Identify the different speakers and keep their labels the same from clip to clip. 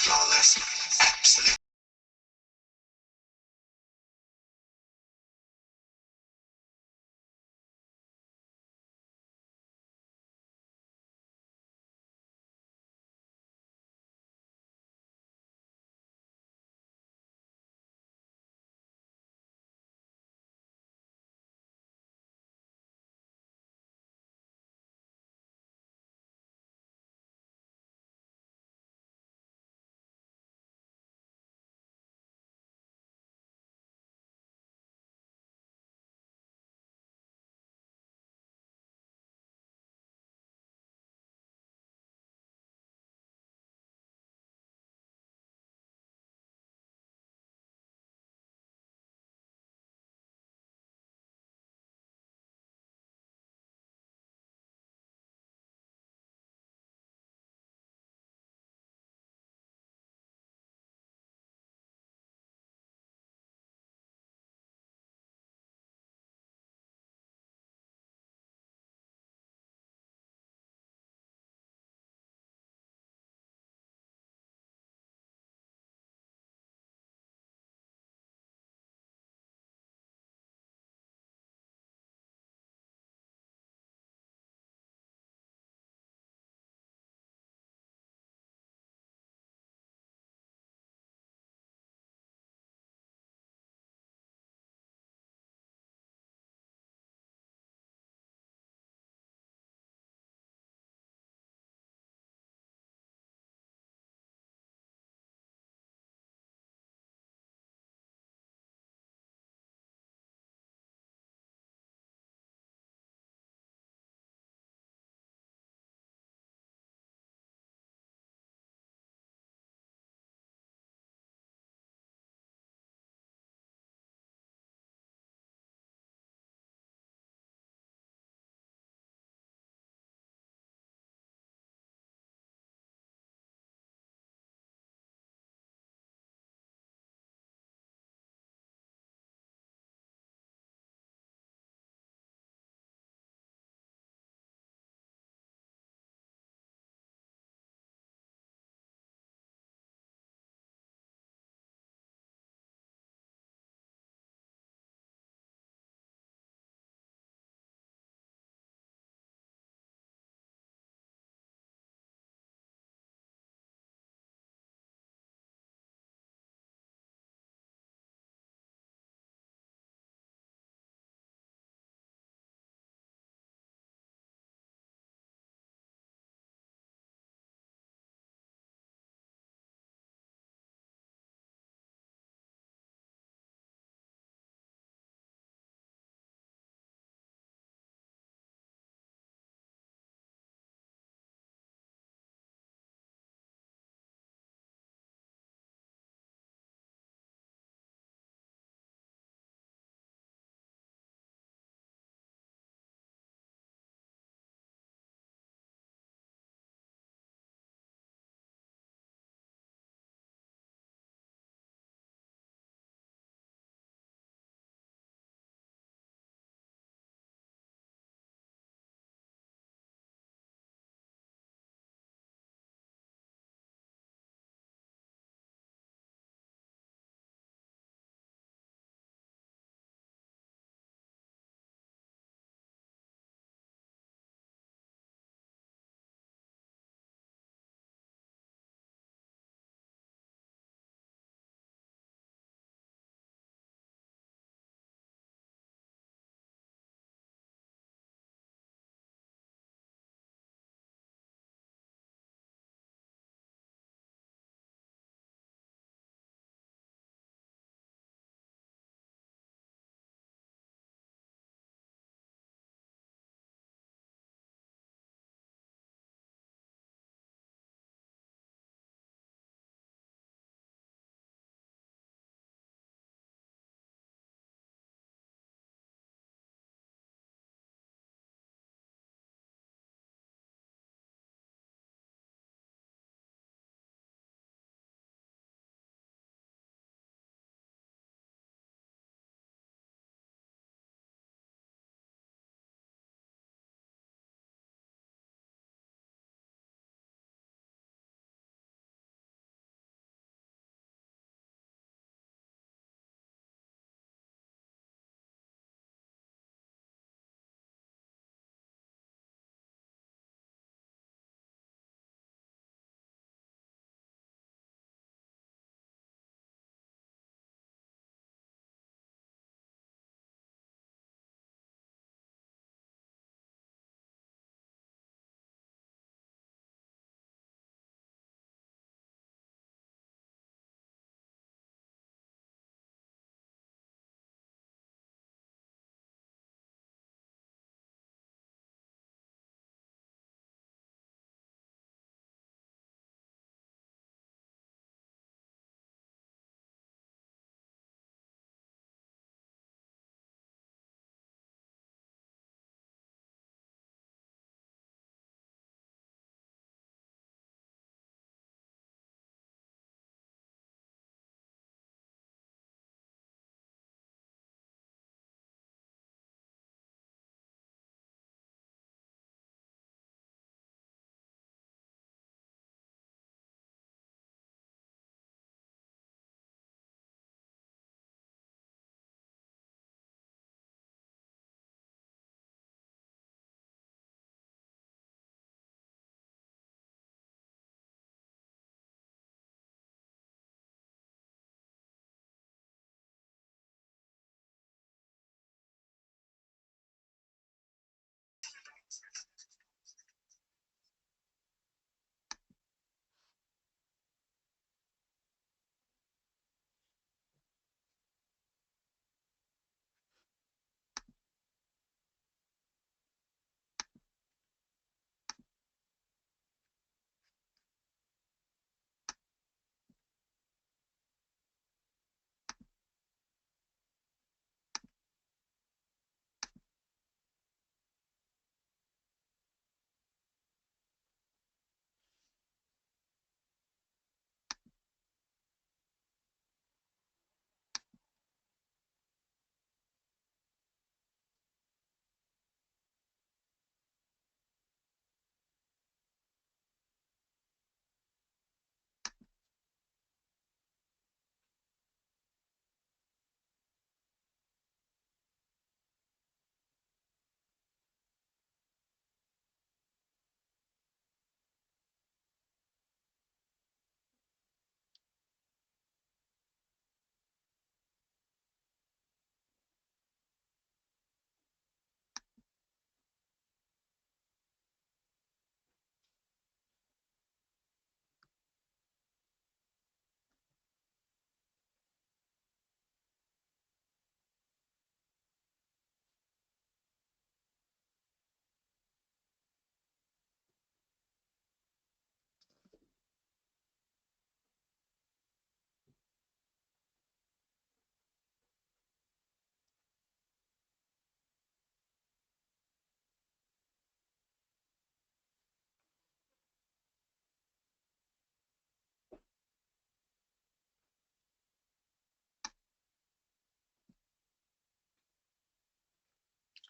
Speaker 1: Flawless, absolute.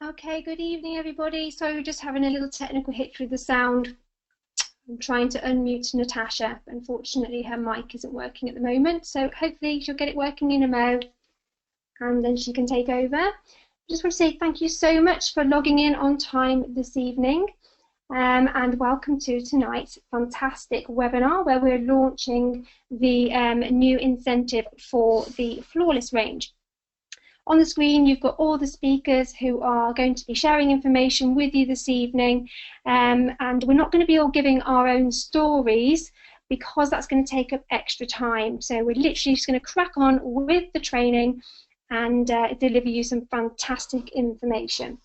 Speaker 2: Okay, good evening, everybody. So we're just having a little technical hitch with the sound. I'm trying to unmute Natasha. Unfortunately, her mic isn't working at the moment. So hopefully she'll get it working in a mo, and then she can take over. I just want to say thank you so much for logging in on time this evening. And welcome to tonight's fantastic webinar where we're launching the new incentive for the Flawless range. On the screen, you've got all the speakers who are going to be sharing information with you this evening, and we're not going to be all giving our own stories because that's going to take up extra time. So we're literally just going to crack on with the training and deliver you some fantastic information.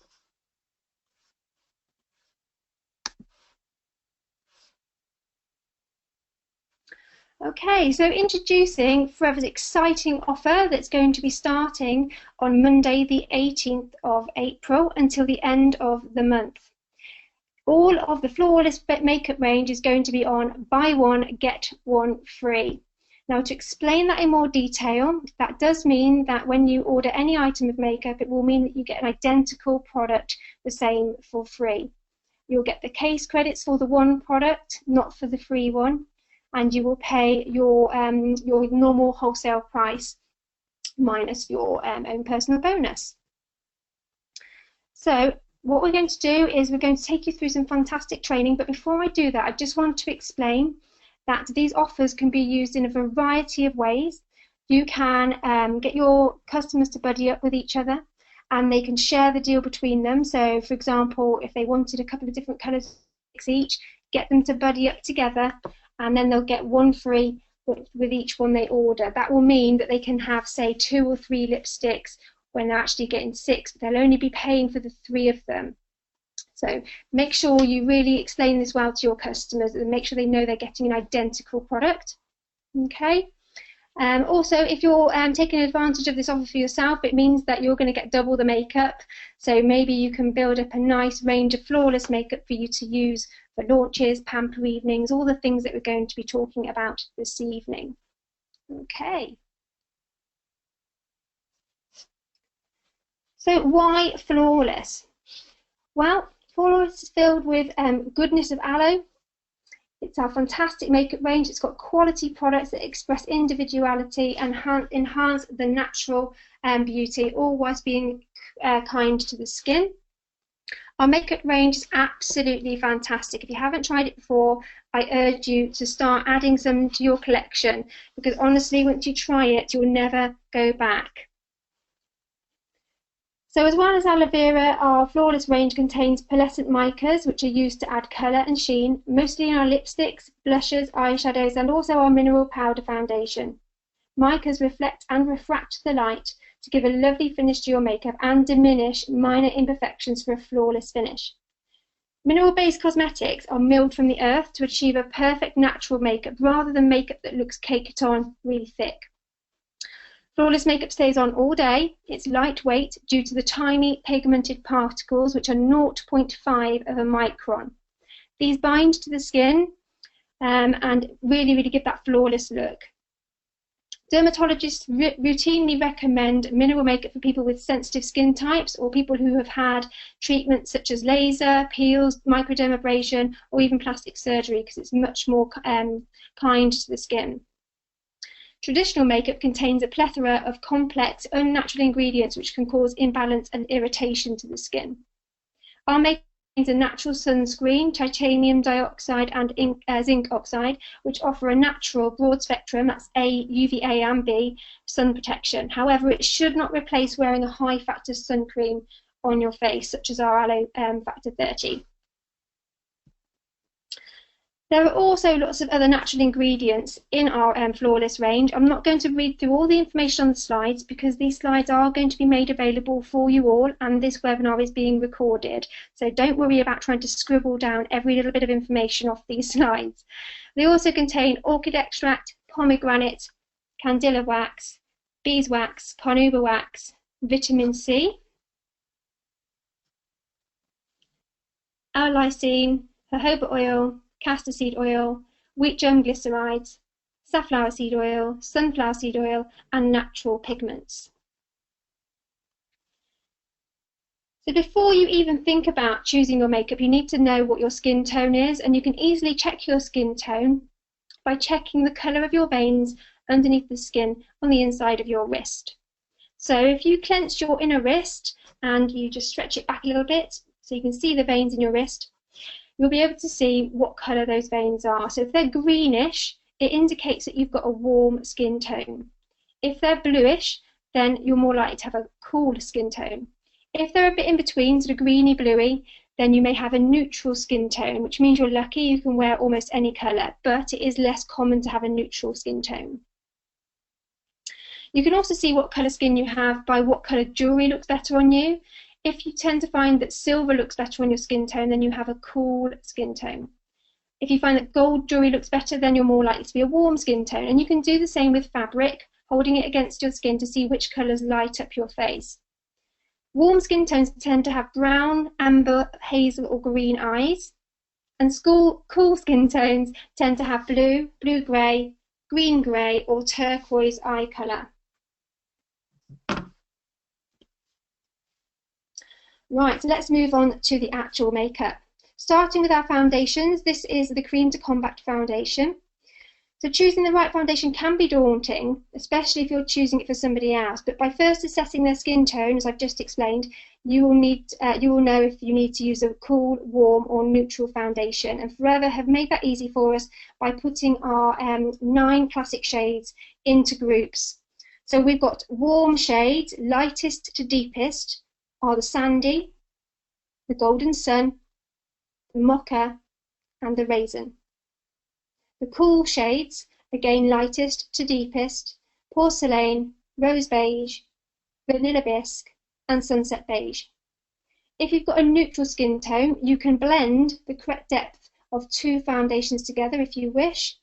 Speaker 2: Okay, so introducing Forever's exciting offer that's going to be starting on Monday, the 18th of April until the end of the month. All of the Flawless makeup range is going to be on buy one, get one free. Now, to explain that in more detail, that does mean that when you order any item of makeup, it will mean that you get an identical product the same for free. You'll get the case credits for the one product, not for the free one, and you will pay your normal wholesale price minus your own personal bonus. So what we're going to do is we're going to take you through some fantastic training, but before I do that, I just want to explain that these offers can be used in a variety of ways. You can get your customers to buddy up with each other, and they can share the deal between them. So, for example, if they wanted a couple of different colours each, get them to buddy up together, and then they'll get one free with each one they order. That will mean that they can have, say, 2 or 3 lipsticks when they're actually getting 6, but they'll only be paying for the 3 of them. So make sure you really explain this well to your customers and make sure they know they're getting an identical product. Okay. Also, if you're taking advantage of this offer for yourself, it means that you're going to get double the makeup. So maybe you can build up a nice range of Flawless makeup for you to use for launches, pamper evenings, all the things that we're going to be talking about this evening. Okay. So why Flawless? Well, Flawless is filled with goodness of aloe. It's our fantastic makeup range. It's got quality products that express individuality and enhance the natural beauty, all whilst being kind to the skin. Our makeup range is absolutely fantastic. If you haven't tried it before, I urge you to start adding some to your collection, because honestly, once you try it, you'll never go back. So as well as aloe vera, our Flawless range contains pearlescent micas, which are used to add colour and sheen, mostly in our lipsticks, blushes, eyeshadows, and also our mineral powder foundation. Micas reflect and refract the light to give a lovely finish to your makeup and diminish minor imperfections for a flawless finish. Mineral-based cosmetics are milled from the earth to achieve a perfect natural makeup rather than makeup that looks caked on really thick. Flawless makeup stays on all day. It's lightweight due to the tiny pigmented particles, which are 0.5 of a micron. These bind to the skin and really give that flawless look. Dermatologists routinely recommend mineral makeup for people with sensitive skin types or people who have had treatments such as laser, peels, microdermabrasion, or even plastic surgery because it's much more kind to the skin. Traditional makeup contains a plethora of complex, unnatural ingredients which can cause imbalance and irritation to the skin. Our makeup contains a natural sunscreen, titanium dioxide and zinc oxide, which offer a natural broad spectrum, that's UVA and B, sun protection. However, it should not replace wearing a high factor sun cream on your face, such as our Aloe Factor 30. There are also lots of other natural ingredients in our Flawless range. I'm not going to read through all the information on the slides because these slides are going to be made available for you all, and this webinar is being recorded. So don't worry about trying to scribble down every little bit of information off these slides. They also contain orchid extract, pomegranate, candilla wax, beeswax, carnauba wax, vitamin C, L-lysine, jojoba oil, castor seed oil, wheat germ glycerides, safflower seed oil, sunflower seed oil, and natural pigments. So before you even think about choosing your makeup, you need to know what your skin tone is, and you can easily check your skin tone by checking the colour of your veins underneath the skin on the inside of your wrist. So if you clench your inner wrist and you just stretch it back a little bit so you can see the veins in your wrist, you'll be able to see what colour those veins are. So if they're greenish, it indicates that you've got a warm skin tone. If they're bluish, then you're more likely to have a cool skin tone. If they're a bit in between, sort of greeny bluey, then you may have a neutral skin tone, which means you're lucky, you can wear almost any colour, but it is less common to have a neutral skin tone. You can also see what colour skin you have by what colour jewellery looks better on you. If you tend to find that silver looks better on your skin tone, then you have a cool skin tone. If you find that gold jewellery looks better, then you're more likely to be a warm skin tone. And you can do the same with fabric, holding it against your skin to see which colours light up your face. Warm skin tones tend to have brown, amber, hazel or green eyes. And cool skin tones tend to have blue, blue-grey, green-grey or turquoise eye colour. Right, so let's move on to the actual makeup. Starting with our foundations, this is the Cream to Combat foundation. So choosing the right foundation can be daunting, especially if you're choosing it for somebody else. But by first assessing their skin tone, as I've just explained, you will know if you need to use a cool, warm or neutral foundation. And Forever have made that easy for us by putting our 9 classic shades into groups. So we've got warm shades, lightest to deepest, are the Sandy, the Golden Sun, the Mocha and the Raisin. The cool shades, again lightest to deepest, Porcelain, Rose Beige, Vanilla Bisque and Sunset Beige. If you've got a neutral skin tone, you can blend the correct depth of 2 foundations together if you wish,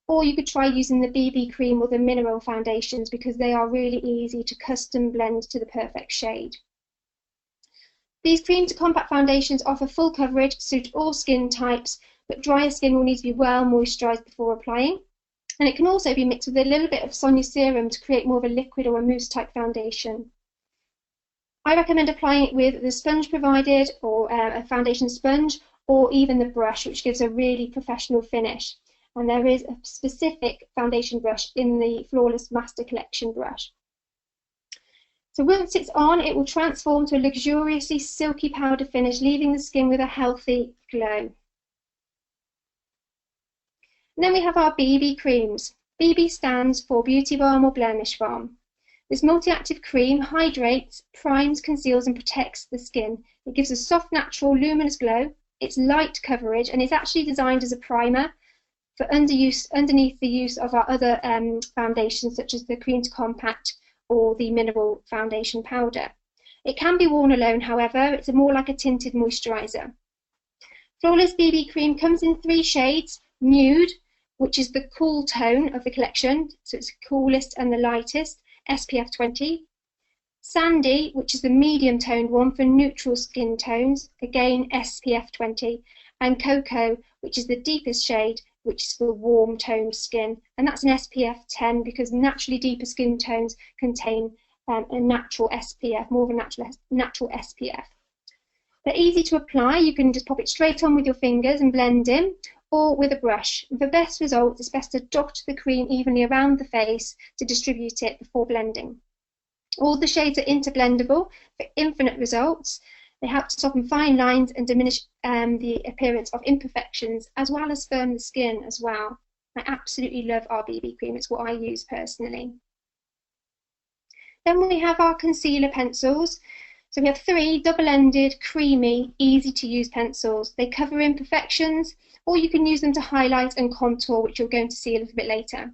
Speaker 2: or you could try using the BB cream or the mineral foundations because they are really easy to custom blend to the perfect shade. These Cream to Combat foundations offer full coverage, suit all skin types, but drier skin will need to be well moisturised before applying. And it can also be mixed with a little bit of Sonia serum to create more of a liquid or a mousse type foundation. I recommend applying it with the sponge provided, or a foundation sponge, or even the brush, which gives a really professional finish. And there is a specific foundation brush in the Flawless Master Collection brush. So once it's on, it will transform to a luxuriously silky powder finish, leaving the skin with a healthy glow. And then we have our BB creams. BB stands for Beauty Balm or Blemish Balm. This multi-active cream hydrates, primes, conceals and protects the skin. It gives a soft, natural, luminous glow. It's light coverage and it's actually designed as a primer for underneath the use of our other foundations, such as the Cream to Compact or the Mineral Foundation Powder. It can be worn alone, however. It's more like a tinted moisturiser. Flawless BB Cream comes in 3 shades. Nude, which is the cool tone of the collection, so it's the coolest and the lightest, SPF 20. Sandy, which is the medium toned one for neutral skin tones, again SPF 20. And Cocoa, which is the deepest shade, which is for warm toned skin, and that's an SPF 10 because naturally deeper skin tones contain a natural SPF, more of a natural SPF. They're easy to apply. You can just pop it straight on with your fingers and blend in, or with a brush. For best results, it's best to dot the cream evenly around the face to distribute it before blending. All the shades are interblendable for infinite results. They help to soften fine lines and diminish the appearance of imperfections, as well as firm the skin as well. I absolutely love our BB cream. It's what I use personally. Then we have our concealer pencils. So we have 3 double-ended, creamy, easy-to-use pencils. They cover imperfections, or you can use them to highlight and contour, which you're going to see a little bit later.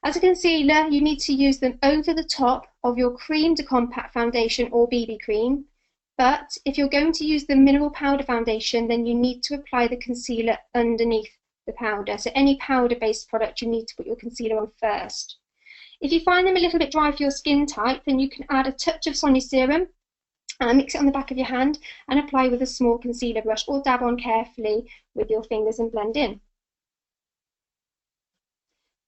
Speaker 2: As a concealer, you need to use them over the top of your Cream to Compact foundation or BB cream. But if you're going to use the mineral powder foundation, then you need to apply the concealer underneath the powder. So any powder-based product, you need to put your concealer on first. If you find them a little bit dry for your skin type, then you can add a touch of Sonia serum and mix it on the back of your hand and apply with a small concealer brush, or dab on carefully with your fingers and blend in.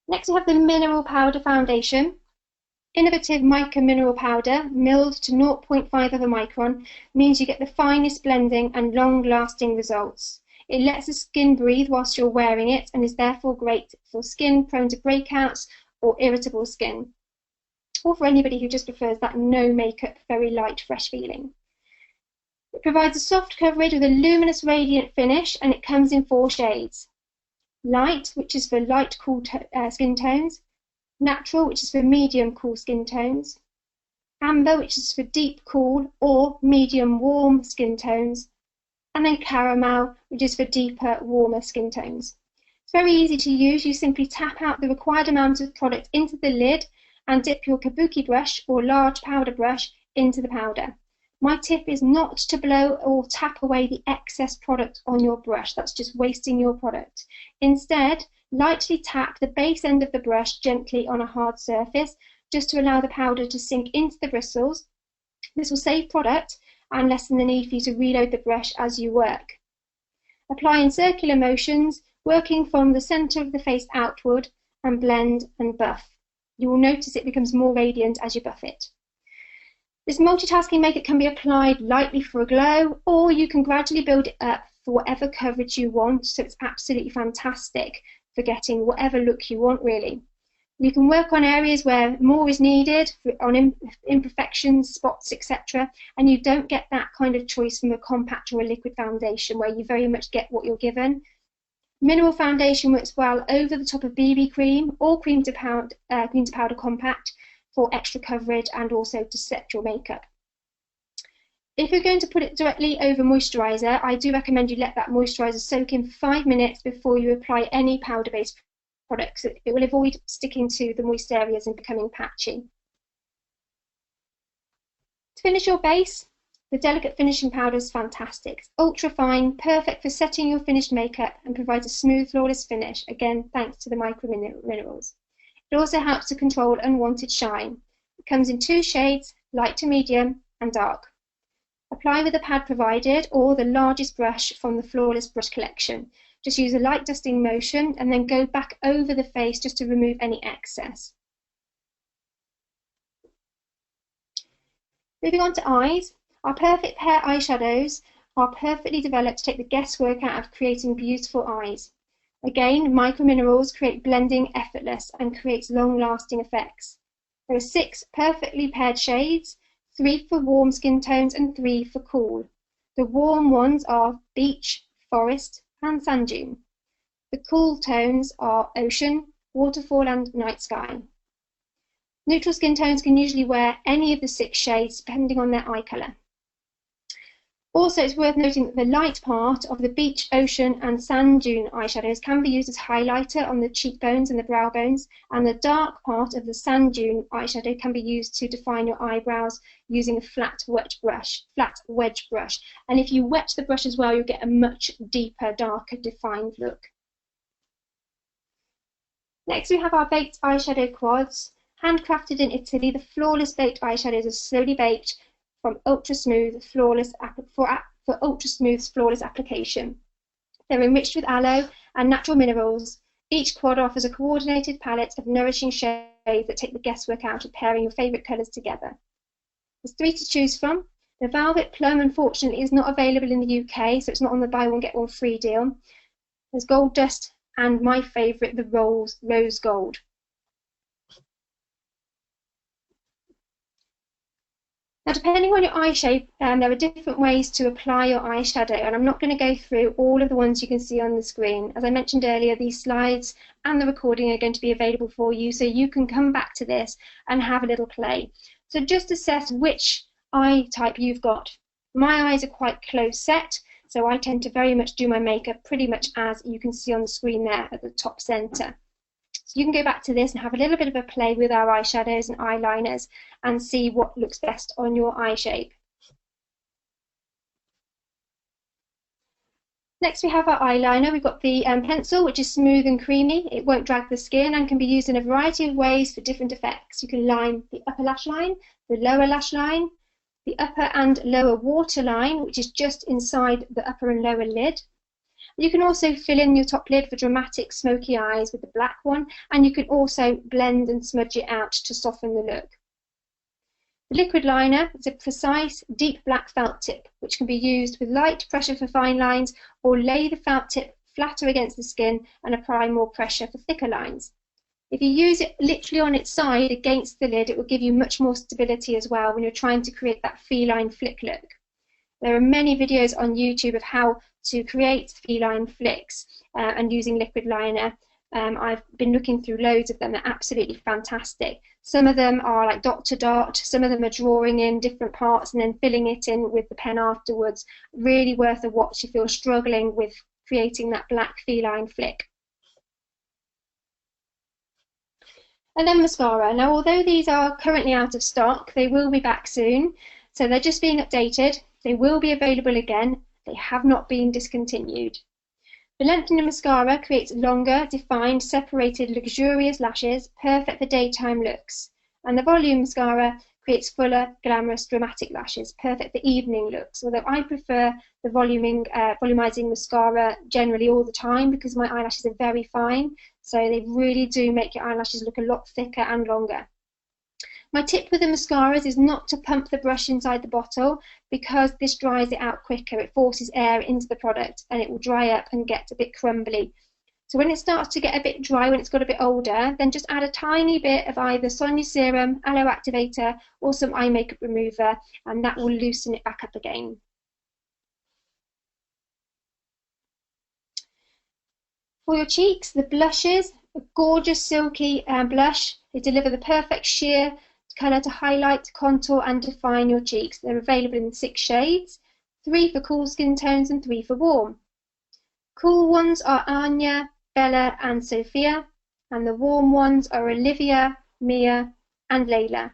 Speaker 2: Next we have the mineral powder foundation. Innovative mica mineral powder, milled to 0.5 of a micron, means you get the finest blending and long-lasting results. It lets the skin breathe whilst you're wearing it and is therefore great for skin prone to breakouts or irritable skin, or for anybody who just prefers that no makeup, very light, fresh feeling. It provides a soft coverage with a luminous, radiant finish, and it comes in 4 shades. Light, which is for light, cool skin tones. Natural, which is for medium cool skin tones. Amber, which is for deep cool or medium warm skin tones. And then caramel, which is for deeper, warmer skin tones. It's very easy to use. You simply tap out the required amount of product into the lid and dip your kabuki brush or large powder brush into the powder. My tip is not to blow or tap away the excess product on your brush. That's just wasting your product. Instead, lightly tap the base end of the brush gently on a hard surface, just to allow the powder to sink into the bristles. This will save product and lessen the need for you to reload the brush as you work. Apply in circular motions, working from the centre of the face outward, and blend and buff. You will notice it becomes more radiant as you buff it. This multitasking makeup can be applied lightly for a glow, or you can gradually build it up for whatever coverage you want, so it's absolutely fantastic for getting whatever look you want, really. You can work on areas where more is needed, on imperfections, spots, etc. And you don't get that kind of choice from a compact or a liquid foundation, where you very much get what you're given. Mineral foundation works well over the top of BB cream or cream to powder compact for extra coverage and also to set your makeup. If you're going to put it directly over moisturiser, I do recommend you let that moisturiser soak in for 5 minutes before you apply any powder-based products. It will avoid sticking to the moist areas and becoming patchy. To finish your base, the Delicate Finishing Powder is fantastic. It's ultra fine, perfect for setting your finished makeup, and provides a smooth, flawless finish, again thanks to the micro minerals. It also helps to control unwanted shine. It comes in 2 shades, light to medium and dark. Apply with the pad provided or the largest brush from the Flawless brush collection. Just use a light dusting motion and then go back over the face just to remove any excess. Moving on to eyes, our Perfect Pair eyeshadows are perfectly developed to take the guesswork out of creating beautiful eyes. Again, micro minerals create blending effortless and creates long-lasting effects. There are 6 perfectly paired shades, 3 for warm skin tones and 3 for cool. The warm ones are Beach, Forest and Sand Dune. The cool tones are Ocean, Waterfall and Night Sky. Neutral skin tones can usually wear any of the 6 shades depending on their eye colour. Also, it's worth noting that the light part of the beach, ocean and sand dune eyeshadows can be used as highlighter on the cheekbones and the brow bones, and the dark part of the sand dune eyeshadow can be used to define your eyebrows using a flat wedge brush. And if you wet the brush as well, you'll get a much deeper, darker, defined look. Next, we have our baked eyeshadow quads. Handcrafted in Italy, the flawless baked eyeshadows are slowly baked from ultra smooth, flawless flawless application. They're enriched with aloe and natural minerals. Each quad offers a coordinated palette of nourishing shades that take the guesswork out of pairing your favourite colours together. There's 3 to choose from. The Velvet Plum, unfortunately, is not available in the UK, so it's not on the buy one get one free deal. There's Gold Dust and my favourite, the Rose Gold. Now, depending on your eye shape, there are different ways to apply your eyeshadow, and I'm not going to go through all of the ones you can see on the screen. As I mentioned earlier, these slides and the recording are going to be available for you, so you can come back to this and have a little play. So just assess which eye type you've got. My eyes are quite close set, so I tend to very much do my makeup pretty much as you can see on the screen there at the top centre. So you can go back to this and have a little bit of a play with our eyeshadows and eyeliners and see what looks best on your eye shape. Next we have our eyeliner. We've got the pencil, which is smooth and creamy. It won't drag the skin and can be used in a variety of ways for different effects. You can line the upper lash line, the lower lash line, the upper and lower waterline, which is just inside the upper and lower lid. You can also fill in your top lid for dramatic smoky eyes with the black one, and you can also blend and smudge it out to soften the look. The liquid liner is a precise, deep black felt tip, which can be used with light pressure for fine lines, or lay the felt tip flatter against the skin and apply more pressure for thicker lines. If you use it literally on its side against the lid, it will give you much more stability as well when you're trying to create that feline flick look. There are many videos on YouTube of how to create feline flicks and using liquid liner. I've been looking through loads of them. They're absolutely fantastic. Some of them are like dot to dot, some of them are drawing in different parts and then filling it in with the pen afterwards. Really worth a watch if you're struggling with creating that black feline flick. And then mascara. Now, although these are currently out of stock, they will be back soon. So they're just being updated. They will be available again. They have not been discontinued. The lengthening mascara creates longer, defined, separated, luxurious lashes, perfect for daytime looks. And the volume mascara creates fuller, glamorous, dramatic lashes, perfect for evening looks. Although I prefer the volumizing mascara generally all the time because my eyelashes are very fine. So they really do make your eyelashes look a lot thicker and longer. My tip with the mascaras is not to pump the brush inside the bottle because this dries it out quicker. It forces air into the product and it will dry up and get a bit crumbly. So when it starts to get a bit dry, when it's got a bit older, then just add a tiny bit of either Sonia Serum, Aloe Activator or some eye makeup remover, and that will loosen it back up again. For your cheeks, the blushes, a gorgeous silky blush. They deliver the perfect sheer colour to highlight, contour and define your cheeks. They're available in 6 shades, 3 for cool skin tones and 3 for warm. Cool ones are Anya, Bella and Sophia, and the warm ones are Olivia, Mia and Layla.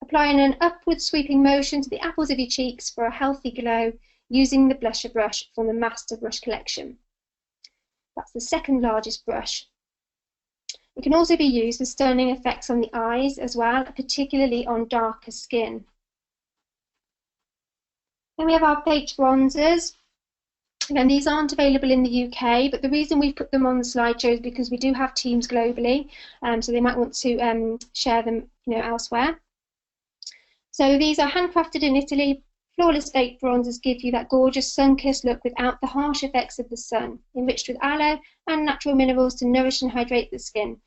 Speaker 2: Applying an upward sweeping motion to the apples of your cheeks for a healthy glow using the blusher brush from the Master Brush collection. That's the second largest brush. It can also be used for stunning effects on the eyes as well, particularly on darker skin. Then we have our baked bronzers. Again, these aren't available in the UK, but the reason we've put them on the slideshow is because we do have teams globally, so they might want to share them, elsewhere. So these are handcrafted in Italy. Flawless baked bronzers give you that gorgeous sun-kissed look without the harsh effects of the sun, enriched with aloe and natural minerals to nourish and hydrate the skin.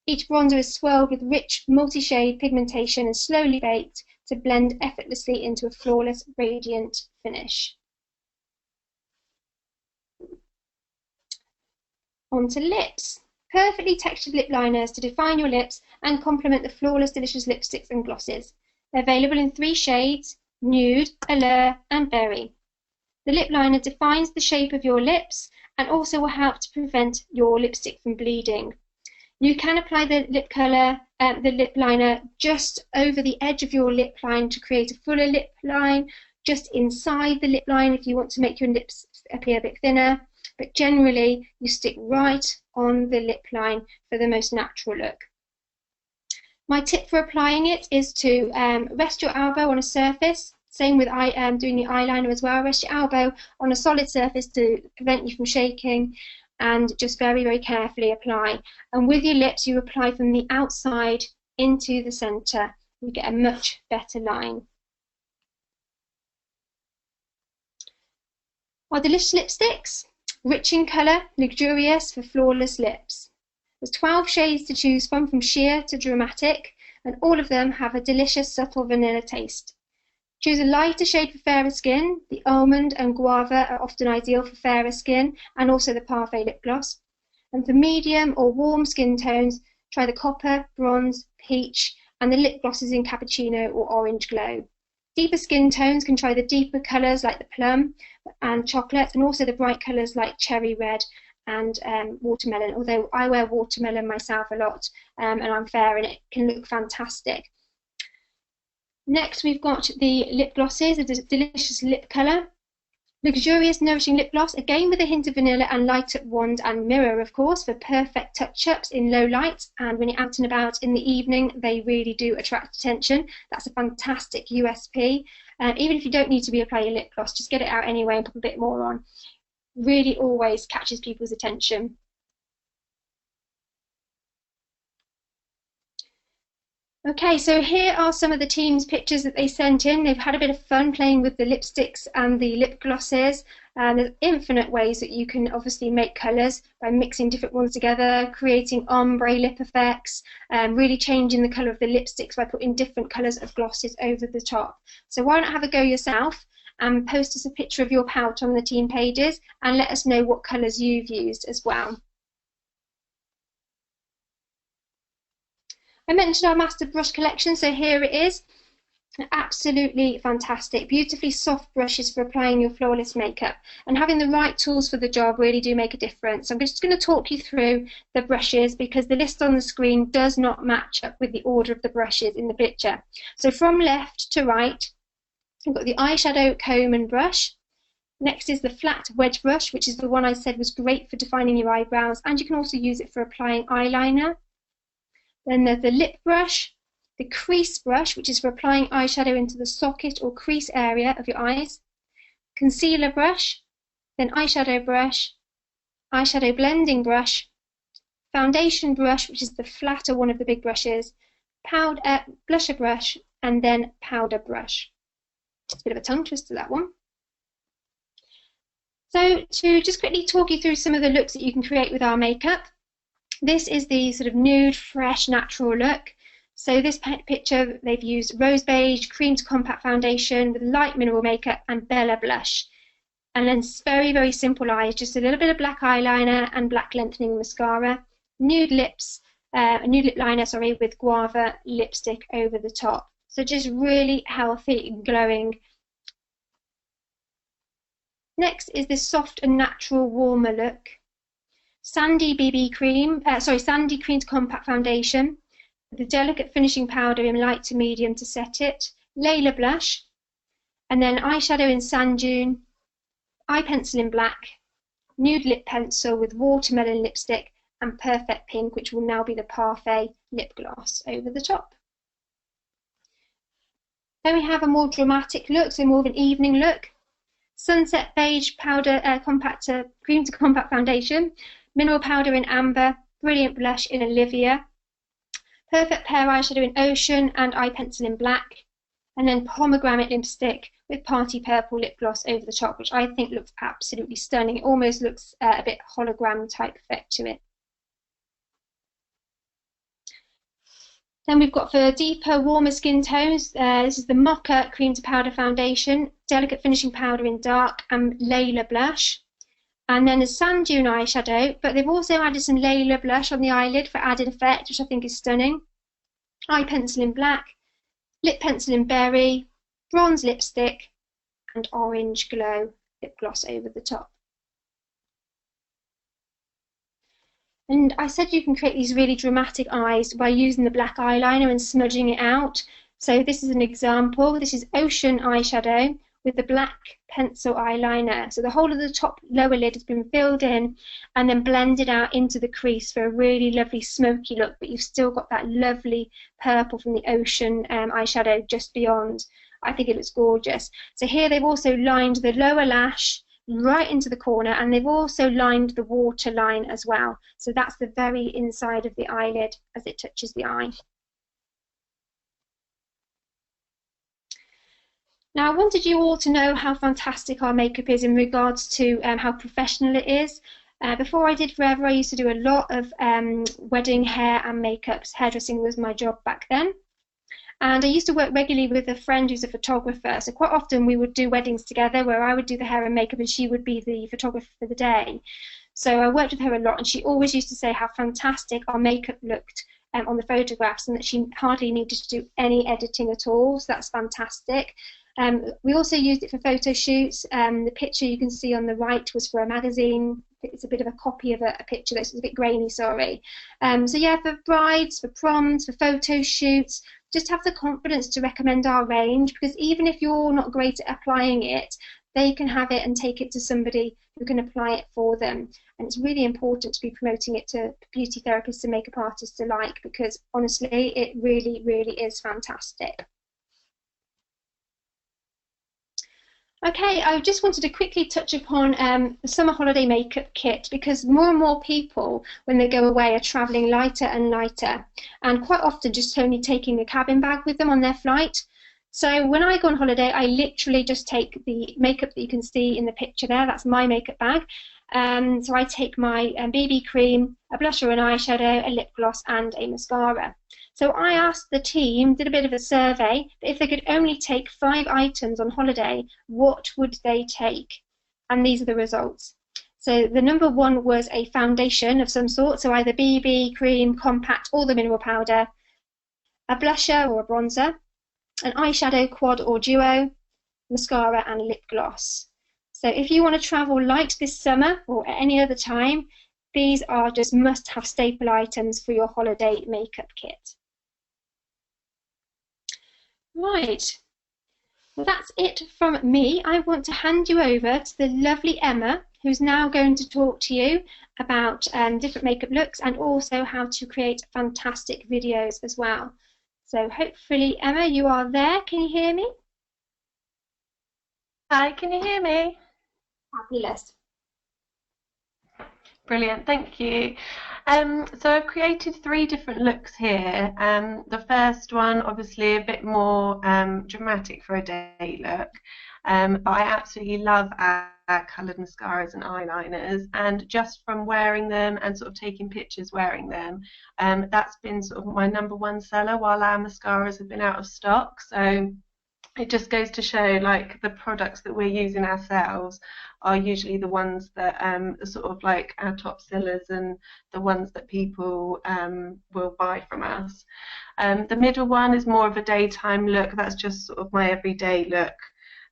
Speaker 2: Each bronzer is swirled with rich, multi-shade pigmentation and slowly baked to blend effortlessly into a flawless, radiant finish. On to lips. Perfectly textured lip liners to define your lips and complement the flawless, delicious lipsticks and glosses. They're available in 3 shades, Nude, Allure, and Berry. The lip liner defines the shape of your lips and also will help to prevent your lipstick from bleeding. You can apply the lip colour, the lip liner, just over the edge of your lip line to create a fuller lip line, just inside the lip line if you want to make your lips appear a bit thinner. But generally, you stick right on the lip line for the most natural look. My tip for applying it is to rest your elbow on a surface. Same with doing the eyeliner as well. Rest your elbow on a solid surface to prevent you from shaking, and just very, very carefully apply. And with your lips, you apply from the outside into the centre. You get a much better line. Our delicious lipsticks. Rich in colour, luxurious for flawless lips. There's 12 shades to choose from sheer to dramatic, and all of them have a delicious, subtle vanilla taste. Choose a lighter shade for fairer skin. The almond and guava are often ideal for fairer skin, and also the parfait lip gloss. And for medium or warm skin tones, try the copper, bronze, peach, and the lip glosses in cappuccino or orange glow. Deeper skin tones can try the deeper colours like the plum and chocolate, and also the bright colours like cherry red and watermelon, although I wear watermelon myself a lot and I'm fair and it can look fantastic. Next we've got the lip glosses, a delicious lip colour. Luxurious, nourishing lip gloss, again with a hint of vanilla and light up wand and mirror, of course, for perfect touch-ups in low light, and when you're out and about in the evening, they really do attract attention. That's a fantastic USP. Even if you don't need to be applying lip gloss, just get it out anyway and put a bit more on. Really always catches people's attention. Okay, so here are some of the team's pictures that they sent in. They've had a bit of fun playing with the lipsticks and the lip glosses. There's infinite ways that you can obviously make colours by mixing different ones together, creating ombre lip effects, really changing the colour of the lipsticks by putting different colours of glosses over the top. So why not have a go yourself and post us a picture of your pouch on the team pages and let us know what colours you've used as well. I mentioned our master brush collection, so here it is. Absolutely fantastic, beautifully soft brushes for applying your flawless makeup, and having the right tools for the job really do make a difference. I'm just going to talk you through the brushes because the list on the screen does not match up with the order of the brushes in the picture. So from left to right, we've got the eyeshadow comb and brush. Next is the flat wedge brush, which is the one I said was great for defining your eyebrows, and you can also use it for applying eyeliner. Then there's the lip brush, the crease brush, which is for applying eyeshadow into the socket or crease area of your eyes, concealer brush, then eyeshadow brush, eyeshadow blending brush, foundation brush, which is the flatter one of the big brushes, powder, blusher brush, and then powder brush. It's a bit of a tongue twister, that one. So to just quickly talk you through some of the looks that you can create with our makeup. This is the sort of nude, fresh, natural look. So this picture, they've used rose beige, cream to compact foundation with light mineral makeup and Bella blush. And then very, very simple eyes, just a little bit of black eyeliner and black lengthening mascara. Nude lips, nude lip liner, sorry, with guava lipstick over the top. So just really healthy, glowing. Next is this soft and natural, warmer look. Sandy cream to compact foundation, the delicate finishing powder in light to medium to set it, Layla blush, and then eyeshadow in Sand Dune, eye pencil in black, nude lip pencil with watermelon lipstick, and Perfect Pink, which will now be the Parfait lip gloss over the top. Then we have a more dramatic look, so more of an evening look. Sunset beige powder cream to compact foundation, mineral powder in Amber, brilliant blush in Olivia, perfect pear eyeshadow in Ocean and eye pencil in black, and then pomegranate lipstick with party purple lip gloss over the top, which I think looks absolutely stunning. It almost looks a bit hologram type effect to it. Then we've got for deeper, warmer skin tones, this is the Mocha cream to powder foundation, delicate finishing powder in dark, and Layla blush. And then there's Sand Dune eyeshadow, but they've also added some Layla blush on the eyelid for added effect, which I think is stunning. Eye pencil in black, lip pencil in berry, bronze lipstick, and orange glow lip gloss over the top. And I said you can create these really dramatic eyes by using the black eyeliner and smudging it out. So this is an example. This is Ocean eyeshadow with the black pencil eyeliner. So the whole of the top lower lid has been filled in and then blended out into the crease for a really lovely smoky look, but you've still got that lovely purple from the Ocean eyeshadow just beyond. I think it looks gorgeous. So here they've also lined the lower lash right into the corner, and they've also lined the waterline as well. So that's the very inside of the eyelid as it touches the eye. Now, I wanted you all to know how fantastic our makeup is in regards to how professional it is. Before I did Forever, I used to do a lot of wedding hair and makeups. Hairdressing was my job back then. And I used to work regularly with a friend who's a photographer. So quite often we would do weddings together where I would do the hair and makeup and she would be the photographer for the day. So I worked with her a lot, and she always used to say how fantastic our makeup looked on the photographs, and that she hardly needed to do any editing at all. So that's fantastic. We also used it for photo shoots. The picture you can see on the right was for a magazine. It's a bit of a copy of a picture that's a bit grainy, sorry. So yeah, for brides, for proms, for photo shoots, just have the confidence to recommend our range, because even if you're not great at applying it, they can have it and take it to somebody who can apply it for them. And it's really important to be promoting it to beauty therapists and makeup artists alike, because honestly, it really, really is fantastic. Okay, I just wanted to quickly touch upon the summer holiday makeup kit, because more and more people, when they go away, are travelling lighter and lighter, and quite often just only taking a cabin bag with them on their flight. So when I go on holiday, I literally just take the makeup that you can see in the picture there. That's my makeup bag. So I take my BB cream, a blusher, an eyeshadow, a lip gloss, and a mascara. So I asked the team, did a bit of a survey, that if they could only take 5 items on holiday, what would they take? And these are the results. So the number 1 was a foundation of some sort, so either BB, cream, compact, or the mineral powder, a blusher or a bronzer, an eyeshadow, quad or duo, mascara, and lip gloss. So if you want to travel light this summer or at any other time, these are just must-have staple items for your holiday makeup kit. Right, well, that's it from me. I want to hand you over to the lovely Emma, who's now going to talk to you about different makeup looks and also how to create fantastic videos as well. So hopefully, Emma, you are there. Can you hear me?
Speaker 3: Hi, can you hear me?
Speaker 2: Fabulous.
Speaker 3: Brilliant, thank you. So I've created 3 different looks here. The first one, obviously a bit more dramatic for a day look, but I absolutely love our coloured mascaras and eyeliners, and just from wearing them and sort of taking pictures wearing them, that's been sort of my number 1 seller while our mascaras have been out of stock. So it just goes to show, like, the products that we're using ourselves are usually the ones that are sort of like our top sellers and the ones that people will buy from us. The middle one is more of a daytime look. That's just sort of my everyday look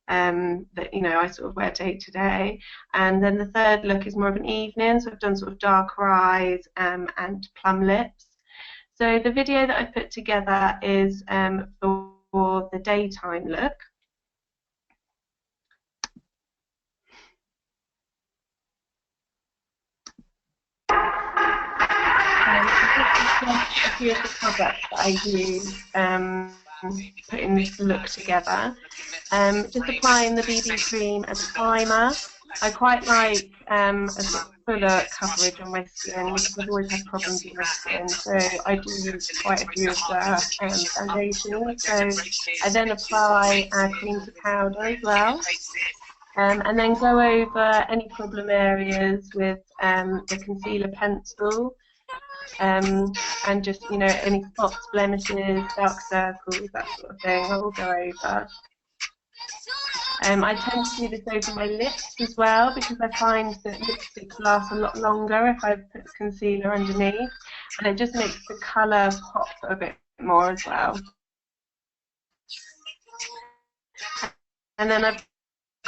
Speaker 3: that, you know, I sort of wear day to day. And then the third look is more of an evening, so I've done sort of darker eyes and plum lips. So the video that I put together is for the daytime look. A few of the products that I use putting this look together. Just applying the BB cream as a primer. I quite like a sort of fuller coverage on my skin because I've always had problems with my skin, so I do use quite a few of the foundations. So I then apply cream to powder as well, and then go over any problem areas with the concealer pencil, and just, you know, any spots, blemishes, dark circles, that sort of thing, I will go over. I tend to do this over my lips as well because I find that lipsticks last a lot longer if I put the concealer underneath, and it just makes the colour pop a bit more as well. And then I've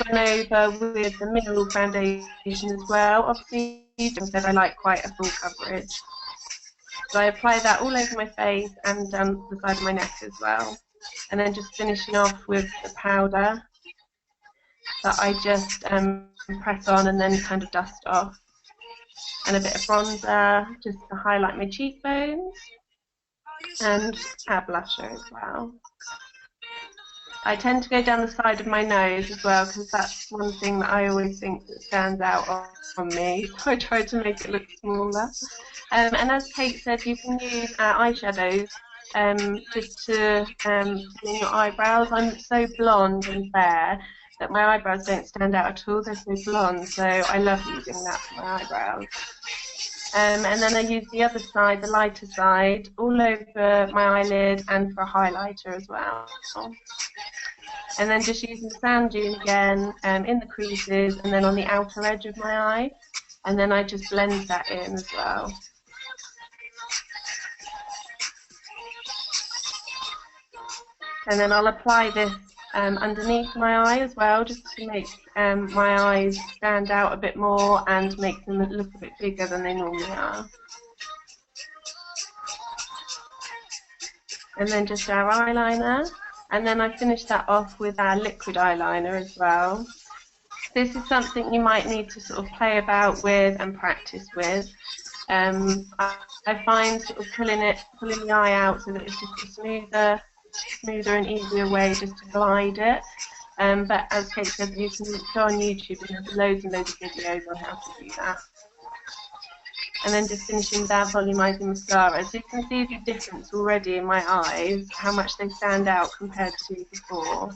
Speaker 3: gone over with the mineral foundation as well. Obviously, you said I like quite a full coverage. So I apply that all over my face and down the side of my neck as well. And then just finishing off with the powder that I just press on and then kind of dust off. And a bit of bronzer just to highlight my cheekbones and add blusher as well. I tend to go down the side of my nose as well because that's one thing that I always think that stands out on me, so I try to make it look smaller. And as Kate said, you can use eyeshadows just to fill in your eyebrows. I'm so blonde and fair that my eyebrows don't stand out at all, they're so blonde, so I love using that for my eyebrows. And then I use the other side, the lighter side, all over my eyelid and for a highlighter as well. And then just using the sand dune again in the creases and then on the outer edge of my eye. And then I just blend that in as well. And then I'll apply this underneath my eye as well, just to make my eyes stand out a bit more and make them look a bit bigger than they normally are. And then just our eyeliner. And then I finish that off with our liquid eyeliner as well. This is something you might need to sort of play about with and practice with. I find sort of pulling the eye out so that it's just a smoother and easier way just to glide it. But as Kate said, you can go on YouTube and there's loads and loads of videos on how to do that. And then just finishing with our volumizing mascara. So you can see the difference already in my eyes, how much they stand out compared to before.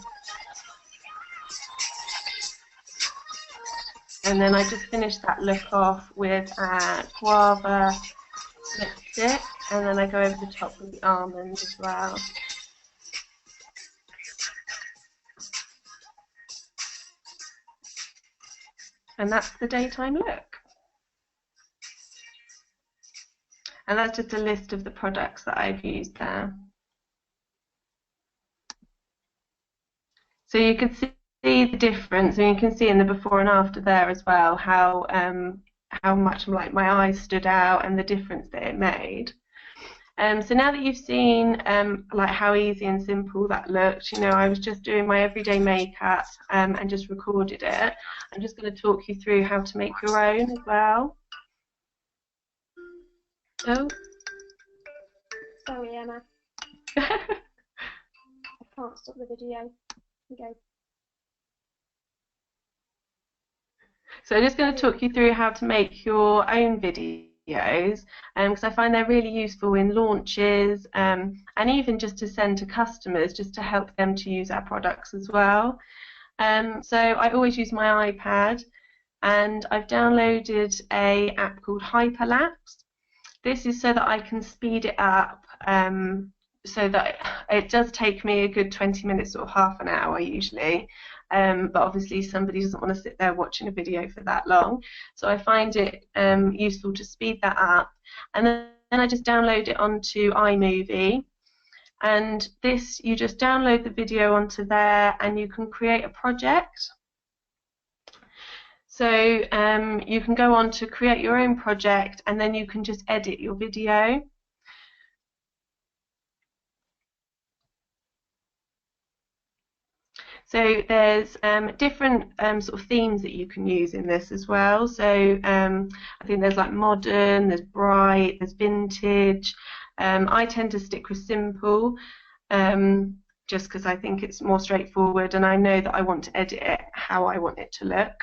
Speaker 3: And then I just finished that look off with a Guava lipstick, and then I go over the top with the almond as well. And that's the daytime look. And that's just a list of the products that I've used there. So you can see the difference, and you can see in the before and after there as well how much like my eyes stood out and the difference that it made. So now that you've seen like how easy and simple that looked, you know, I was just doing my everyday makeup and just recorded it. I'm just going to talk you through how to make your own as well. Oh.
Speaker 2: Sorry, Emma. I can't stop the video. Here we go.
Speaker 3: So I'm just going to talk you through how to make your own videos, because I find they're really useful in launches and even just to send to customers, just to help them to use our products as well. So I always use my iPad, and I've downloaded an app called Hyperlapse. This is so that I can speed it up, so that it does take me a good 20 minutes or half an hour usually. But obviously somebody doesn't want to sit there watching a video for that long, so I find it useful to speed that up. And then I just download it onto iMovie, and this, you just download the video onto there and you can create a project. So you can go on to create your own project, and then you can just edit your video. So there's different sort of themes that you can use in this as well. So I think there's like modern, there's bright, there's vintage. I tend to stick with simple, just because I think it's more straightforward, and I know that I want to edit it how I want it to look.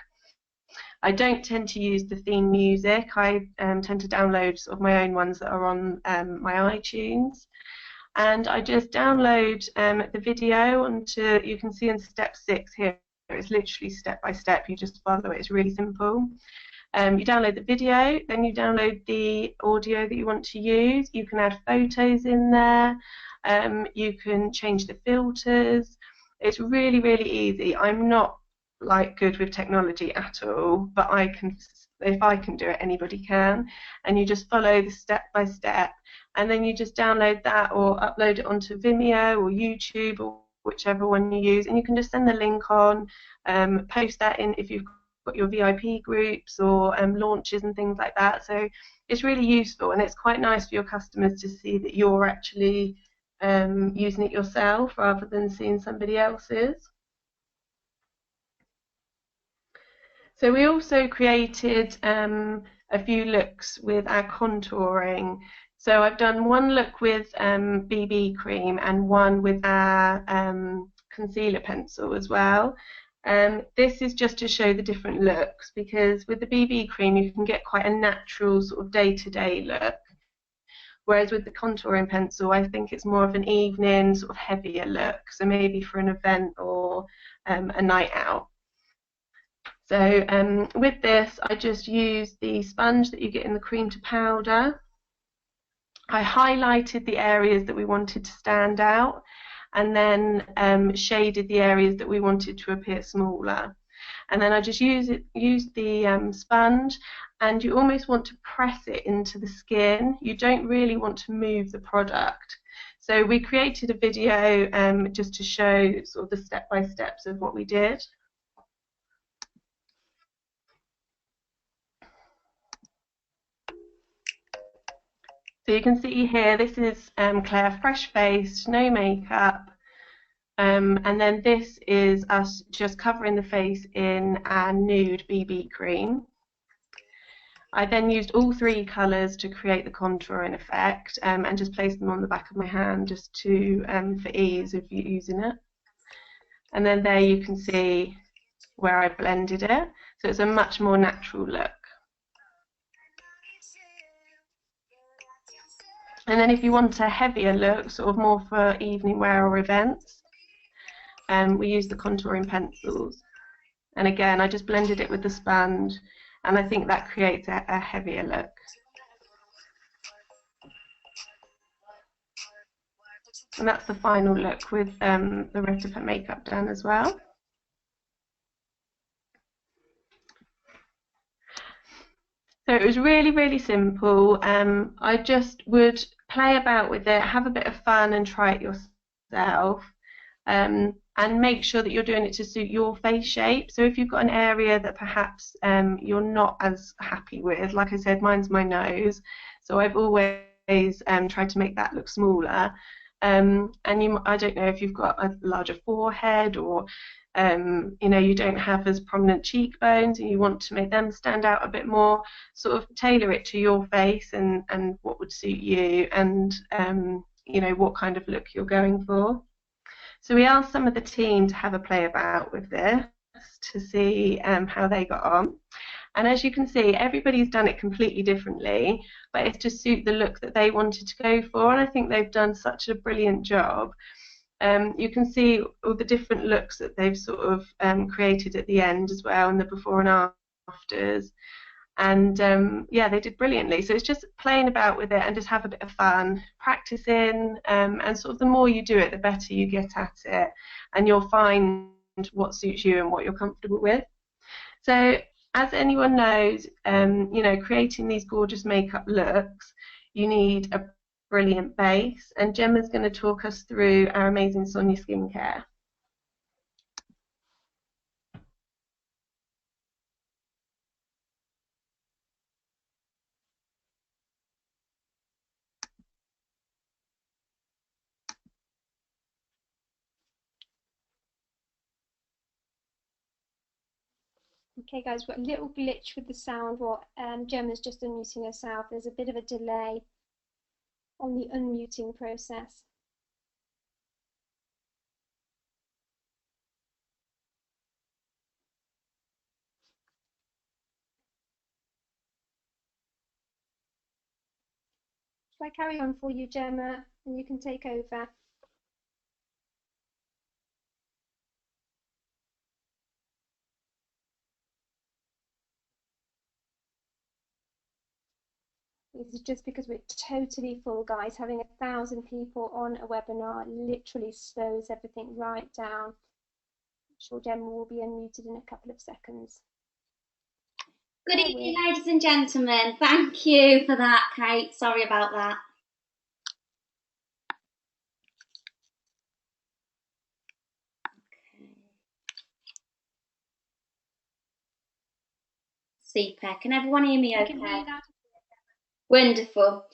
Speaker 3: I don't tend to use the theme music. I tend to download sort of my own ones that are on my iTunes. And I just download the video onto, you can see in step 6 here, it's literally step by step, you just follow it, it's really simple. You download the video, then you download the audio that you want to use, you can add photos in there, you can change the filters. It's really, really easy. I'm not like good with technology at all, but if I can do it, anybody can. And you just follow the step by step, and then you just download that or upload it onto Vimeo or YouTube or whichever one you use, and you can just send the link on, post that in if you've got your VIP groups or launches and things like that. So it's really useful, and it's quite nice for your customers to see that you're actually using it yourself rather than seeing somebody else's. So we also created a few looks with our contouring. So I've done one look with BB cream and one with our concealer pencil as well. This is just to show the different looks, because with the BB cream you can get quite a natural sort of day-to-day look, whereas with the contouring pencil I think it's more of an evening sort of heavier look, so maybe for an event or a night out. So with this, I just used the sponge that you get in the cream to powder. I highlighted the areas that we wanted to stand out, and then shaded the areas that we wanted to appear smaller. And then I just used the sponge, and you almost want to press it into the skin. You don't really want to move the product. So we created a video just to show sort of the step-by-steps of what we did. So you can see here, this is Claire, fresh-faced, no makeup, and then this is us just covering the face in our nude BB cream. I then used all three colours to create the contouring effect, and just placed them on the back of my hand just to for ease of using it. And then there you can see where I blended it, so it's a much more natural look. And then if you want a heavier look, sort of more for evening wear or events, we use the contouring pencils. And again, I just blended it with the sponge, and I think that creates a heavier look. And that's the final look with the rest of her makeup done as well. So it was really, really simple. I just would play about with it, have a bit of fun and try it yourself, and make sure that you're doing it to suit your face shape. So if you've got an area that perhaps you're not as happy with, like I said, mine's my nose, so I've always tried to make that look smaller. And I don't know if you've got a larger forehead, or you know, you don't have as prominent cheekbones and you want to make them stand out a bit more, sort of tailor it to your face and what would suit you, and you know, what kind of look you're going for. So we asked some of the team to have a play about with this to see how they got on. And as you can see, everybody's done it completely differently, but it's to suit the look that they wanted to go for, and I think they've done such a brilliant job. You can see all the different looks that they've sort of created at the end as well, and the before and afters. And yeah, they did brilliantly. So it's just playing about with it and just have a bit of fun, practicing, and sort of the more you do it, the better you get at it, and you'll find what suits you and what you're comfortable with. So as anyone knows, you know, creating these gorgeous makeup looks, you need a brilliant base, and Gemma's going to talk us through our amazing Sonia skincare.
Speaker 2: Okay guys, we've got a little glitch with the sound while Gemma's just unmuting herself. There's a bit of a delay on the unmuting process. Shall I carry on for you, Gemma, and you can take over? This is just because we're totally full, guys. Having 1,000 people on a webinar literally slows everything right down. sure Gemma will be unmuted in a couple of seconds.
Speaker 4: Good evening, ladies and gentlemen. Thank you for that, Kate. Sorry about that. Okay. Super. Can everyone hear me okay? Wonderful.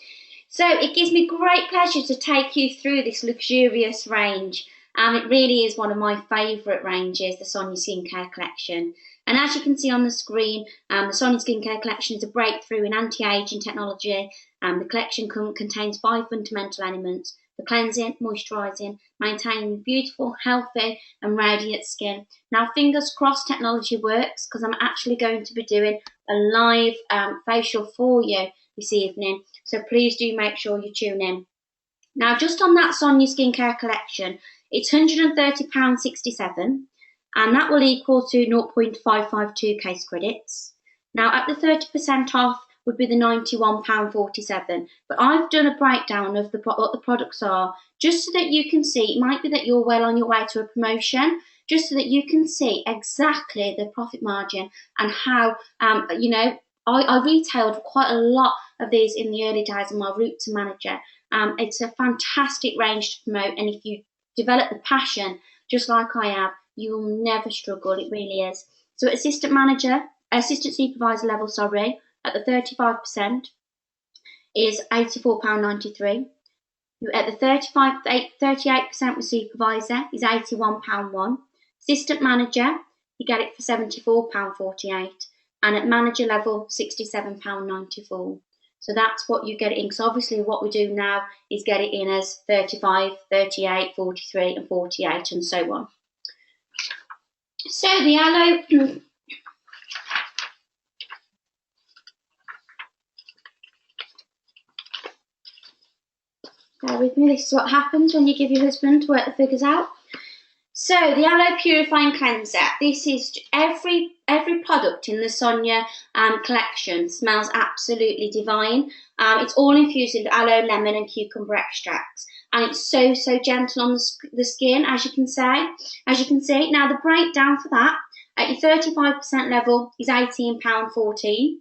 Speaker 4: So it gives me great pleasure to take you through this luxurious range. It really is one of my favourite ranges, the Sonia Skincare Collection. And as you can see on the screen, the Sonia Skincare Collection is a breakthrough in anti-aging technology. The collection contains 5 fundamental elements: for cleansing, moisturising, maintaining beautiful, healthy and radiant skin. Now, fingers crossed technology works, because I'm actually going to be doing a live facial for you this evening. So please do make sure you tune in. Now, just on that Sonia Skincare Collection, it's £130.67. And that will equal to 0.552 case credits. Now, at the 30% off would be the £91.47. But I've done a breakdown of what the products are, just so that you can see. It might be that you're well on your way to a promotion, just so that you can see exactly the profit margin and how, you know, I retailed quite a lot of these in the early days of my route to manager. It's a fantastic range to promote, and if you develop the passion, just like I have, you will never struggle. It really is. So assistant supervisor level, at the 35% is £84.93. At the 38% with supervisor is £81.01. Assistant manager, you get it for £74.48. And at manager level, £67.94. So that's what you get it in. So obviously what we do now is get it in as 35, 38, 43 and 48 and so on. So the aloe, bear with me, this is what happens when you give your husband to work the figures out. So the Aloe Purifying Cleanser, this is every product in the Sonia collection smells absolutely divine. It's all infused with aloe, lemon and cucumber extracts. And it's so gentle on the skin, as you can see. Now the breakdown for that, at your 35% level is £18.14,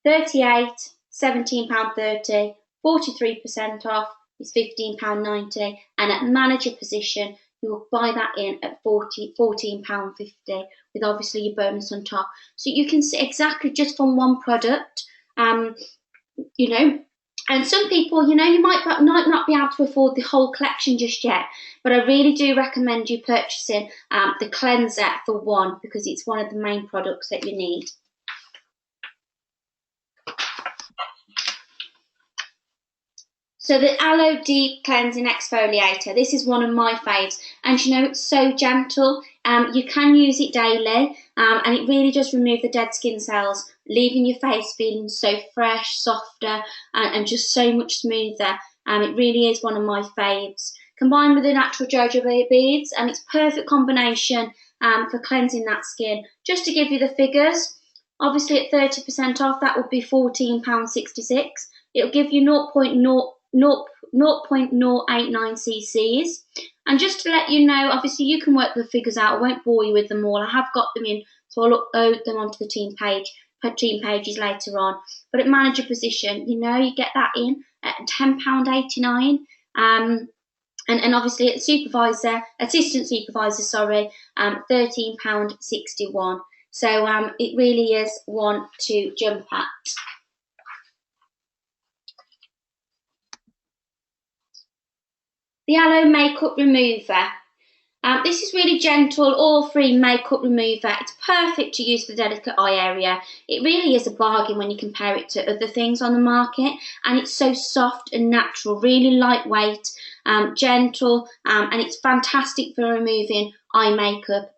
Speaker 4: 38, £17.30, 43% off is £15.90, and at manager position, you will buy that in at £14.50 with obviously your bonus on top. So you can see exactly just from one product, you know. And some people, you know, you might not be able to afford the whole collection just yet, but I really do recommend you purchasing the cleanser for one, because it's one of the main products that you need. So the Aloe Deep Cleansing Exfoliator, this is one of my faves, and you know, it's so gentle. You can use it daily, and it really does remove the dead skin cells, leaving your face feeling so fresh, softer, and just so much smoother. It really is one of my faves. Combined with the natural jojoba beads, and it's perfect combination for cleansing that skin. Just to give you the figures, obviously at 30% off, that would be £14.66. It'll give you 0.089 cc's. And just to let you know, obviously you can work the figures out. I won't bore you with them all. I have got them in, so I'll upload them onto the team pages later on. But at manager position, you know, you get that in at £10.89. And obviously at assistant supervisor, £13.61. So it really is one to jump at. The Aloe Makeup Remover. This is really gentle, oil-free makeup remover. It's perfect to use for the delicate eye area. It really is a bargain when you compare it to other things on the market, and it's so soft and natural, really lightweight, gentle, and it's fantastic for removing eye makeup,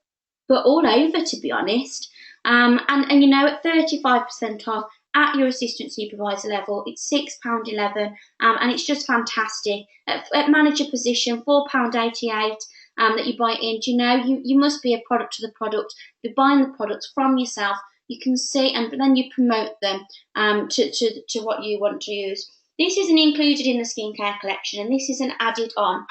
Speaker 4: but all over, to be honest. And you know, at 35% off, at your assistant supervisor level, it's £6.11, and it's just fantastic. At manager position, £4.88 that you buy in. Do you know, you must be a product to the product. You're buying the products from yourself. You can see, and then you promote them to what you want to use. This isn't included in the skincare collection, and this is an added on.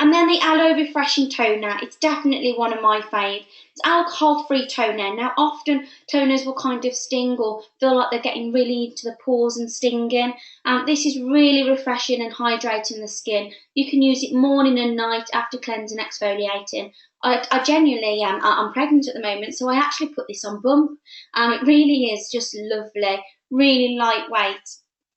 Speaker 4: And then the Aloe Refreshing Toner. It's definitely one of my fave. It's alcohol-free toner. Now, often toners will kind of sting or feel like they're getting really into the pores and stinging. This is really refreshing and hydrating the skin. You can use it morning and night after cleansing, exfoliating. I genuinely am. I'm pregnant at the moment, so I actually put this on bump. It really is just lovely, really lightweight,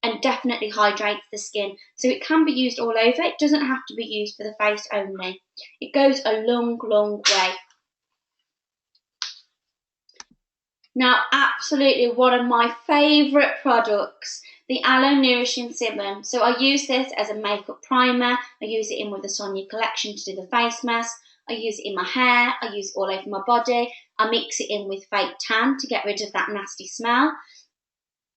Speaker 4: and definitely hydrates the skin. So it can be used all over. It doesn't have to be used for the face only. It goes a long, long way. Now, absolutely one of my favourite products, the Aloe Nourishing Serum. So I use this as a makeup primer. I use it in with the Sonia collection to do the face mask. I use it in my hair. I use it all over my body. I mix it in with fake tan to get rid of that nasty smell.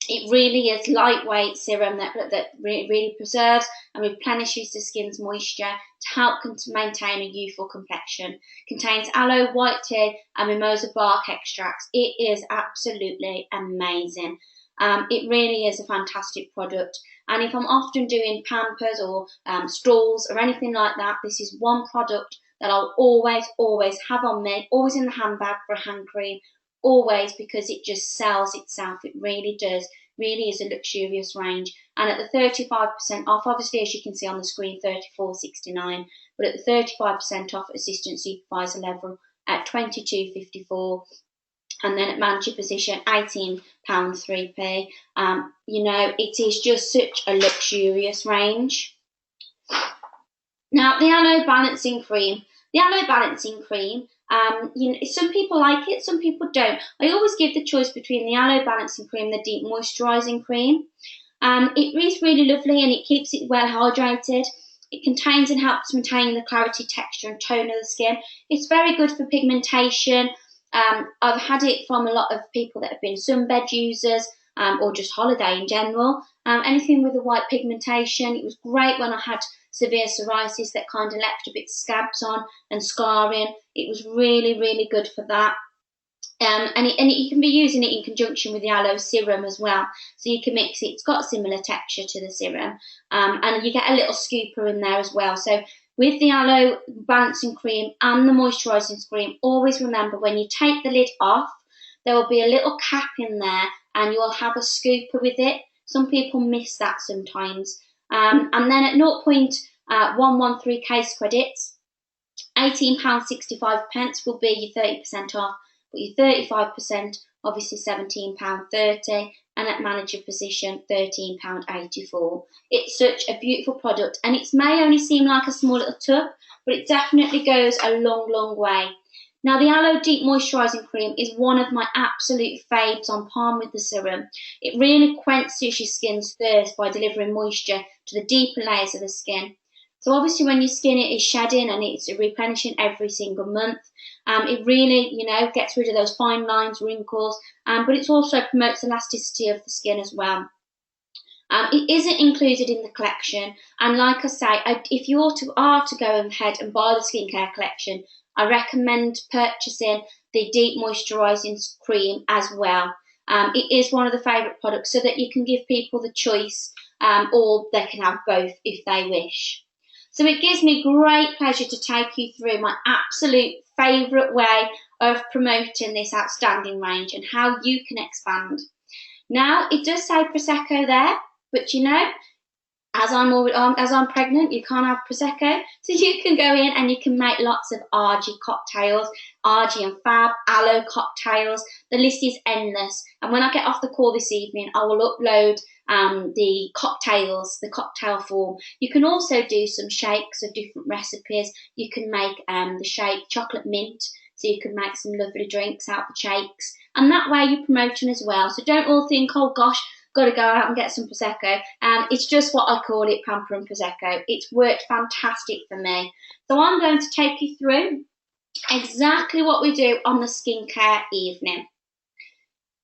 Speaker 4: It really is lightweight serum that really preserves and replenishes the skin's moisture to help to maintain a youthful complexion. Contains aloe, white tea and mimosa bark extracts. It is absolutely amazing. It really is a fantastic product. And if I'm often doing Pampers or strolls or anything like that, this is one product that I'll always have on me, always in the handbag for a hand cream, always, because it just sells itself. It really does. Really is a luxurious range. And at the 35% off, obviously as you can see on the screen, $34.69, but at the 35% off assistant supervisor level at $22.54. And then at manager position, £18 3p. You know, it is just such a luxurious range. Now, the Aloe Balancing Cream. The Aloe Balancing Cream, you know, some people like it, some people don't. I always give the choice between the Aloe Balancing Cream and the Deep Moisturising Cream. It is really lovely and it keeps it well hydrated. It contains and helps maintain the clarity, texture and tone of the skin. It's very good for pigmentation. I've had it from a lot of people that have been sunbed users or just holiday in general. Anything with a white pigmentation. It was great when I had severe psoriasis that kind of left a bit of scabs on and scarring. It was really, really good for that. And you can be using it in conjunction with the aloe serum as well. So you can mix it. It's got a similar texture to the serum. And you get a little scooper in there as well. So with the Aloe Balancing Cream and the Moisturising Cream, always remember when you take the lid off, there will be a little cap in there and you'll have a scooper with it. Some people miss that sometimes. And then at 0.113 case credits, £18.65 will be your 30% off, but your 35% obviously £17.30, and at manager position £13.84. It's such a beautiful product, and it may only seem like a small little tub, but it definitely goes a long, long way. Now, the Aloe Deep Moisturising Cream is one of my absolute faves on par with the serum. It really quenches your skin's thirst by delivering moisture to the deeper layers of the skin. So obviously when your skin is shedding and it's replenishing every single month, it really, you know, gets rid of those fine lines, wrinkles, but it also promotes elasticity of the skin as well. It isn't included in the collection, and like I say, if you are to go ahead and buy the skincare collection, I recommend purchasing the Deep Moisturising Cream as well. It is one of the favourite products so that you can give people the choice, or they can have both if they wish. So it gives me great pleasure to take you through my absolute favourite way of promoting this outstanding range and how you can expand. Now, it does say Prosecco there, but you know, as I'm pregnant, you can't have Prosecco, so you can go in and you can make lots of Argy cocktails, Argy and Fab, aloe cocktails. The list is endless. And when I get off the call this evening, I will upload the cocktails, the cocktail form. You can also do some shakes of different recipes. You can make the shake chocolate mint, so you can make some lovely drinks out of the shakes. And that way you're promoting as well. So don't all think, oh gosh, got to go out and get some Prosecco. It's just what I call it, Pamper and Prosecco. It's worked fantastic for me. So I'm going to take you through exactly what we do on the skincare evening.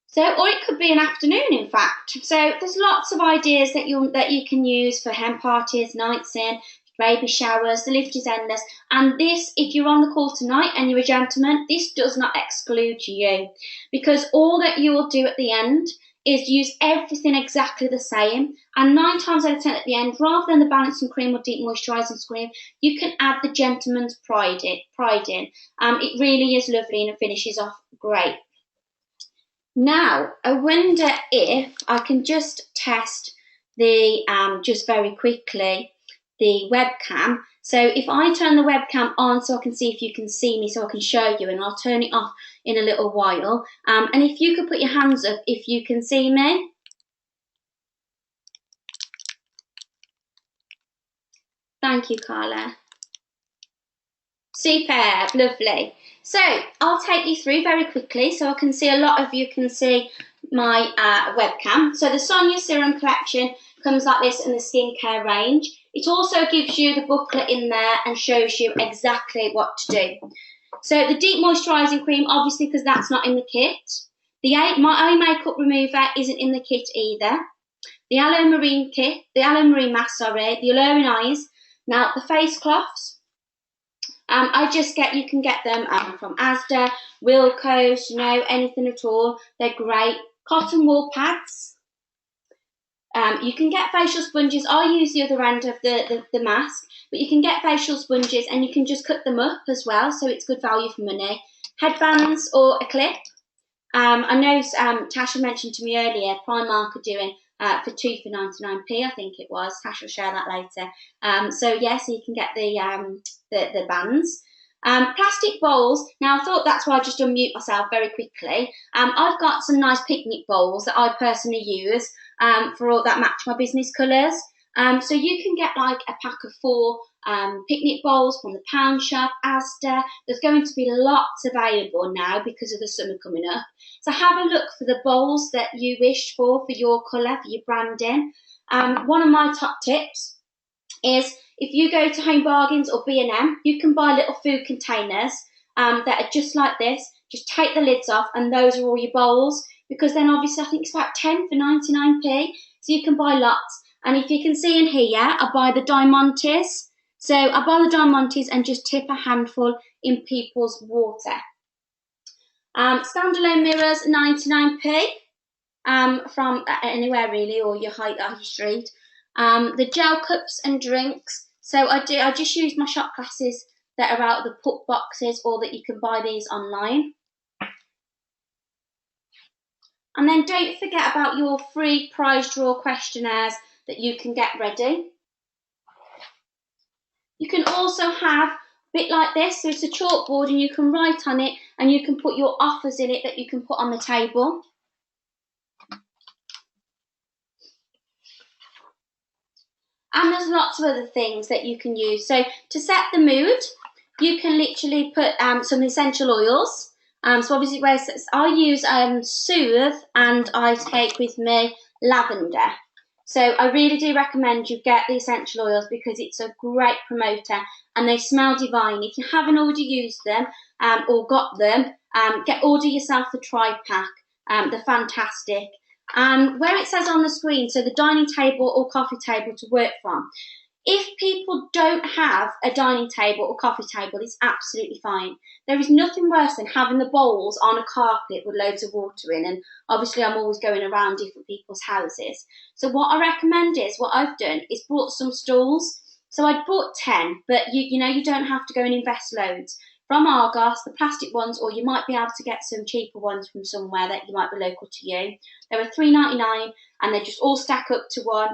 Speaker 4: So, or it could be an afternoon, in fact. So there's lots of ideas that you can use for hen parties, nights in, baby showers. The list is endless. And this, if you're on the call tonight and you're a gentleman, this does not exclude you, because all that you will do at the end is use everything exactly the same, and 9 times out of 10 at the end, rather than the balancing cream or deep moisturising cream, you can add the Gentleman's Pride in. It really is lovely and it finishes off great. Now, I wonder if I can just test the, just very quickly, the webcam. So if I turn the webcam on so I can see if you can see me, so I can show you, and I'll turn it off in a little while. And if you could put your hands up if you can see me. Thank you, Carla. Superb, lovely. So I'll take you through very quickly so I can see a lot of you can see my webcam. So the Sonia Serum Collection comes like this in the skincare range. It also gives you the booklet in there and shows you exactly what to do. So the deep moisturising cream, obviously, because that's not in the kit. My eye makeup remover isn't in the kit either. The Aloe Marine kit, the Aloe Marine mask, sorry, the Alluring Eyes. Now the face cloths. You can get them from Asda, Wilko's, anything at all. They're great. Cotton wool pads. You can get facial sponges. I use the other end of the mask, but you can get facial sponges and you can just cut them up as well, so it's good value for money. Headbands or a clip. I know Tasha mentioned to me earlier, Primark are doing for 2 for 99p, I think it was. Tash will share that later. So you can get the bands. Plastic bowls. Now I thought that's why I just unmute myself very quickly. I've got some nice picnic bowls that I personally use for all that match my business colours. So you can get like a pack of 4 picnic bowls from the Pound Shop, Asda. There's going to be lots available now because of the summer coming up. So have a look for the bowls that you wish for your colour, for your branding. One of my top tips is if you go to Home Bargains or B&M, you can buy little food containers that are just like this. Just take the lids off and those are all your bowls, because then obviously I think it's about 10 for 99p, so you can buy lots. And if you can see in here, I buy the Diamantes. So I buy the Diamantes and just tip a handful in people's water. Standalone mirrors, 99p from anywhere really, or your high street. The gel cups and drinks. So I just use my shot glasses that are out of the put boxes, or that you can buy these online. And then don't forget about your free prize draw questionnaires that you can get ready. You can also have a bit like this, so it's a chalkboard and you can write on it and you can put your offers in it that you can put on the table. And there's lots of other things that you can use. So to set the mood, you can literally put some essential oils. So obviously I use Soothe, and I take with me lavender. So I really do recommend you get the essential oils because it's a great promoter and they smell divine. If you haven't already used them or got them, order yourself the tri-pack. They're fantastic. Where it says on the screen, so the dining table or coffee table to work from, if people don't have a dining table or coffee table, it's absolutely fine. There is nothing worse than having the bowls on a carpet with loads of water in, and obviously I'm always going around different people's houses. So what I recommend is, what I've done is bought some stools. So I bought 10, but you don't have to go and invest loads. From Argos, the plastic ones, or you might be able to get some cheaper ones from somewhere that you might be local to you. They were $3.99 and they just all stack up to one.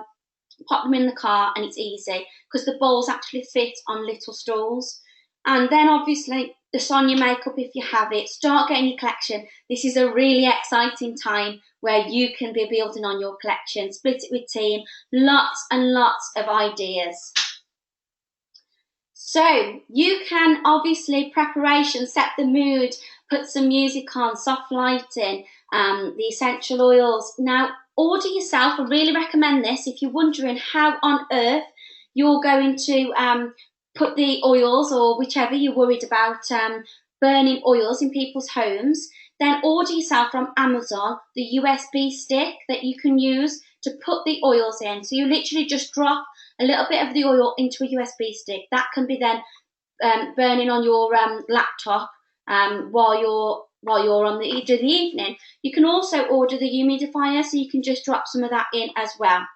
Speaker 4: Pop them in the car and it's easy because the bowls actually fit on little stools. And then obviously the Sonia makeup, if you have it, start getting your collection. This is a really exciting time where you can be building on your collection, split it with team, lots and lots of ideas. So you can obviously preparation, set the mood, put some music on, soft lighting, the essential oils. Now order yourself, I really recommend this if you're wondering how on earth you're going to put the oils, or whichever you're worried about burning oils in people's homes, then order yourself from Amazon the USB stick that you can use to put the oils in. So you literally just drop a little bit of the oil into a USB stick. That can be then burning on your laptop while you're while you're on the evening. You can also order the humidifier, so you can just drop some of that in as well.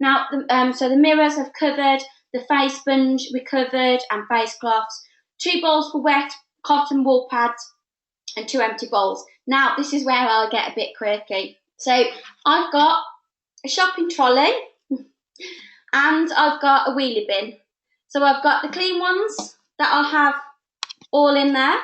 Speaker 4: Now, so the mirrors I've covered, the face sponge we covered, and face cloths. 2 bowls for wet cotton wool pads and 2 empty bowls. Now, this is where I'll get a bit quirky. So I've got a shopping trolley and I've got a wheelie bin. So I've got the clean ones that I'll have all in there,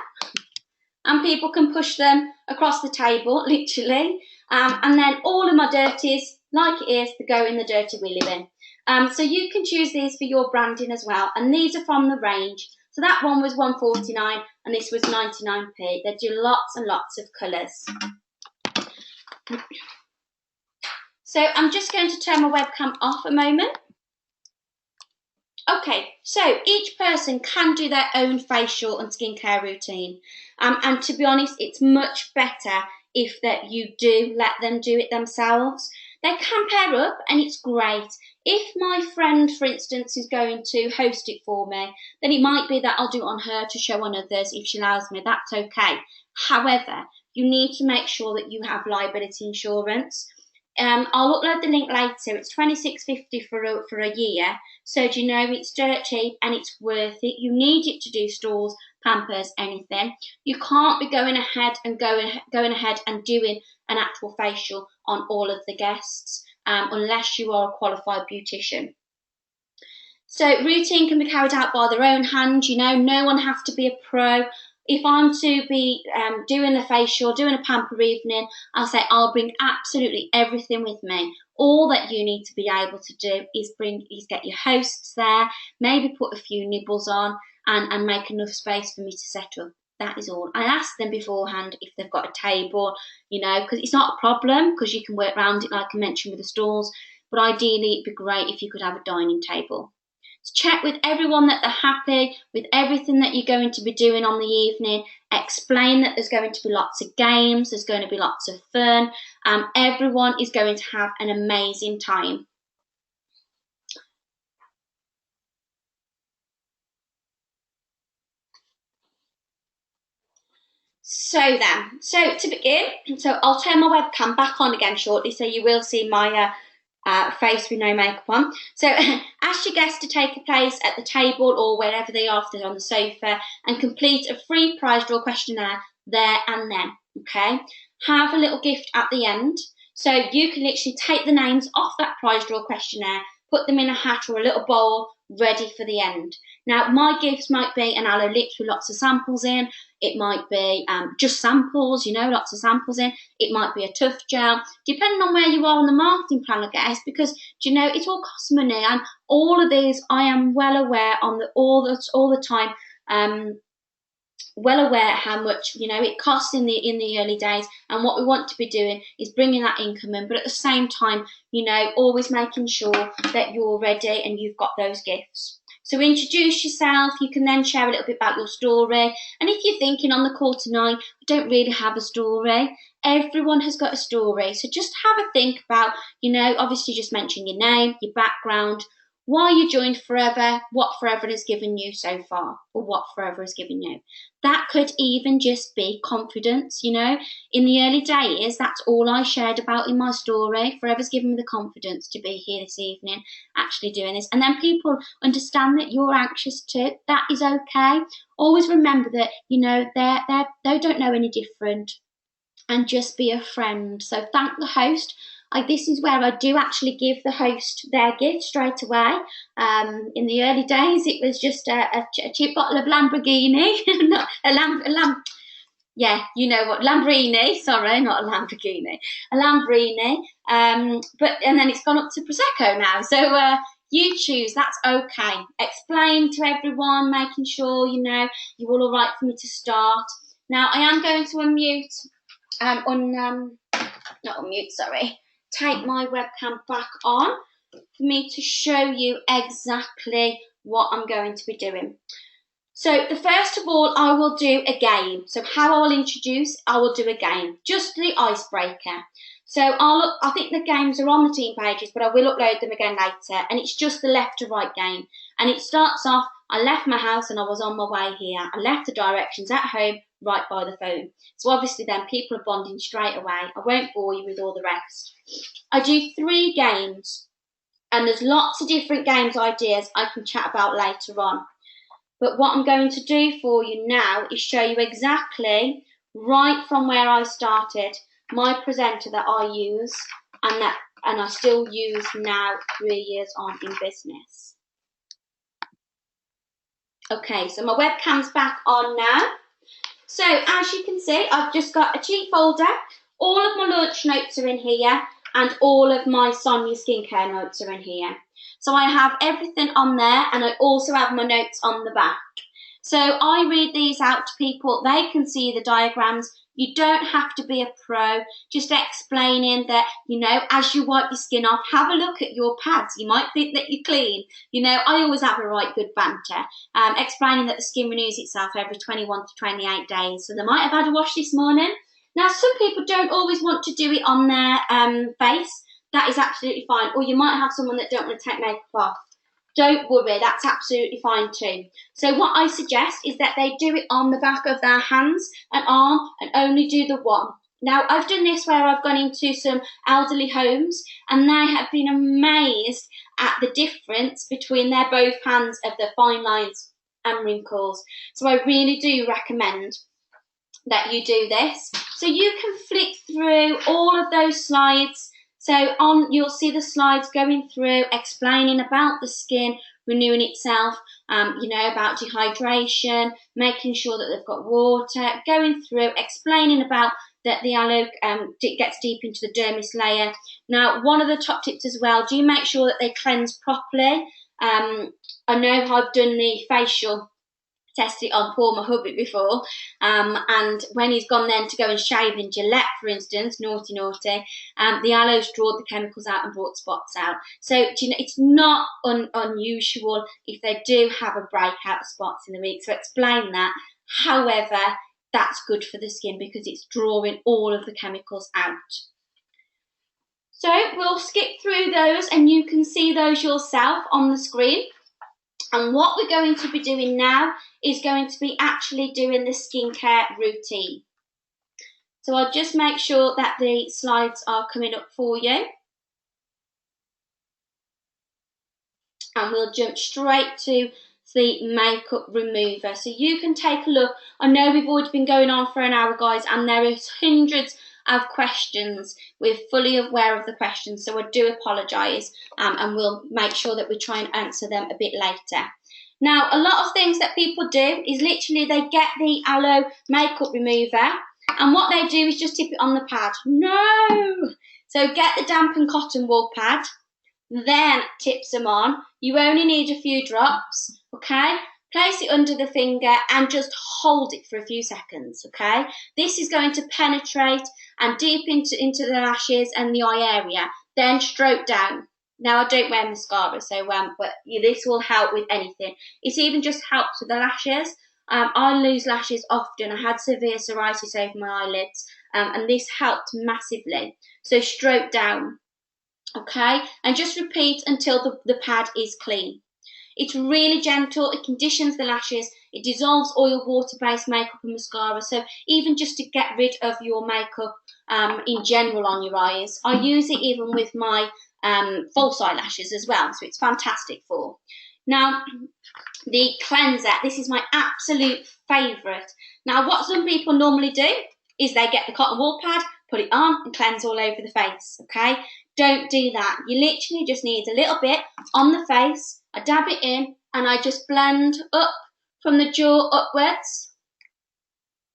Speaker 4: and people can push them across the table, literally. And then all of my dirties, like it is, they go in the dirty wheelie bin. So you can choose these for your branding as well. And these are from the range. So that one was $1.49 and this was 99p. They do lots and lots of colours. So I'm just going to turn my webcam off a moment. Okay, so each person can do their own facial and skincare routine. And to be honest, it's much better if that you do let them do it themselves. They can pair up and it's great. If my friend, for instance, is going to host it for me, then it might be that I'll do it on her to show on others if she allows me. That's okay. However, you need to make sure that you have liability insurance. I'll upload the link later. It's $26.50 for a year. So do you know it's dirt cheap and it's worth it. You need it to do stores, Pampers, anything. You can't be going ahead and doing an actual facial on all of the guests unless you are a qualified beautician. So routine can be carried out by their own hand. You know, no one has to be a pro. If I'm to be doing a facial, doing a pamper evening, I'll say I'll bring absolutely everything with me. All that you need to be able to do is get your hosts there, maybe put a few nibbles on and make enough space for me to set up. That is all. I ask them beforehand if they've got a table, you know, because it's not a problem because you can work around it like I mentioned with the stalls. But ideally, it'd be great if you could have a dining table. Check with everyone that they're happy with everything that you're going to be doing on the evening. Explain that there's going to be lots of games, there's going to be lots of fun. Everyone is going to have an amazing time. So to begin, I'll turn my webcam back on again shortly, so you will see my face with no makeup on. So ask your guests to take a place at the table or wherever they are, if they're on the sofa, and complete a free prize draw questionnaire there and then, okay? Have a little gift at the end. So you can literally take the names off that prize draw questionnaire, put them in a hat or a little bowl, ready for the end. Now, my gifts might be an aloe lips with lots of samples in. It might be just samples, you know, lots of samples in. It might be a tough gel, depending on where you are on the marketing plan, I guess, because, do you know, it all costs money. And all of these, I am well aware all the time, well aware how much, you know, it costs in the early days. And what we want to be doing is bringing that income in, but at the same time, you know, always making sure that you're ready and you've got those gifts. So introduce yourself. You can then share a little bit about your story. And if you're thinking on the call tonight, I don't really have a story, everyone has got a story. So just have a think about, you know, obviously just mention your name, your background, why you joined Forever, what Forever has given you so far, or what Forever has given you. That could even just be confidence, you know. In the early days, that's all I shared about in my story. Forever's given me the confidence to be here this evening, actually doing this. And then people understand that you're anxious too. That is okay. Always remember that, you know, they don't know any different, and just be a friend. So thank the host. This is where I do actually give the host their gift straight away. In the early days, it was just a cheap bottle of Lamborghini, not yeah, you know what, Lambrini, sorry, not a Lamborghini, a Lambrini. And then it's gone up to Prosecco now. So you choose, that's okay. Explain to everyone, making sure, you know, you're all right for me to start. Now, I am going to take my webcam back on for me to show you exactly what I'm going to be doing. So the first of all, I will do a game. So how I will introduce, I will do a game, just the icebreaker. So I think the games are on the team pages, but I will upload them again later. And it's just the left to right game. And it starts off, I left my house and I was on my way here. I left the directions at home, right by the phone. So obviously then people are bonding straight away. I won't bore you with all the rest. I do 3 games, and there's lots of different games ideas I can chat about later on. But what I'm going to do for you now is show you exactly, right from where I started, my presenter that I use and I still use now 3 years on in business. Okay, so my webcam's back on now. So as you can see, I've just got a cheat folder. All of my lunch notes are in here, and all of my Sonia skincare notes are in here. So I have everything on there, and I also have my notes on the back. So I read these out to people. They can see the diagrams. You don't have to be a pro, just explaining that, you know, as you wipe your skin off, have a look at your pads. You might think that you're clean. You know, I always have a right good banter, explaining that the skin renews itself every 21 to 28 days. So they might have had a wash this morning. Now, some people don't always want to do it on their face. That is absolutely fine. Or you might have someone that don't want to take makeup off. Don't worry, that's absolutely fine too. So what I suggest is that they do it on the back of their hands and arm, and only do the one. Now, I've done this where I've gone into some elderly homes, and they have been amazed at the difference between their both hands of the fine lines and wrinkles. So I really do recommend that you do this. So you can flick through all of those slides. So you'll see the slides going through, explaining about the skin renewing itself, you know, about dehydration, making sure that they've got water, going through, explaining about that the aloe gets deep into the dermis layer. Now, one of the top tips as well, do make sure that they cleanse properly. I know I've done the facial, tested it on Paul, my hubby, before, and when he's gone then to go and shave in Gillette, for instance, naughty, the aloe's drawed the chemicals out and brought spots out. So, do you know, it's not unusual if they do have a breakout of spots in the week, so explain that. However, that's good for the skin because it's drawing all of the chemicals out. So we'll skip through those, and you can see those yourself on the screen. And what we're going to be doing now is going to be actually doing the skincare routine. So I'll just make sure that the slides are coming up for you. And we'll jump straight to the makeup remover. So you can take a look. I know we've already been going on for an hour, guys, and there is hundreds of questions. We're fully aware of the questions, so I do apologise, and we'll make sure that we try and answer them a bit later. Now, a lot of things that people do is literally they get the aloe makeup remover, and what they do is just tip it on the pad. No! So get the dampened cotton wool pad, then tip some on. You only need a few drops, okay? Place it under the finger and just hold it for a few seconds, okay? This is going to penetrate and deep into the lashes and the eye area, then stroke down. Now, I don't wear mascara, so but this will help with anything. It even just helps with the lashes. I lose lashes often. I had severe psoriasis over my eyelids, and this helped massively. So stroke down, okay? And just repeat until the pad is clean. It's really gentle, it conditions the lashes, it dissolves oil, water-based makeup and mascara, so even just to get rid of your makeup in general on your eyes. I use it even with my false eyelashes as well, so it's fantastic for. Now, the cleanser, this is my absolute favourite. Now, what some people normally do is they get the cotton wool pad, put it on and cleanse all over the face, okay? Don't do that. You literally just need a little bit on the face. I dab it in and I just blend up from the jaw upwards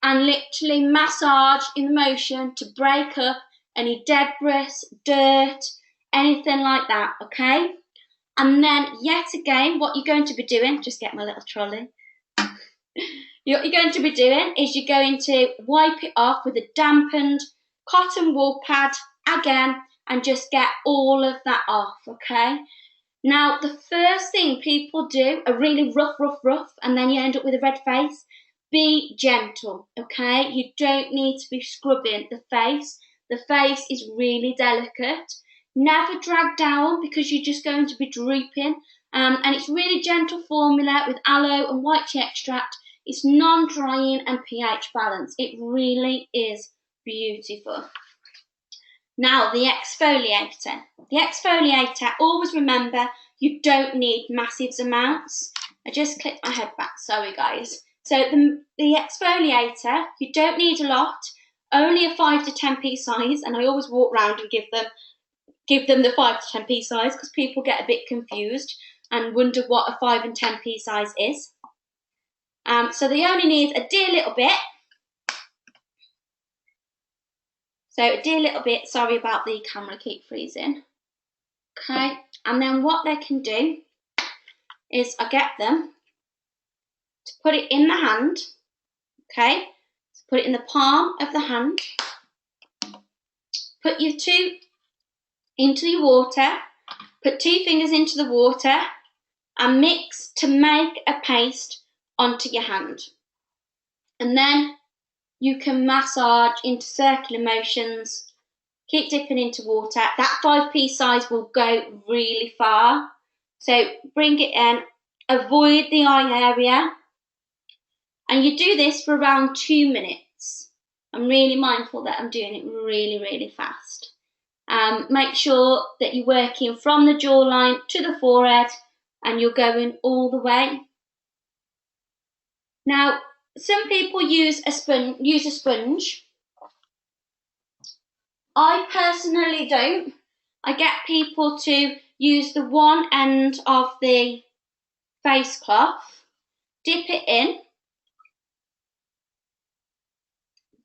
Speaker 4: and literally massage in the motion to break up any debris, dirt, anything like that, okay? And then yet again, what you're going to be doing, just get my little trolley. What you're going to be doing is you're going to wipe it off with a dampened cotton wool pad again and just get all of that off, okay? Now, the first thing people do, a really rough, and then you end up with a red face, be gentle, okay? You don't need to be scrubbing the face. The face is really delicate. Never drag down because you're just going to be drooping. And it's really gentle formula with aloe and white tea extract. It's non-drying and pH balanced. It really is beautiful. Now, the exfoliator. The exfoliator, always remember, you don't need massive amounts. I just clicked my head back, sorry guys. So the exfoliator, you don't need a lot, only a 5 to 10p size, and I always walk around and give them the 5 to 10p size because people get a bit confused and wonder what a 5 and 10p size is. So they only need a dear little bit. So a dear little bit, sorry about the camera keep freezing. Okay, and then what they can do is I get them to put it in the hand, okay, so put it in the palm of the hand, put your two into your water, put 2 fingers into the water and mix to make a paste onto your hand. And then you can massage into circular motions, keep dipping into water. That 5p size will go really far. So bring it in, avoid the eye area. And you do this for around 2 minutes. I'm really mindful that I'm doing it really, really fast. Make sure that you're working from the jawline to the forehead and you're going all the way. Now, some people use a sponge. I personally don't. I get people to use the one end of the face cloth, dip it in,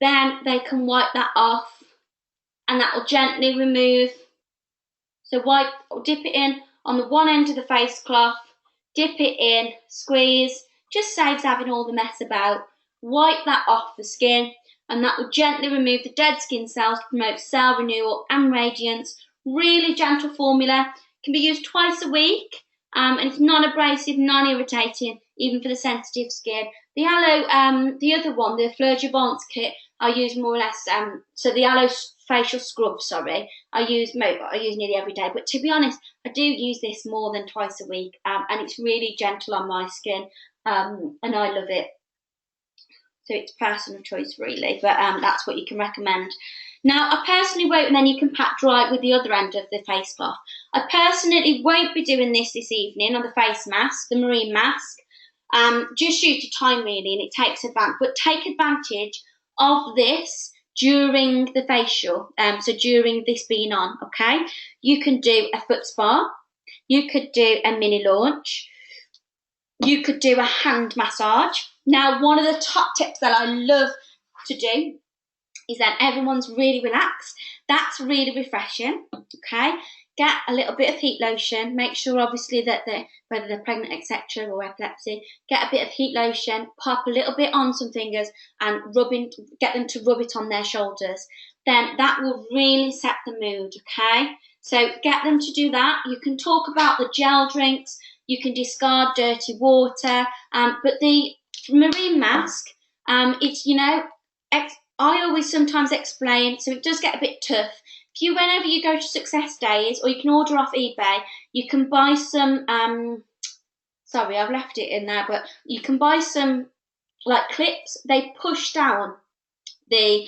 Speaker 4: then they can wipe that off and that will gently remove. So dip it in on the one end of the face cloth, dip it in, squeeze, just saves having all the mess about. Wipe that off the skin and that will gently remove the dead skin cells to promote cell renewal and radiance. Really gentle formula, can be used twice a week and it's non-abrasive, non-irritating, even for the sensitive skin. The aloe, the other one, the Fleur de Vence kit, I use more or less, so the aloe facial scrub, sorry, I use nearly every day, but to be honest, I do use this more than twice a week and it's really gentle on my skin and I love it. So it's personal choice really, but that's what you can recommend. Now, I personally won't, and then you can pat dry it with the other end of the face cloth. I personally won't be doing this evening on the face mask, the marine mask, just due to time really, and it takes advantage, but take advantage of this during the facial, so during this being on, okay? You can do a foot spa, you could do a mini launch, you could do a hand massage. Now, one of the top tips that I love to do is that everyone's really relaxed. That's really refreshing, okay? Get a little bit of heat lotion. Make sure, obviously, that whether they're pregnant, etc., or epilepsy, get a bit of heat lotion, pop a little bit on some fingers and get them to rub it on their shoulders. Then that will really set the mood, okay? So get them to do that. You can talk about the gel drinks. You can discard dirty water. But the marine mask, it's, you know, I always sometimes explain, so it does get a bit tough. Whenever you go to Success Days, or you can order off eBay, you can buy some, sorry, I've left it in there, but you can buy some, like, clips. They push down the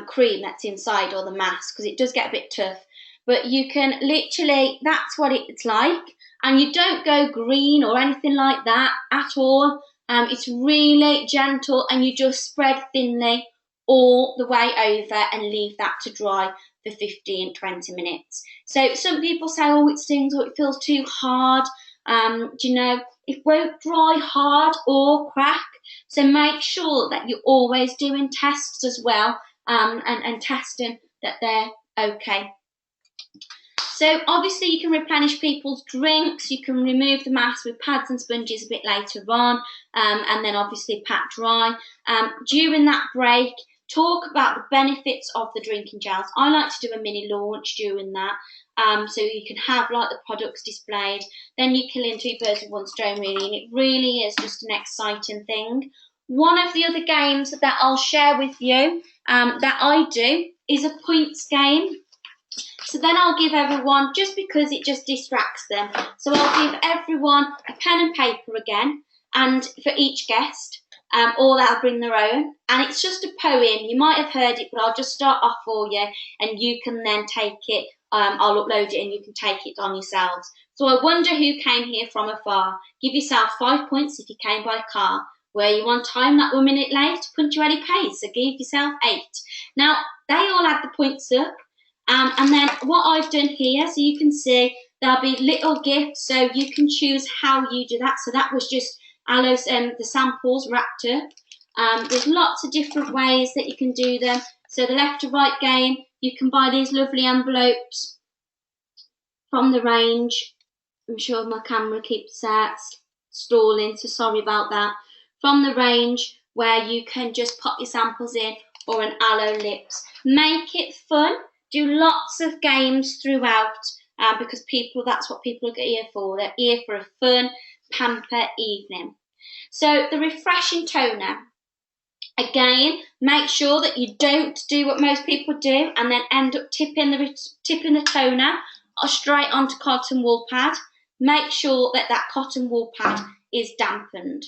Speaker 4: cream that's inside, or the mask, because it does get a bit tough. But you can literally, that's what it's like, and you don't go green or anything like that at all. It's really gentle, and you just spread thinly all the way over and leave that to dry for 15, 20 minutes. So some people say, oh, it stings or it feels too hard. Do you know, it won't dry hard or crack. So make sure that you're always doing tests as well and testing that they're okay. So obviously you can replenish people's drinks, you can remove the mask with pads and sponges a bit later on, and then obviously pat dry. During that break, talk about the benefits of the drinking gels. I like to do a mini launch during that, so you can have like the products displayed. Then you kill in 2 birds with 1 stone really, and it really is just an exciting thing. One of the other games that I'll share with you that I do is a points game. So then I'll give everyone, just because it just distracts them, so I'll give everyone a pen and paper again, and for each guest, or they'll bring their own. And it's just a poem. You might have heard it, but I'll just start off for you, and you can then take it. I'll upload it, and you can take it on yourselves. So I wonder who came here from afar. Give yourself 5 points if you came by car. Were you on time, that 1 minute late? Punctuality pays, so give yourself 8. Now, they all add the points up. And then what I've done here, so you can see there'll be little gifts, so you can choose how you do that. So that was just Alo's, the samples wrapped up. There's lots of different ways that you can do them. So the left to right game, you can buy these lovely envelopes from the range. I'm sure my camera keeps stalling, so sorry about that. From the range, where you can just pop your samples in, or an Alo Lips. Make it fun. Do lots of games throughout, because that's what people are here for. They're here for a fun pamper evening. So the refreshing toner. Again, make sure that you don't do what most people do and then end up tipping the toner straight onto cotton wool pad. Make sure that that cotton wool pad is dampened.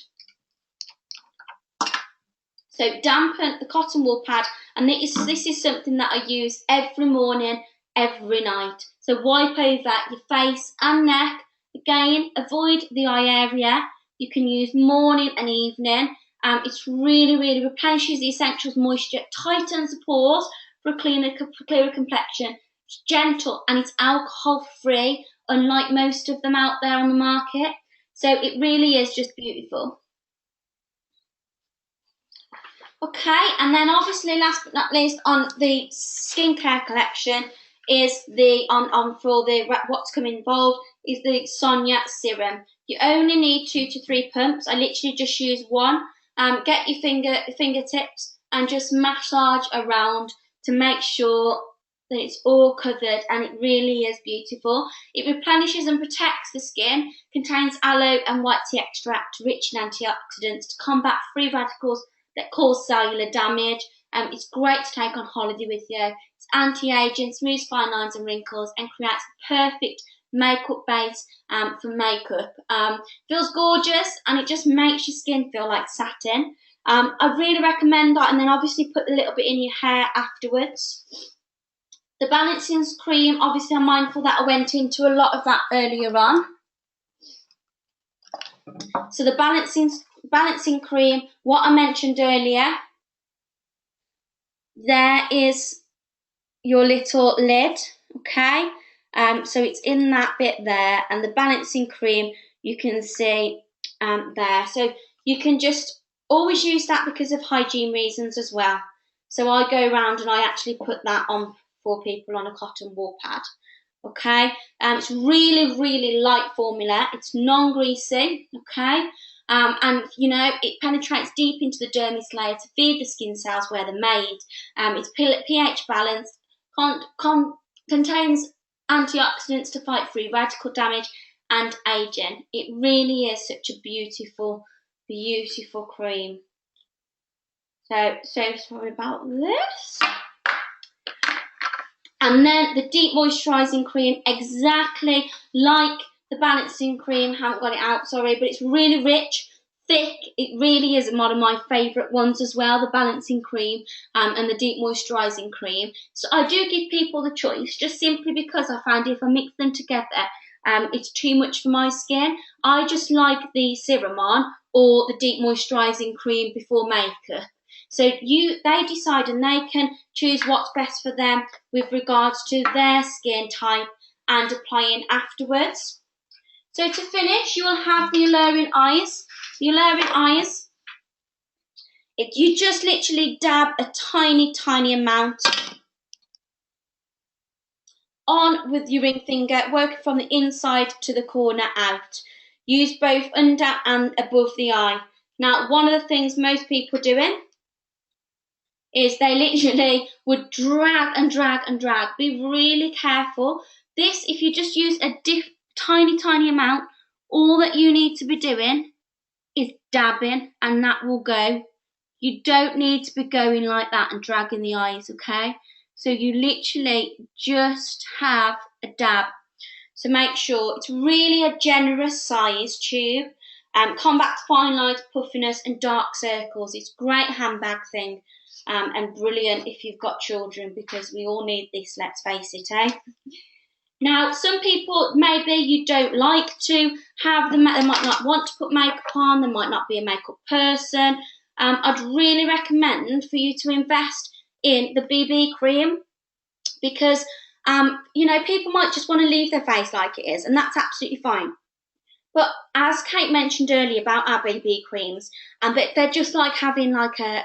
Speaker 4: So dampen the cotton wool pad, and this is something that I use every morning, every night. So wipe over your face and neck. Again, avoid the eye area. You can use morning and evening. It's really replenishes the essentials moisture, tightens the pores for a clearer complexion. It's gentle and it's alcohol free, unlike most of them out there on the market. So it really is just beautiful. Okay, and then obviously last but not least on the skincare collection is what's come involved is the Sonia serum. You only need 2 to 3 pumps. I literally just use one. Get your fingertips and just massage around to make sure that it's all covered, and it really is beautiful. It replenishes and protects the skin, contains aloe and white tea extract rich in antioxidants to combat free radicals that cause cellular damage. It's great to take on holiday with you. It's anti-aging, smooths fine lines and wrinkles, and creates a perfect makeup base for makeup. Feels gorgeous, and it just makes your skin feel like satin. I really recommend that, and then obviously put a little bit in your hair afterwards. The balancing cream, obviously I'm mindful that I went into a lot of that earlier on. So the balancing cream, what I mentioned earlier, there is your little lid, okay? So it's in that bit there, and the balancing cream you can see there. So you can just always use that because of hygiene reasons as well. So I go around and I actually put that on for people on a cotton wool pad. Okay, it's really light formula. It's non-greasy, okay, and you know it penetrates deep into the dermis layer to feed the skin cells where they're made. It's pH balanced, contains antioxidants to fight free radical damage and aging. It really is such a beautiful cream. So sorry about this. And then the deep moisturising cream, exactly like the balancing cream. Haven't got it out, sorry, but it's really rich, thick. It really is one of my favourite ones as well, the balancing cream and the deep moisturising cream. So I do give people the choice, just simply because I find if I mix them together, it's too much for my skin. I just like the serum on or the deep moisturising cream before makeup. So they decide, and they can choose what's best for them with regards to their skin type and applying afterwards. So to finish, you will have the Alluring Eyes. The Alluring Eyes, you just literally dab a tiny amount on with your ring finger, working from the inside to the corner out. Use both under and above the eye. Now, one of the things most people are doing is they literally would drag and drag. Be really careful. This, if you just use a tiny amount, all that you need to be doing is dabbing, and that will go. You don't need to be going like that and dragging the eyes, okay? So you literally just have a dab. So make sure it's really a generous size tube. Combats fine lines, puffiness, and dark circles. It's a great handbag thing, and brilliant if you've got children, because we all need this, let's face it, eh? Now, some people, maybe you don't like to have they might not want to put makeup on, they might not be a makeup person. I'd really recommend for you to invest in the BB cream, because you know, people might just want to leave their face like it is, and that's absolutely fine. But as Kate mentioned earlier about our BB creams, they're just like having like an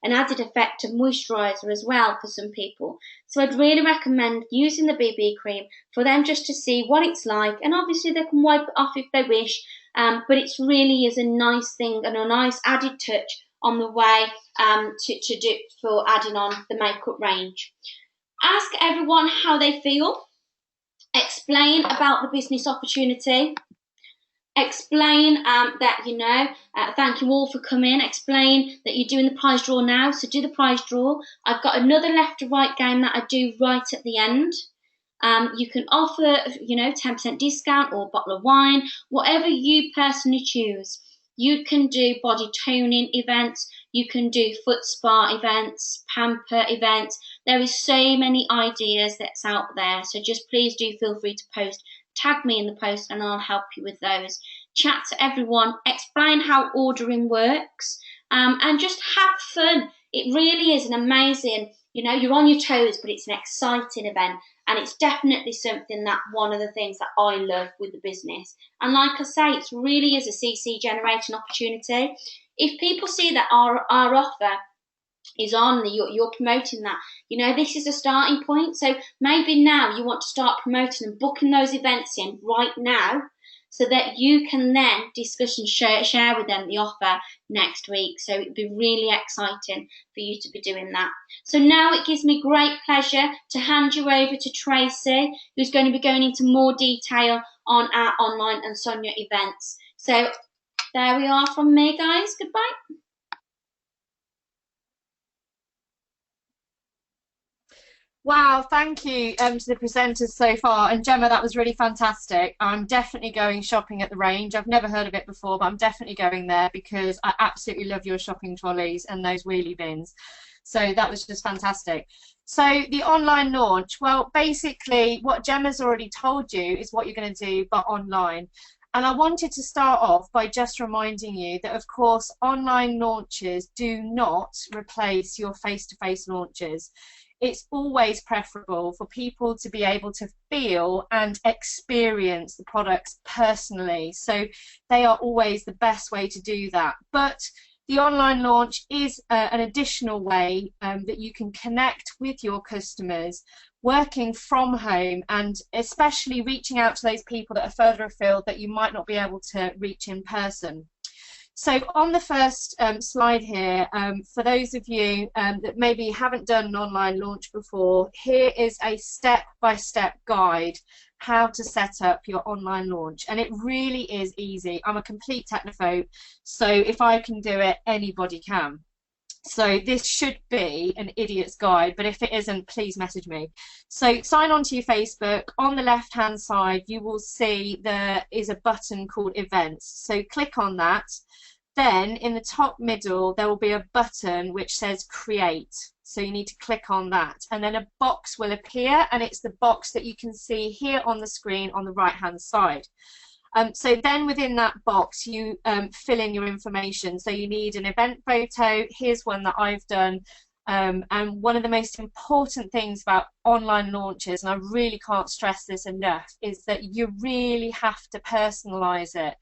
Speaker 4: added effect of moisturiser as well for some people. So I'd really recommend using the BB cream for them just to see what it's like, and obviously they can wipe it off if they wish. But it really is a nice thing and a nice added touch on the way to do for adding on the makeup range. Ask everyone how they feel. Explain about the business opportunity. Explain that, you know, thank you all for coming. Explain that you're doing the prize draw now, so do the prize draw. I've got another left to right game that I do right at the end. You can offer, you know, 10% discount or a bottle of wine, whatever you personally choose. You can do body toning events, you can do foot spa events, pamper events. There is so many ideas that's out there, so just please do feel free to post. Tag me in the post and I'll help you with those. Chat to everyone, explain how ordering works, and just have fun. It really is an amazing, you know, you're on your toes, but it's an exciting event, and it's definitely something that one of the things that I love with the business. And like I say, it really is a CC generating opportunity. If people see that our offer is on, you're promoting that, you know, this is a starting point. So maybe now you want to start promoting and booking those events in right now, so that you can then discuss and share with them the offer next week. So it'd be really exciting for you to be doing that. So now it gives me great pleasure to hand you over to Tracy, who's going to be going into more detail on our online and Sonia events. So there we are from me, guys. Goodbye.
Speaker 5: Wow, thank you to the presenters so far. And Gemma, that was really fantastic. I'm definitely going shopping at the range. I've never heard of it before, but I'm definitely going there because I absolutely love your shopping trolleys and those wheelie bins. So that was just fantastic. So the online launch, well, basically what Gemma's already told you is what you're going to do, but online. And I wanted to start off by just reminding you that, of course, online launches do not replace your face-to-face launches. It's always preferable for people to be able to feel and experience the products personally. So they are always the best way to do that. But the online launch is an additional way that you can connect with your customers working from home, and especially reaching out to those people that are further afield that you might not be able to reach in person. So on the first slide here, for those of you that maybe haven't done an online launch before, here is a step-by-step guide how to set up your online launch. And it really is easy. I'm a complete technophobe, so if I can do it, anybody can. So this should be an idiot's guide, but if it isn't, please message me. So sign on to your Facebook. On the left-hand side, you will see there is a button called Events. So click on that. Then in the top middle, there will be a button which says Create. So you need to click on that. And then a box will appear, and it's the box that you can see here on the screen on the right-hand side. So then within that box, you fill in your information. So you need an event photo. Here's one that I've done. And one of the most important things about online launches, and I really can't stress this enough, is that you really have to personalize it.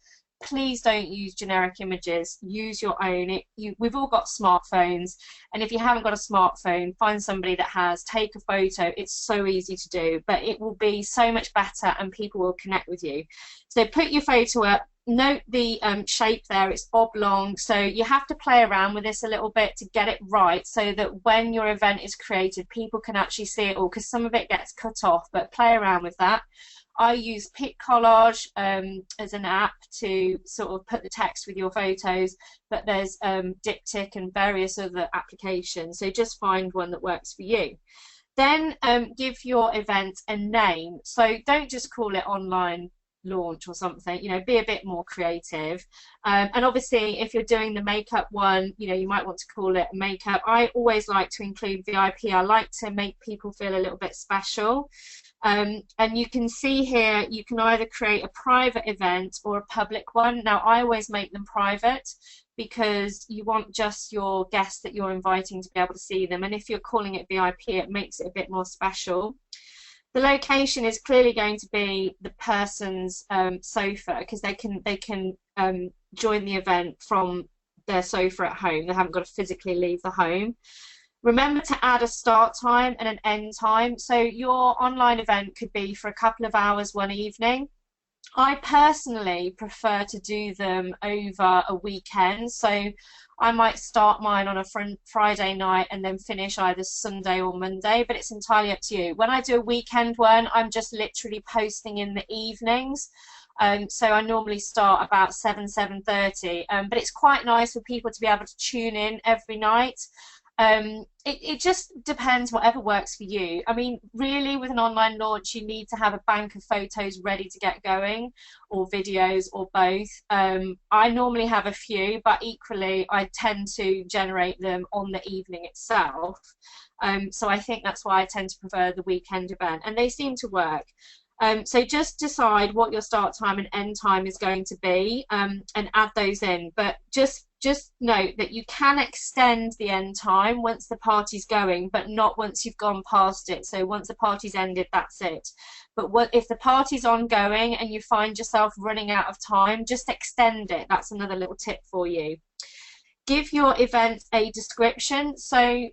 Speaker 5: Please don't use generic images. Use your own. We've all got smartphones, and if you haven't got a smartphone, find somebody that has. Take a photo. It's so easy to do, but it will be so much better, and people will connect with you. So put your photo up. Note the shape there. It's oblong, so you have to play around with this a little bit to get it right, so that when your event is created, people can actually see it all, because some of it gets cut off. But play around with that. I use PicCollage as an app to sort of put the text with your photos, but there's Diptyque and various other applications, so just find one that works for you. Then give your event a name. So don't just call it online launch or something, you know, be a bit more creative. And obviously if you're doing the makeup one, you know, you might want to call it makeup. I always like to include VIP. I like to make people feel a little bit special. And you can see here, you can either create a private event or a public one. Now, I always make them private because you want just your guests that you're inviting to be able to see them. And if you're calling it VIP, it makes it a bit more special. The location is clearly going to be the person's sofa, because they can join the event from their sofa at home. They haven't got to physically leave the home. Remember to add a start time and an end time. So your online event could be for a couple of hours one evening. I personally prefer to do them over a weekend. So I might start mine on a Friday night and then finish either Sunday or Monday, but it's entirely up to you. When I do a weekend one, I'm just literally posting in the evenings. So I normally start about 7:30, but it's quite nice for people to be able to tune in every night. It just depends, whatever works for you. I mean, really, with an online launch, you need to have a bank of photos ready to get going, or videos, or both. I normally have a few, but equally, I tend to generate them on the evening itself. So I think that's why I tend to prefer the weekend event, and they seem to work. So just decide what your start time and end time is going to be, and add those in. But just note that you can extend the end time once the party's going, but not once you've gone past it. So once the party's ended, that's it. But if the party's ongoing and you find yourself running out of time, just extend it. That's another little tip for you. Give your event a description. So,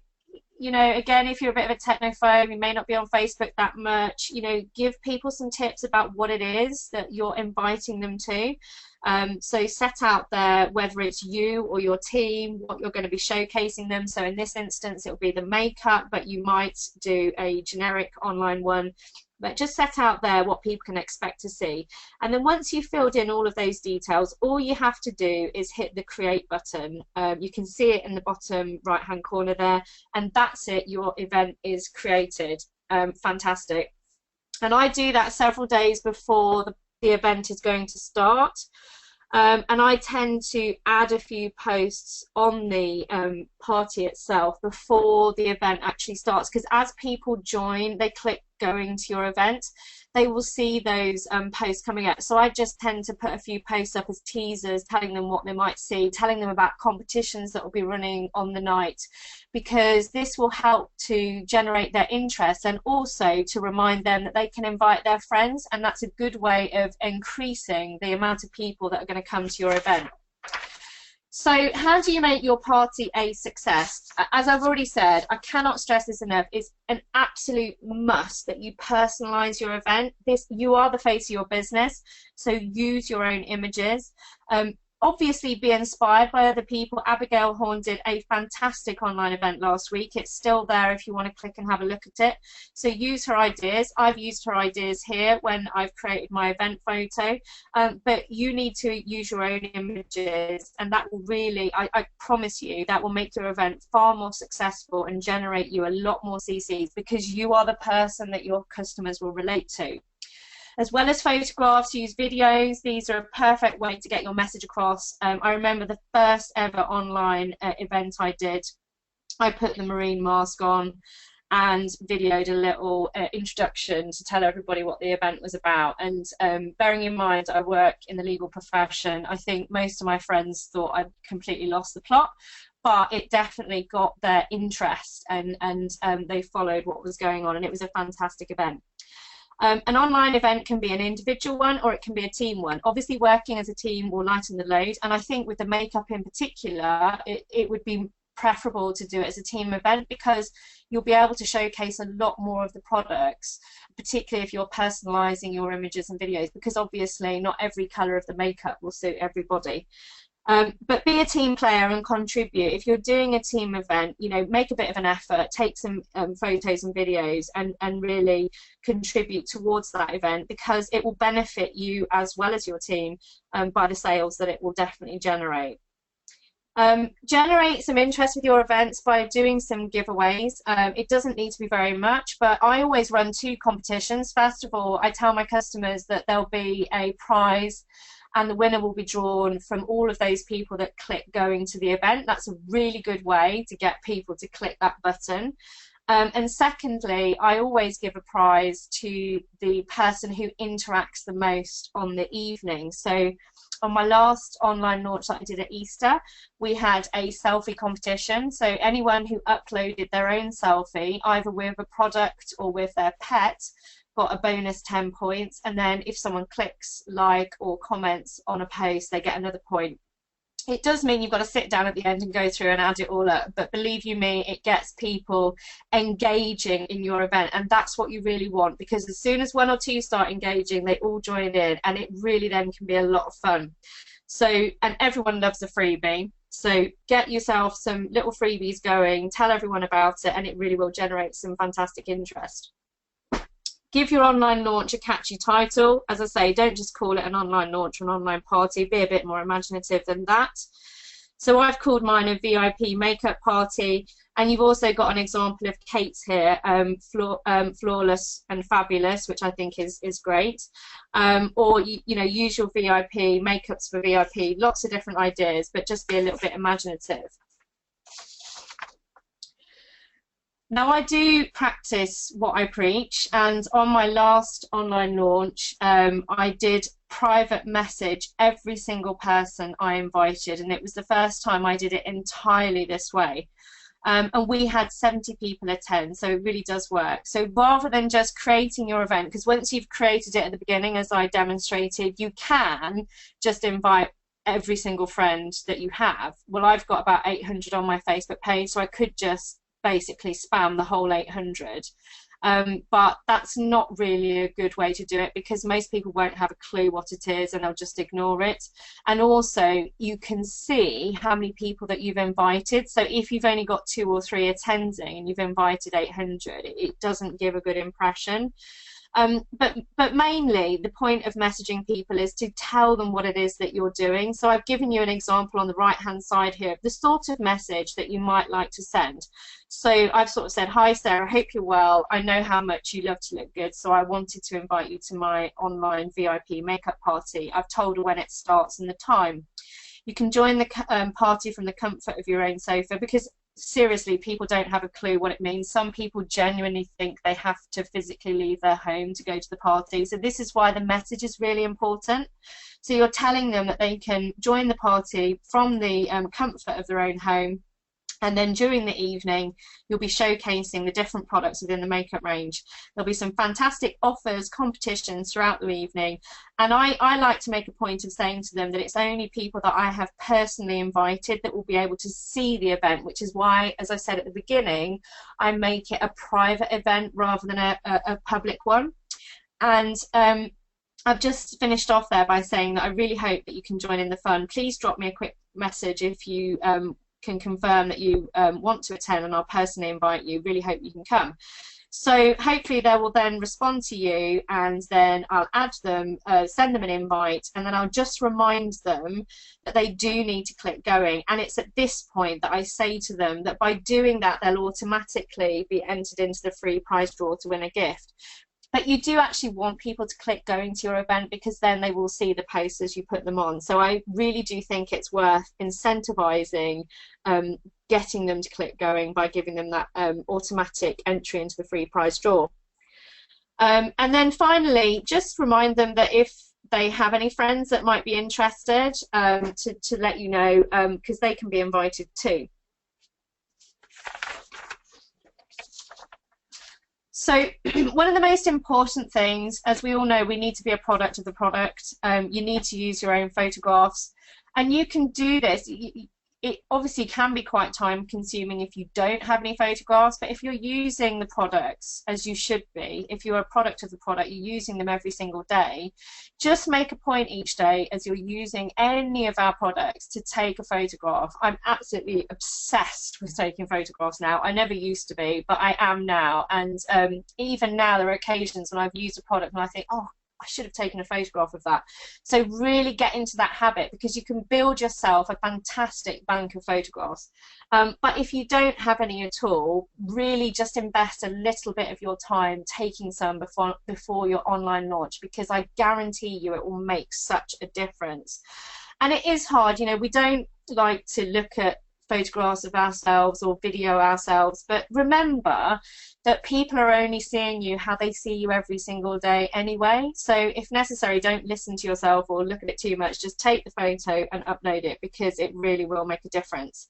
Speaker 5: you know, again, if you're a bit of a technophobe, you may not be on Facebook that much, you know, give people some tips about what it is that you're inviting them to. So set out there whether it's you or your team, what you're going to be showcasing them. So in this instance, it'll be the makeup, but you might do a generic online one. But just set out there what people can expect to see. And then once you've filled in all of those details, all you have to do is hit the create button. You can see it in the bottom right hand corner there, and that's it. Your event is created. Fantastic. And I do that several days before the event is going to start. And I tend to add a few posts on the party itself before the event actually starts, because as people join, they click going to your event, they will see those posts coming up. So I just tend to put a few posts up as teasers, telling them what they might see, telling them about competitions that will be running on the night, because this will help to generate their interest and also to remind them that they can invite their friends, and that's a good way of increasing the amount of people that are going to come to your event. So how do you make your party a success? As I've already said, I cannot stress this enough, it's an absolute must that you personalize your event. You are the face of your business, so use your own images. Obviously be inspired by other people. Abigail Horn did a fantastic online event last week. It's still there if you want to click and have a look at it. So use her ideas. I've used her ideas here when I've created my event photo, but you need to use your own images, and that will really, I promise you, that will make your event far more successful and generate you a lot more CCs, because you are the person that your customers will relate to. As well as photographs, use videos. These are a perfect way to get your message across. I remember the first ever online event I did, I put the marine mask on and videoed a little introduction to tell everybody what the event was about. And bearing in mind I work in the legal profession, I think most of my friends thought I'd completely lost the plot, but it definitely got their interest, and they followed what was going on, and it was a fantastic event. An online event can be an individual one, or it can be a team one. Obviously working as a team will lighten the load, and I think with the makeup in particular, it would be preferable to do it as a team event, because you'll be able to showcase a lot more of the products, particularly if you're personalizing your images and videos, because obviously not every color of the makeup will suit everybody. But be a team player and contribute. If you're doing a team event, you know, make a bit of an effort, take some photos and videos, and really contribute towards that event, because it will benefit you as well as your team by the sales that it will definitely generate. Generate some interest with your events by doing some giveaways. It doesn't need to be very much, but I always run 2 competitions. First of all, I tell my customers that there'll be a prize and the winner will be drawn from all of those people that click going to the event. That's a really good way to get people to click that button. And secondly, I always give a prize to the person who interacts the most on the evening. So on my last online launch that I did at Easter, we had a selfie competition. So anyone who uploaded their own selfie, either with a product or with their pet, got a bonus 10 points. And then if someone clicks like or comments on a post, they get another point. It does mean you've got to sit down at the end and go through and add it all up, but believe you me, it gets people engaging in your event, and that's what you really want, because as soon as 1 or 2 start engaging, they all join in, and it really then can be a lot of fun. So, and everyone loves a freebie, so get yourself some little freebies going, tell everyone about it, and it really will generate some fantastic interest. Give your online launch a catchy title. As I say, don't just call it an online launch or an online party. Be a bit more imaginative than that. So I've called mine a VIP makeup party, and you've also got an example of Kate's here, flawless and fabulous, which I think is great. Or you know, use your VIP, makeups for VIP, lots of different ideas, but just be a little bit imaginative. Now, I do practice what I preach, and on my last online launch, I did private message every single person I invited, and it was the first time I did it entirely this way. And we had 70 people attend, so it really does work. So rather than just creating your event, because once you've created it at the beginning, as I demonstrated, you can just invite every single friend that you have. Well, I've got about 800 on my Facebook page, so I could just basically spam the whole 800, but that's not really a good way to do it, because most people won't have a clue what it is and they'll just ignore it. And also you can see how many people that you've invited, so if you've only got 2 or 3 attending and you've invited 800, it doesn't give a good impression. But mainly the point of messaging people is to tell them what it is that you're doing. So I've given you an example on the right hand side here of the sort of message that you might like to send. So I've sort of said, hi Sarah, hope you're well. I know how much you love to look good, so I wanted to invite you to my online VIP makeup party. I've told her when it starts and the time. You can join the party from the comfort of your own sofa, because seriously, people don't have a clue what it means. Some people genuinely think they have to physically leave their home to go to the party. So this is why the message is really important. So you're telling them that they can join the party from the comfort of their own home, and then during the evening you'll be showcasing the different products within the makeup range. There'll be some fantastic offers, competitions throughout the evening, and I like to make a point of saying to them that it's only people that I have personally invited that will be able to see the event, which is why, as I said at the beginning, I make it a private event rather than a public one. And I've just finished off there by saying that I really hope that you can join in the fun. Please drop me a quick message if you can confirm that you want to attend, and I'll personally invite you. Really hope you can come. So hopefully they will then respond to you, and then I'll add them, send them an invite, and then I'll just remind them that they do need to click going. And it's at this point that I say to them that by doing that, they'll automatically be entered into the free prize draw to win a gift. But you do actually want people to click going to your event, because then they will see the posts as you put them on. So I really do think it's worth incentivizing getting them to click going by giving them that automatic entry into the free prize draw. And then finally, just remind them that if they have any friends that might be interested, to let you know, because they can be invited too. So one of the most important things, as we all know, we need to be a product of the product. You need to use your own photographs, and you can do this. It obviously can be quite time consuming if you don't have any photographs, but if you're using the products as you should be, if you're a product of the product, you're using them every single day, just make a point each day as you're using any of our products to take a photograph. I'm absolutely obsessed with taking photographs now. I never used to be, but I am now. And even now there are occasions when I've used a product and I think, oh, I should have taken a photograph of that. So really get into that habit, because you can build yourself a fantastic bank of photographs. But if you don't have any at all, really just invest a little bit of your time taking some before your online launch, because I guarantee you it will make such a difference. And it is hard, you know, we don't like to look at photographs of ourselves or video ourselves, but remember that people are only seeing you how they see you every single day anyway. So if necessary, don't listen to yourself or look at it too much. Just take the photo and upload it, because it really will make a difference.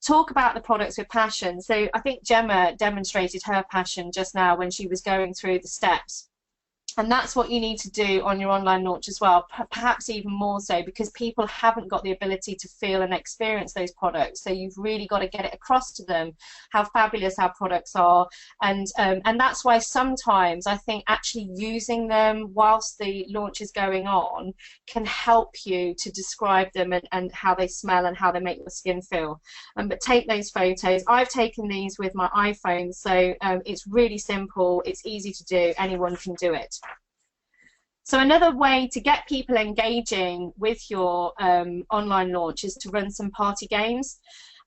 Speaker 5: Talk about the products with passion. So I think Gemma demonstrated her passion just now when she was going through the steps. And that's what you need to do on your online launch as well, perhaps even more so, because people haven't got the ability to feel and experience those products. So you've really got to get it across to them how fabulous our products are. And that's why sometimes I think actually using them whilst the launch is going on can help you to describe them and how they smell and how they make your skin feel. But take those photos. I've taken these with my iPhone, so it's really simple, it's easy to do, anyone can do it. So another way to get people engaging with your online launch is to run some party games.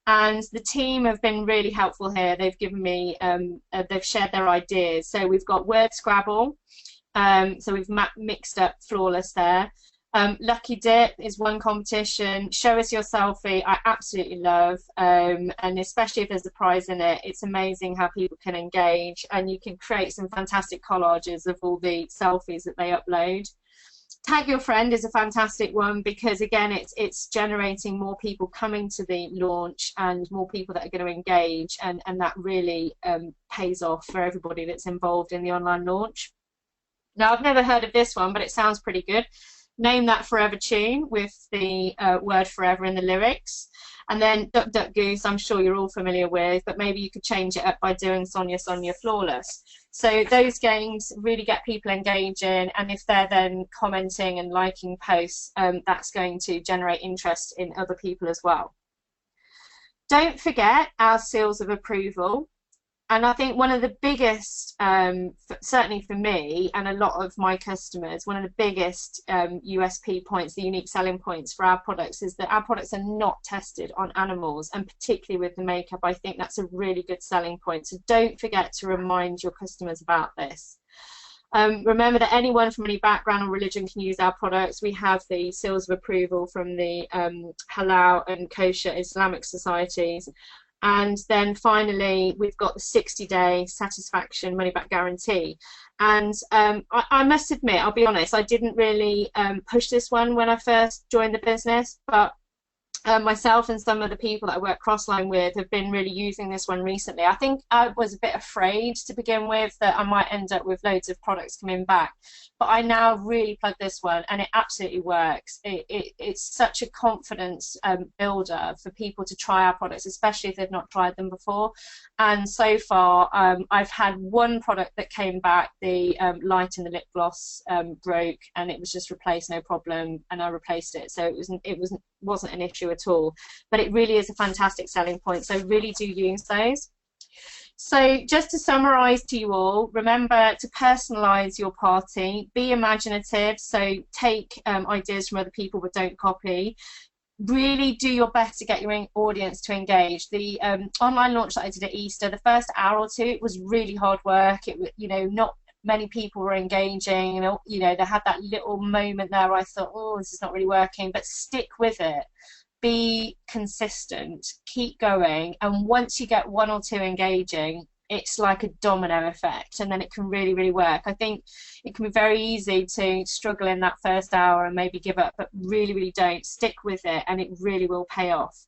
Speaker 5: And the team have been really helpful here. They've given me, they've shared their ideas. So we've got Word Scrabble. So we've mixed up Flawless there. Lucky Dip is one competition. Show Us Your Selfie, I absolutely love, and especially if there's a prize in it, it's amazing how people can engage, and you can create some fantastic collages of all the selfies that they upload. Tag Your Friend is a fantastic one, because again it's generating more people coming to the launch and more people that are going to engage, and that really pays off for everybody that's involved in the online launch. Now, I've never heard of this one, but it sounds pretty good. Name That Forever tune with the word forever in the lyrics. And then Duck Duck Goose, I'm sure you're all familiar with, but maybe you could change it up by doing Sonia Sonia Flawless. So those games really get people engaging, and if they're then commenting and liking posts, that's going to generate interest in other people as well. Don't forget our seals of approval. And I think one of the biggest, certainly for me and a lot of my customers, one of the biggest USP points, the unique selling points for our products, is that our products are not tested on animals, and particularly with the makeup, I think that's a really good selling point. So don't forget to remind your customers about this. Remember that anyone from any background or religion can use our products. We have the seals of approval from the Halal and Kosher Islamic societies. And then finally, we've got the 60-day satisfaction money-back guarantee. And I must admit, I'll be honest, I didn't really push this one when I first joined the business, but myself and some of the people that I work crossline with have been really using this one recently. I think I was a bit afraid to begin with that I might end up with loads of products coming back, but I now really plug this one and it absolutely works. It's such a confidence builder for people to try our products, especially if they've not tried them before. And so far I've had one product that came back, the light in the lip gloss broke, and it was just replaced, no problem, and I replaced it, so it wasn't an issue at all. But it really is a fantastic selling point, so really do use those. So just to summarize to you all, remember to personalize your party, be imaginative, so take ideas from other people but don't copy. Really do your best to get your audience to engage. The online launch that I did at Easter, the first hour or two, it was really hard work. It was, you know, not many people were engaging, you know, they had that little moment there where I thought, oh, this is not really working, but stick with it. Be consistent, keep going, and once you get one or two engaging, it's like a domino effect, and then it can really, really work. I think it can be very easy to struggle in that first hour and maybe give up, but really, really don't. Stick with it, and it really will pay off.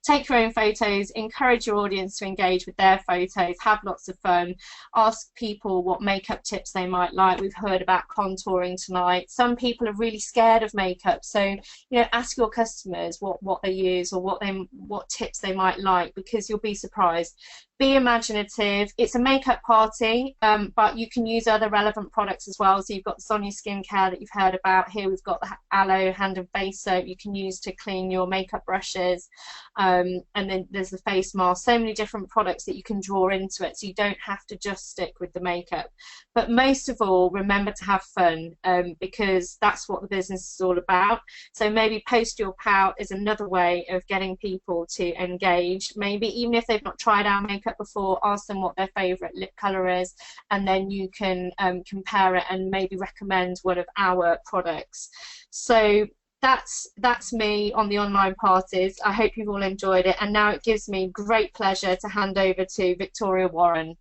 Speaker 5: Take your own photos, encourage your audience to engage with their photos, have lots of fun, ask people what makeup tips they might like. We've heard about contouring tonight. Some people are really scared of makeup, so you know, ask your customers what they use or what tips they might like, because you'll be surprised. be imaginative. It's a makeup party, but you can use other relevant products as well. So you've got the Sonia skincare that you've heard about. Here we've got the aloe hand and face soap you can use to clean your makeup brushes, and then there's the face mask. So many different products that you can draw into it, so you don't have to just stick with the makeup. But most of all, remember to have fun, because that's what the business is all about. So maybe post your pout is another way of getting people to engage. Maybe even if they've not tried our makeup before, ask them what their favorite lip color is, and then you can compare it and maybe recommend one of our products. So that's me on the online parties. I hope you've all enjoyed it, and now it gives me great pleasure to hand over to Victoria Warren.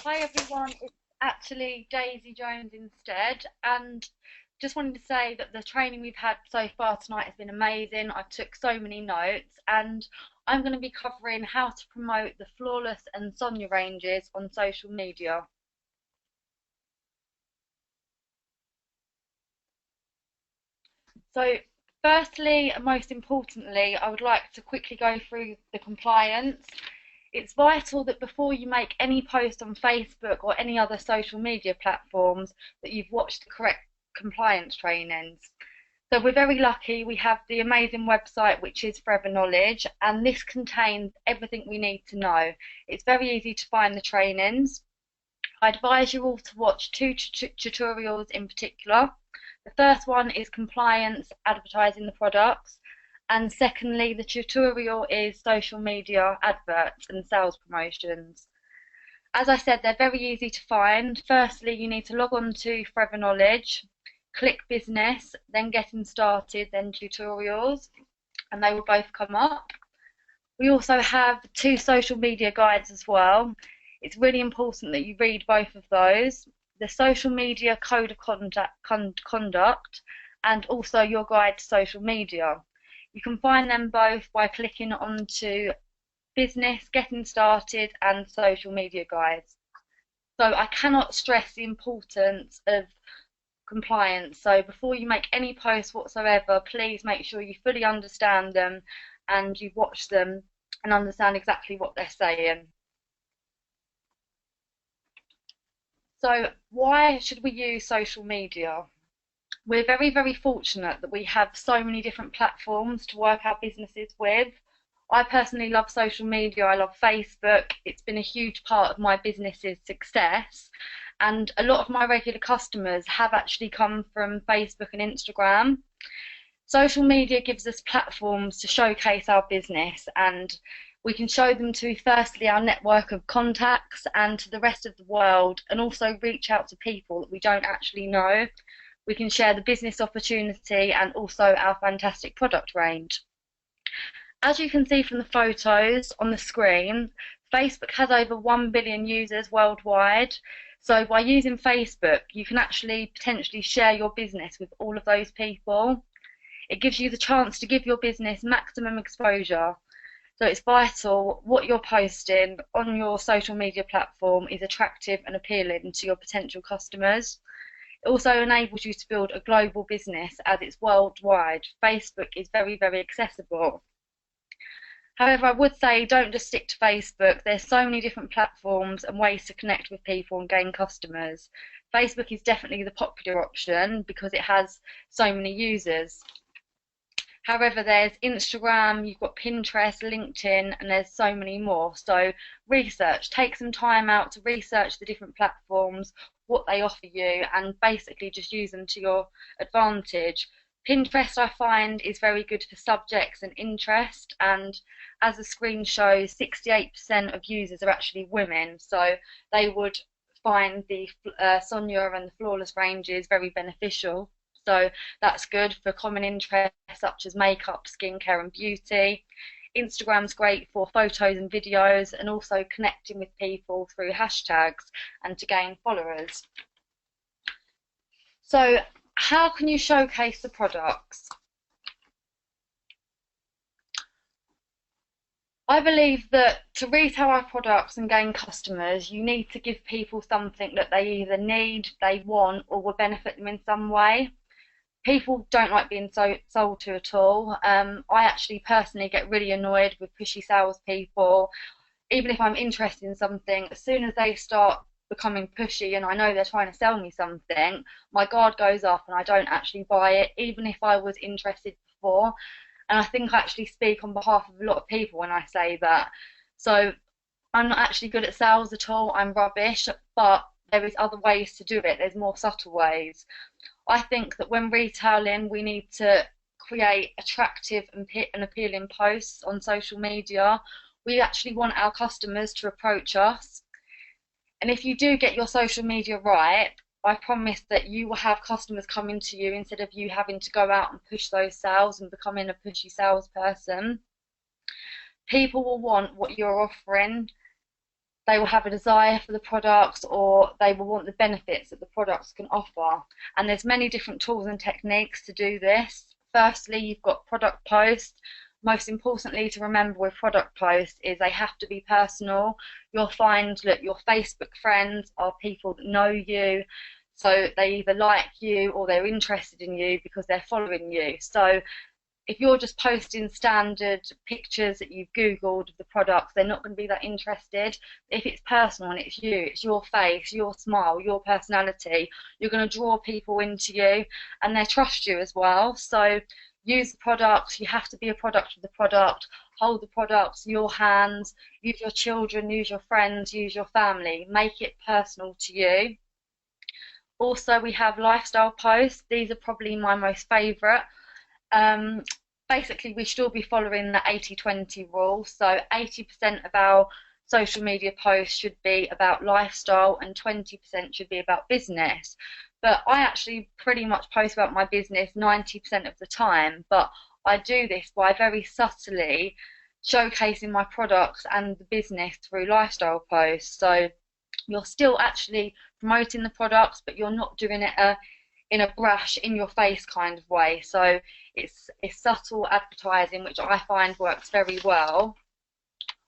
Speaker 6: Hi everyone, it's actually Daisy Jones instead, and just wanted to say that the training we've had so far tonight has been amazing. I took so many notes, and I'm going to be covering how to promote the Flawless and Sonia ranges on social media. So firstly, and most importantly, I would like to quickly go through the compliance. It's vital that before you make any post on Facebook or any other social media platforms that you've watched the correct compliance trainings. So we're very lucky we have the amazing website which is Forever Knowledge, and this contains everything we need to know. It's very easy to find the trainings. I advise you all to watch two tutorials in particular. The first one is compliance, advertising the products, and secondly the tutorial is social media adverts and sales promotions. As I said, they're very easy to find. Firstly, you need to log on to Forever Knowledge, click business, then getting started, then tutorials, and they will both come up. We also have 2 social media guides as well. It's really important that you read both of those. The social media code of conduct and also your guide to social media. You can find them both by clicking onto business, getting started, and social media guides. So I cannot stress the importance of compliance. So before you make any posts whatsoever, please make sure you fully understand them and you watch them and understand exactly what they're saying. So why should we use social media? We're very, very fortunate that we have so many different platforms to work our businesses with. I personally love social media. I love Facebook. It's been a huge part of my business's success. And a lot of my regular customers have actually come from Facebook and Instagram. Social media gives us platforms to showcase our business, and we can show them to firstly our network of contacts and to the rest of the world, and also reach out to people that we don't actually know. We can share the business opportunity and also our fantastic product range. As you can see from the photos on the screen, Facebook has over 1 billion users worldwide. So by using Facebook, you can actually potentially share your business with all of those people. It gives you the chance to give your business maximum exposure. So it's vital what you're posting on your social media platform is attractive and appealing to your potential customers. It also enables you to build a global business as it's worldwide. Facebook is very, very accessible. However, I would say don't just stick to Facebook. There's so many different platforms and ways to connect with people and gain customers. Facebook is definitely the popular option because it has so many users. However, there's Instagram, you've got Pinterest, LinkedIn, and there's so many more. So research, take some time out to research the different platforms, what they offer you, and basically just use them to your advantage. Pinterest, I find, is very good for subjects and interest, and as the screen shows, 68% of users are actually women, so they would find the Sonia and the Flawless ranges very beneficial. So that's good for common interests such as makeup, skincare and beauty. Instagram's great for photos and videos and also connecting with people through hashtags and to gain followers. So how can you showcase the products? I believe that to retail our products and gain customers, you need to give people something that they either need, they want, or will benefit them in some way. people don't like being sold to at all. I actually personally get really annoyed with pushy salespeople. Even if I'm interested in something, as soon as they start becoming pushy and I know they're trying to sell me something, my guard goes up and I don't actually buy it, even if I was interested before. And I think I actually speak on behalf of a lot of people when I say that. So I'm not actually good at sales at all. I'm rubbish, but there is other ways to do it. There's more subtle ways. I think that when retailing, we need to create attractive and appealing posts on social media. We actually want our customers to approach us. And if you do get your social media right, I promise that you will have customers coming to you instead of you having to go out and push those sales and becoming a pushy salesperson. People will want what you're offering. They will have a desire for the products, or they will want the benefits that the products can offer. And there's many different tools and techniques to do this. Firstly, you've got product posts. Most importantly to remember with product posts is they have to be personal. You'll find that your Facebook friends are people that know you, so they either like you or they're interested in you because they're following you. So if you're just posting standard pictures that you've Googled of the products, they're not going to be that interested. If it's personal and it's you, it's your face, your smile, your personality, you're going to draw people into you and they trust you as well. So use the products. You have to be a product of the product. Hold the products in your hands. Use your children, use your friends, use your family. Make it personal to you. Also, we have lifestyle posts. These are probably my most favourite. Basically, we should all be following the 80-20 rule. So 80% of our social media posts should be about lifestyle and 20% should be about business. But I actually pretty much post about my business 90% of the time, but I do this by very subtly showcasing my products and the business through lifestyle posts. So you're still actually promoting the products, but you're not doing it in a brash, in your face kind of way. So it's subtle advertising, which I find works very well.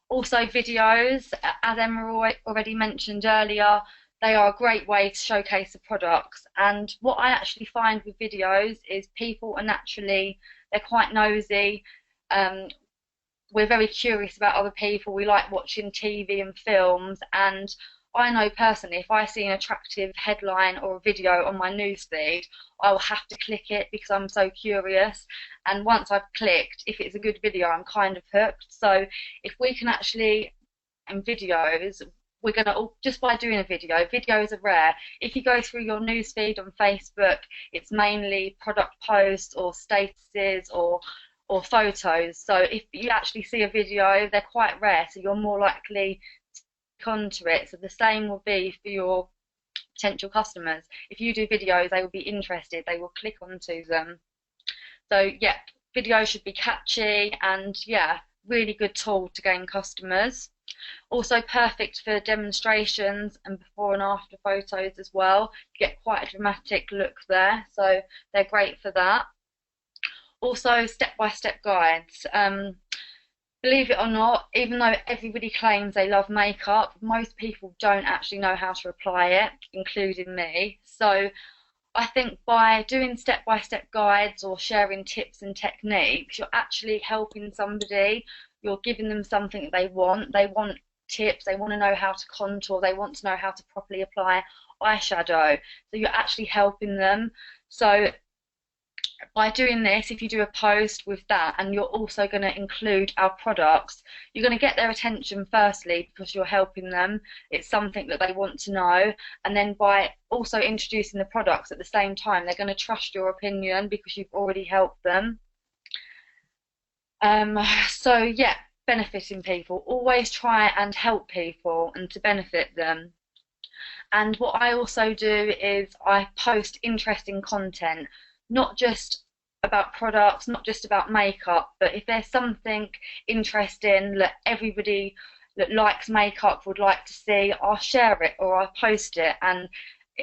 Speaker 6: Also videos, as Emma already mentioned earlier, they are a great way to showcase the products. And what I actually find with videos is people are naturally, they're quite nosy. We're very curious about other people. We like watching TV and films. And I know personally, if I see an attractive headline or a video on my newsfeed, I will have to click it because I'm so curious. And once I've clicked, if it's a good video, I'm kind of hooked. So if we can actually, in videos, we're going to, just by doing a video, videos are rare. If you go through your newsfeed on Facebook, it's mainly product posts or statuses or photos. So if you actually see a video, they're quite rare, so you're more likely to click onto it. So the same will be for your potential customers. If you do videos, they will be interested, they will click onto them. So yeah, videos should be catchy and yeah, really good tool to gain customers. Also perfect for demonstrations and before and after photos as well. You get quite a dramatic look there, so they're great for that. Also step-by-step guides. Believe it or not, even though everybody claims they love makeup, most people don't actually know how to apply it, including me. So I think by doing step-by-step guides or sharing tips and techniques, you're actually helping somebody. You're giving them something that they want. They want tips, they want to know how to contour, they want to know how to properly apply eyeshadow. So you're actually helping them. So by doing this, if you do a post with that and you're also going to include our products, you're going to get their attention firstly because you're helping them. It's something that they want to know. And then by also introducing the products at the same time, they're going to trust your opinion because you've already helped them. So yeah, benefiting people. Always try and help people and to benefit them. And what I also do is I post interesting content, not just about products, not just about makeup, but if there's something interesting that everybody that likes makeup would like to see, I'll share it or I'll post it. And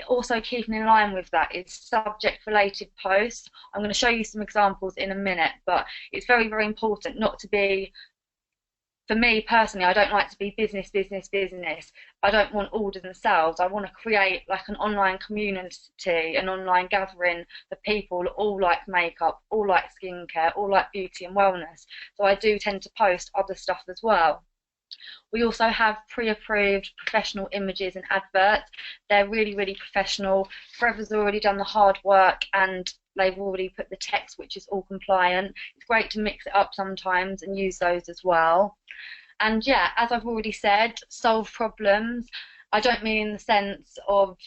Speaker 6: also keeping in line with that is subject related posts. I'm going to show you some examples in a minute, but it's very, very important not to be for me personally, I don't like to be business, business, business. I don't want orders and sales. I want to create like an online community, an online gathering for people that all like makeup, all like skincare, all like beauty and wellness. So I do tend to post other stuff as well. We also have pre-approved professional images and adverts. They're really, really professional. Forever's already done the hard work and they've already put the text, which is all compliant. It's great to mix it up sometimes and use those as well. And yeah, as I've already said, solve problems. I don't mean in the sense of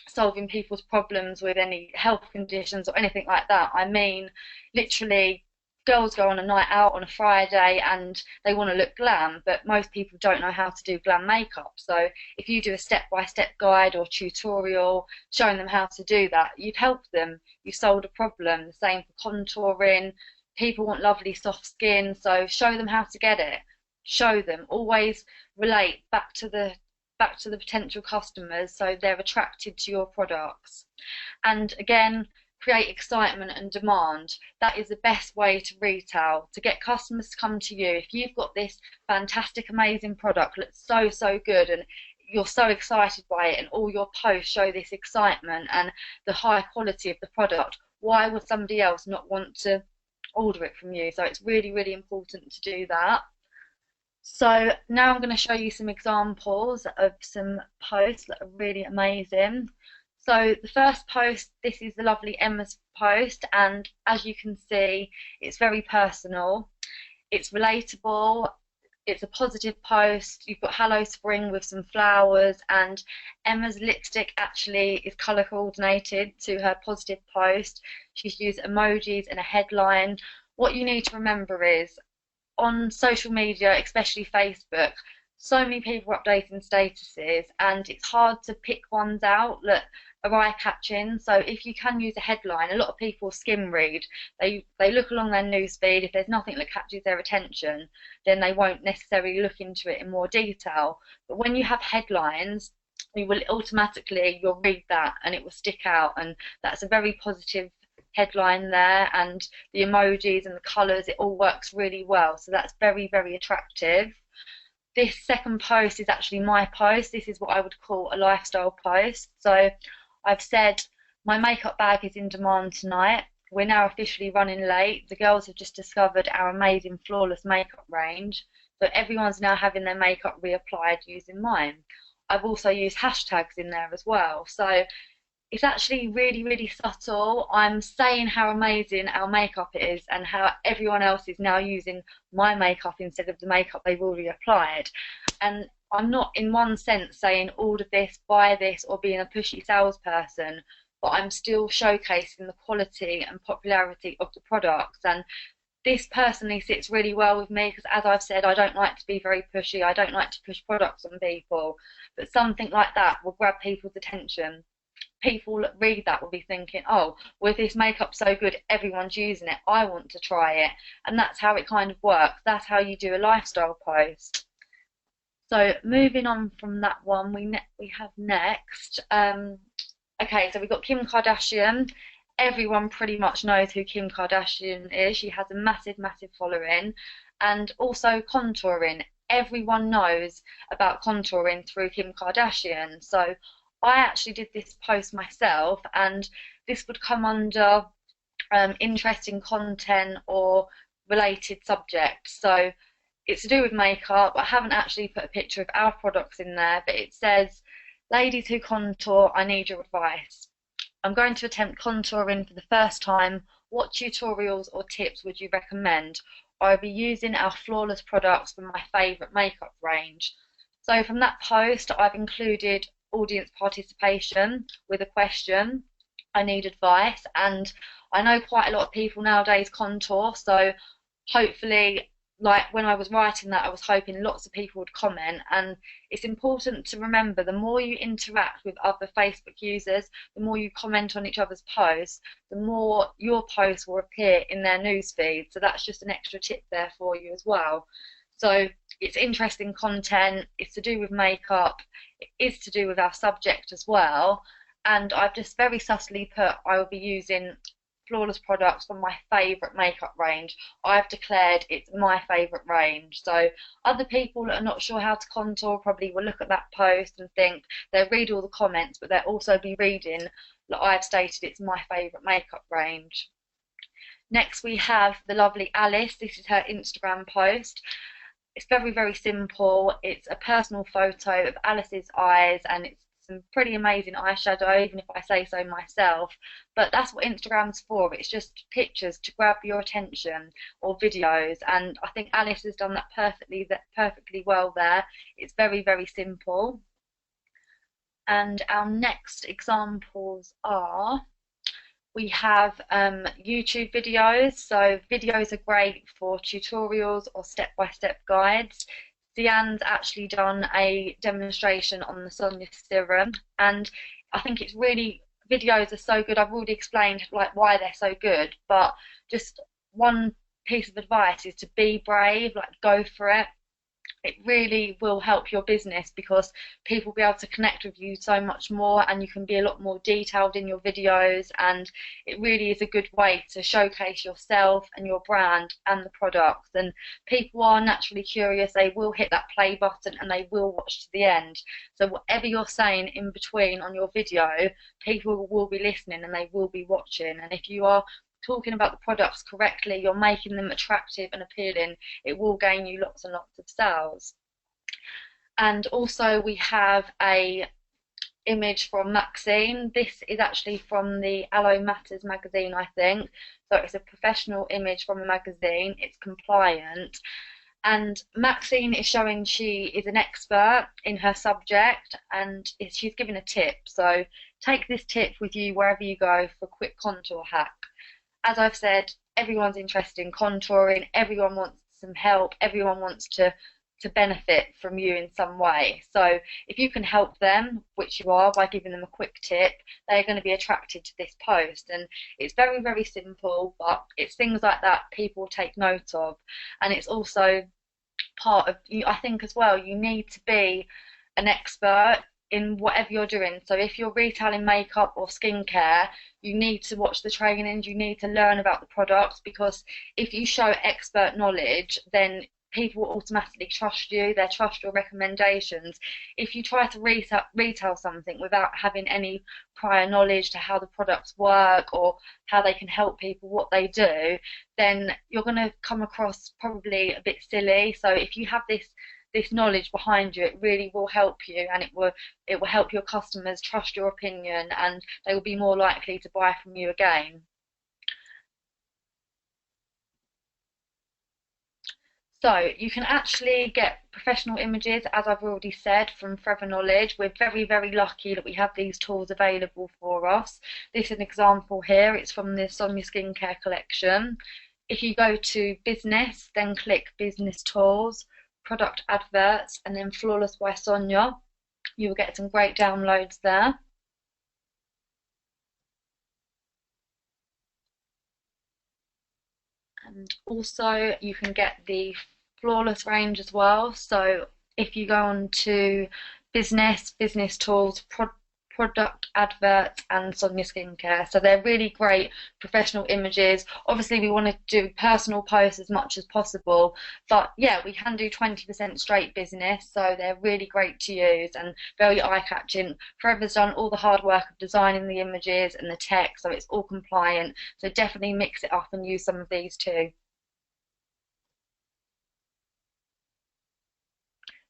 Speaker 6: solving people's problems with any health conditions or anything like that. I mean literally girls go on a night out on a Friday and they want to look glam, but most people don't know how to do glam makeup. So if you do a step-by-step guide or tutorial showing them how to do that, you've helped them, you've solved a problem. The same for contouring. People want lovely soft skin, so show them how to get it. Show them. Always relate back to the potential customers so they're attracted to your products. And again, create excitement and demand. That is the best way to retail, to get customers to come to you. If you've got this fantastic, amazing product that's so good and you're so excited by it and all your posts show this excitement and the high quality of the product, why would somebody else not want to order it from you? So it's really, really important to do that. So now I'm going to show you some examples of some posts that are really amazing. So the first post, this is the lovely Emma's post, and as you can see, it's very personal, it's relatable, it's a positive post. You've got Hello Spring with some flowers, and Emma's lipstick actually is colour coordinated to her positive post. She's used emojis and a headline. What you need to remember is, on social media, especially Facebook, so many people are updating statuses and it's hard to pick ones out that are eye-catching. So if you can use a headline, a lot of people skim read. They look along their newsfeed. If there's nothing that catches their attention, then they won't necessarily look into it in more detail. But when you have headlines, you will automatically, you'll read that and it will stick out, and that's a very positive headline there, and the emojis and the colours, it all works really well, so that's very, very attractive. This second post is actually my post. This is what I would call a lifestyle post. So I've said my makeup bag is in demand tonight. We're now officially running late. The girls have just discovered our amazing flawless makeup range, so everyone's now having their makeup reapplied using mine. I've also used hashtags in there as well, so it's actually really, really subtle. I'm saying how amazing our makeup is and how everyone else is now using my makeup instead of the makeup they've already applied. And I'm not in one sense saying order this, buy this, or being a pushy salesperson, but I'm still showcasing the quality and popularity of the products. And this personally sits really well with me because, as I've said, I don't like to be very pushy. I don't like to push products on people, but something like that will grab people's attention. People that read that will be thinking, oh, well, if this makeup's so good, everyone's using it, I want to try it. And that's how it kind of works. That's how you do a lifestyle post. So moving on from that one, we have next. Okay, so we've got Kim Kardashian. Everyone pretty much knows who Kim Kardashian is. She has a massive, massive following. And also contouring. Everyone knows about contouring through Kim Kardashian. So I actually did this post myself, and this would come under interesting content or related subjects. So it's to do with makeup. I haven't actually put a picture of our products in there, but it says, ladies who contour, I need your advice. I'm going to attempt contouring for the first time. What tutorials or tips would you recommend? I'll be using our flawless products from my favourite makeup range. So from that post, I've included audience participation with a question. I need advice, and I know quite a lot of people nowadays contour, so hopefully, like when I was writing that, I was hoping lots of people would comment. And it's important to remember, the more you interact with other Facebook users, the more you comment on each other's posts, the more your posts will appear in their newsfeed. So that's just an extra tip there for you as well. So it's interesting content, it's to do with makeup, it is to do with our subject as well, and I've just very subtly put I will be using Flawless products from my favourite makeup range. I've declared it's my favourite range. So other people that are not sure how to contour probably will look at that post and think, they'll read all the comments, but they'll also be reading that I've stated it's my favourite makeup range. Next we have the lovely Alice. This is her Instagram post. It's very, very simple. It's a personal photo of Alice's eyes, and it's some pretty amazing eyeshadow, even if I say so myself. But that's what Instagram's for. It's just pictures to grab your attention, or videos, and I think Alice has done that perfectly well there. It's very, very simple. And our next examples are, we have YouTube videos. So videos are great for tutorials or step-by-step guides. Deanne's actually done a demonstration on the Sonia serum, and I think it's really, videos are so good. I've already explained like why they're so good, but just one piece of advice is to be brave, like go for it. It really will help your business because people will be able to connect with you so much more, and you can be a lot more detailed in your videos, and it really is a good way to showcase yourself and your brand and the products. And people are naturally curious, they will hit that play button and they will watch to the end. So whatever you're saying in between on your video, people will be listening and they will be watching. And if you are talking about the products correctly, you're making them attractive and appealing, it will gain you lots and lots of sales. And also we have a image from Maxine. This is actually from the Aloe Matters magazine, I think. So it's a professional image from a magazine, it's compliant. And Maxine is showing she is an expert in her subject, and she's giving a tip. So take this tip with you wherever you go for a quick contour hack. As I've said, everyone's interested in contouring, everyone wants some help, everyone wants to benefit from you in some way. So if you can help them, which you are by giving them a quick tip, they're going to be attracted to this post. And it's very, very simple, but it's things like that people take note of. And it's also part of, I think as well, you need to be an expert in whatever you're doing. So if you're retailing makeup or skincare, you need to watch the trainings, you need to learn about the products, because if you show expert knowledge, then people will automatically trust you, they'll trust your recommendations. If you try to retail something without having any prior knowledge to how the products work or how they can help people, what they do, then you're going to come across probably a bit silly. So if you have this knowledge behind you, it really will help you, and it will help your customers trust your opinion, and they will be more likely to buy from you again. So you can actually get professional images, as I've already said, from Forever Knowledge. We're very, very lucky that we have these tools available for us. This is an example here. It's from the Sonia Skincare collection. If you go to Business, then click Business Tools, Product Adverts, and then Flawless by Sonia, you will get some great downloads there. And also you can get the Flawless range as well. So if you go on to Business Tools, Product Adverts, and Sonia Skincare. So they're really great professional images. Obviously we want to do personal posts as much as possible, but yeah, we can do 20% straight business, so they're really great to use and very eye-catching. Forever's done all the hard work of designing the images and the text, so it's all compliant, so definitely mix it up and use some of these too.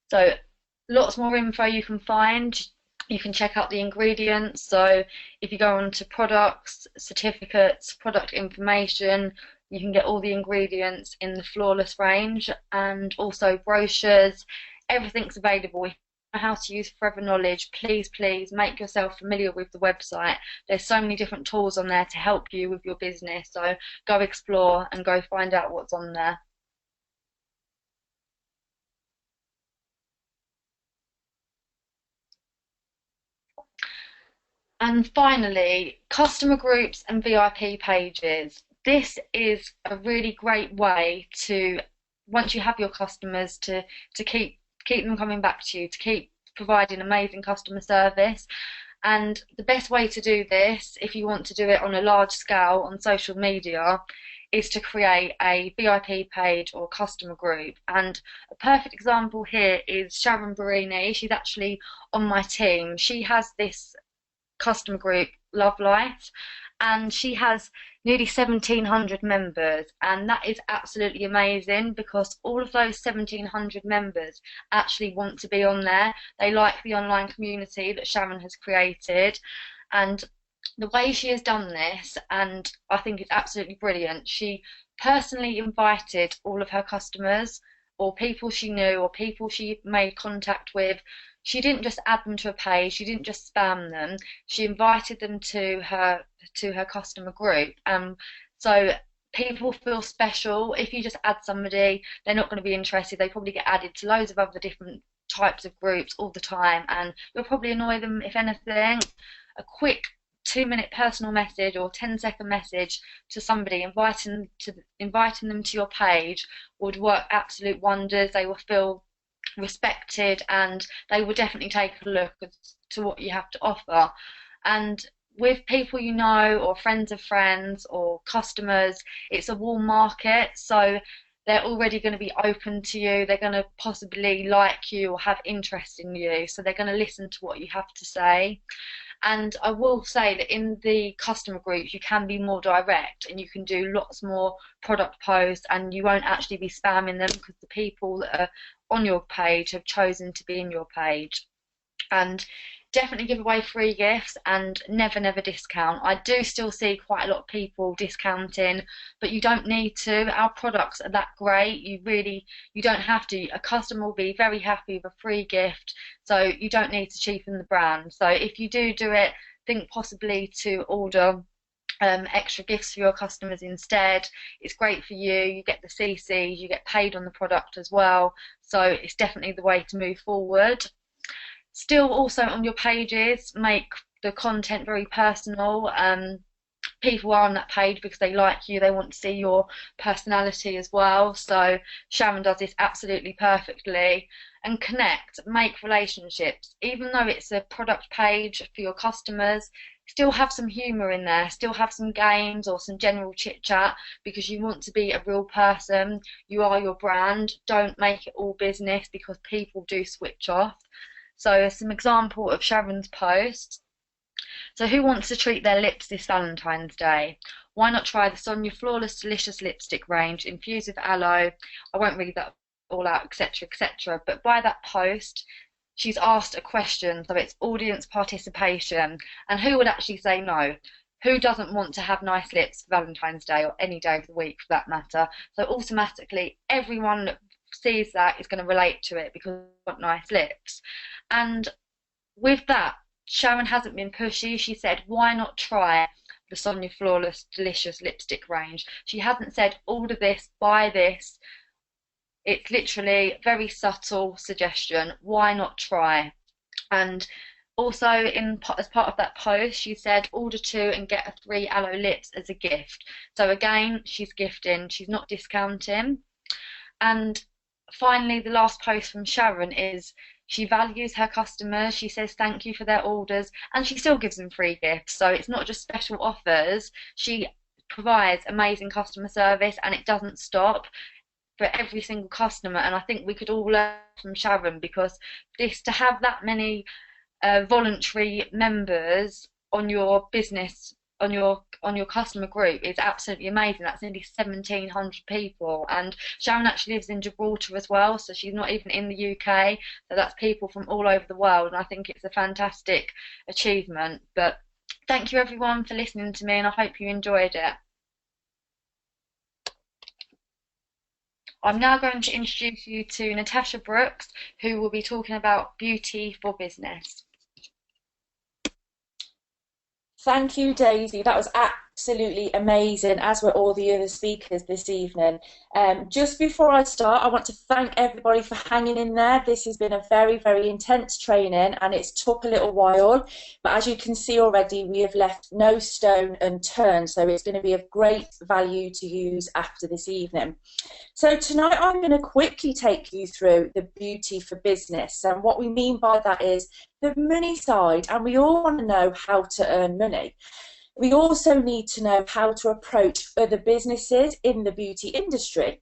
Speaker 6: So lots more info you can find. You can check out the ingredients. So if you go on to products, certificates, product information, you can get all the ingredients in the Flawless range, and also brochures. Everything's available. If you know how to use Forever Knowledge, please make yourself familiar with the website. There's so many different tools on there to help you with your business, so go explore and go find out what's on there. And finally, customer groups and VIP pages. This is a really great way to, once you have your customers, to keep them coming back to you, to keep providing amazing customer service. And the best way to do this, if you want to do it on a large scale on social media, is to create a VIP page or customer group. And a perfect example here is Sharon Barini. She's actually on my team. She has this customer group, Love Light, and she has nearly 1,700 members, and that is absolutely amazing because all of those 1,700 members actually want to be on there. They like the online community that Sharon has created, and the way she has done this, and I think it's absolutely brilliant, she personally invited all of her customers or people she knew or people she made contact with. She didn't just add them to a page, she didn't just spam them, she invited them to her customer group. So people feel special. If you just add somebody, they're not going to be interested. They probably get added to loads of other different types of groups all the time, and you'll probably annoy them. If anything, a quick 2-minute personal message or 10-second message to somebody inviting them to your page would work absolute wonders. They will feel respected, and they will definitely take a look to what you have to offer. And with people you know, or friends of friends, or customers, it's a warm market, so they're already going to be open to you. They're going to possibly like you or have interest in you, so they're going to listen to what you have to say. And I will say that in the customer groups you can be more direct and you can do lots more product posts, and you won't actually be spamming them because the people that are on your page have chosen to be in your page. And definitely give away free gifts, and never discount. I do still see quite a lot of people discounting, but you don't need to. Our products are that great. You don't have to. A customer will be very happy with a free gift, so you don't need to cheapen the brand. So if you do it, think possibly to order extra gifts for your customers instead. It's great for you. You get the CCs, you get paid on the product as well, so it's definitely the way to move forward. Still, also on your pages, make the content very personal. People are on that page because they like you, they want to see your personality as well. So Sharon does this absolutely perfectly. And connect, make relationships. Even though it's a product page for your customers, still have some humour in there, still have some games or some general chit chat, because you want to be a real person. You are your brand. Don't make it all business, because people do switch off. So some example of Sharon's post. So who wants to treat their lips this Valentine's Day? Why not try the Sonia Flawless Delicious Lipstick range infused with aloe? I won't read that all out, etc, etc. But by that post, she's asked a question, so it's audience participation. And who would actually say no? Who doesn't want to have nice lips for Valentine's Day, or any day of the week for that matter? So automatically everyone that sees that is going to relate to it because they want nice lips. And with that, Sharon hasn't been pushy. She said, why not try the Sonia Flawless Delicious Lipstick range? She hasn't said, order this, buy this. It's literally a very subtle suggestion. Why not try? And also, as part of that post, she said, order 2 and get a 3 aloe lips as a gift. So again, she's gifting, she's not discounting. And finally, the last post from Sharon is, she values her customers. She says thank you for their orders, and she still gives them free gifts. So it's not just special offers. She provides amazing customer service, and it doesn't stop for every single customer. And I think we could all learn from Sharon, because to have that many voluntary members on your business, on your customer group, is absolutely amazing. That's nearly 1,700 people, and Sharon actually lives in Gibraltar as well, so she's not even in the UK, so that's people from all over the world, and I think it's a fantastic achievement. But thank you everyone for listening to me, and I hope you enjoyed it. I'm now going to introduce you to Natasha Brooks, who will be talking about beauty for business.
Speaker 7: Thank you, Daisy. That was absolutely amazing, as were all the other speakers this evening. Just before I start, I want to thank everybody for hanging in there. This has been a very, very intense training, and it's took a little while, but as you can see already, we have left no stone unturned, so it's going to be of great value to use after this evening. So tonight I'm going to quickly take you through the beauty for business, and what we mean by that is the money side, and we all want to know how to earn money. We also need to know how to approach other businesses in the beauty industry.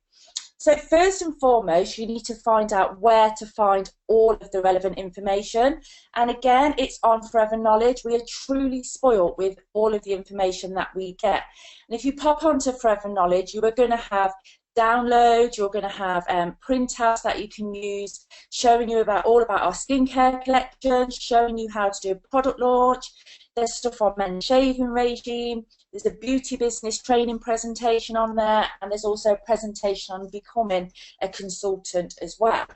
Speaker 7: So first and foremost, you need to find out where to find all of the relevant information. And again, it's on Forever Knowledge. We are truly spoiled with all of the information that we get. And if you pop onto Forever Knowledge, you are going to have download, you're going to have printouts that you can use showing you all about our skincare collection, showing you how to do a product launch. There's stuff on men's shaving regime, there's a beauty business training presentation on there, and there's also a presentation on becoming a consultant as well.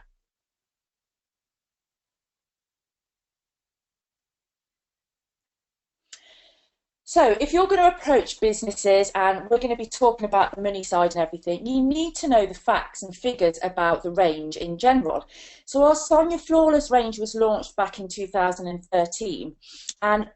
Speaker 7: So if you're going to approach businesses, and we're going to be talking about the money side and everything, you need to know the facts and figures about the range in general. So our Sonia Flawless range was launched back in 2013, and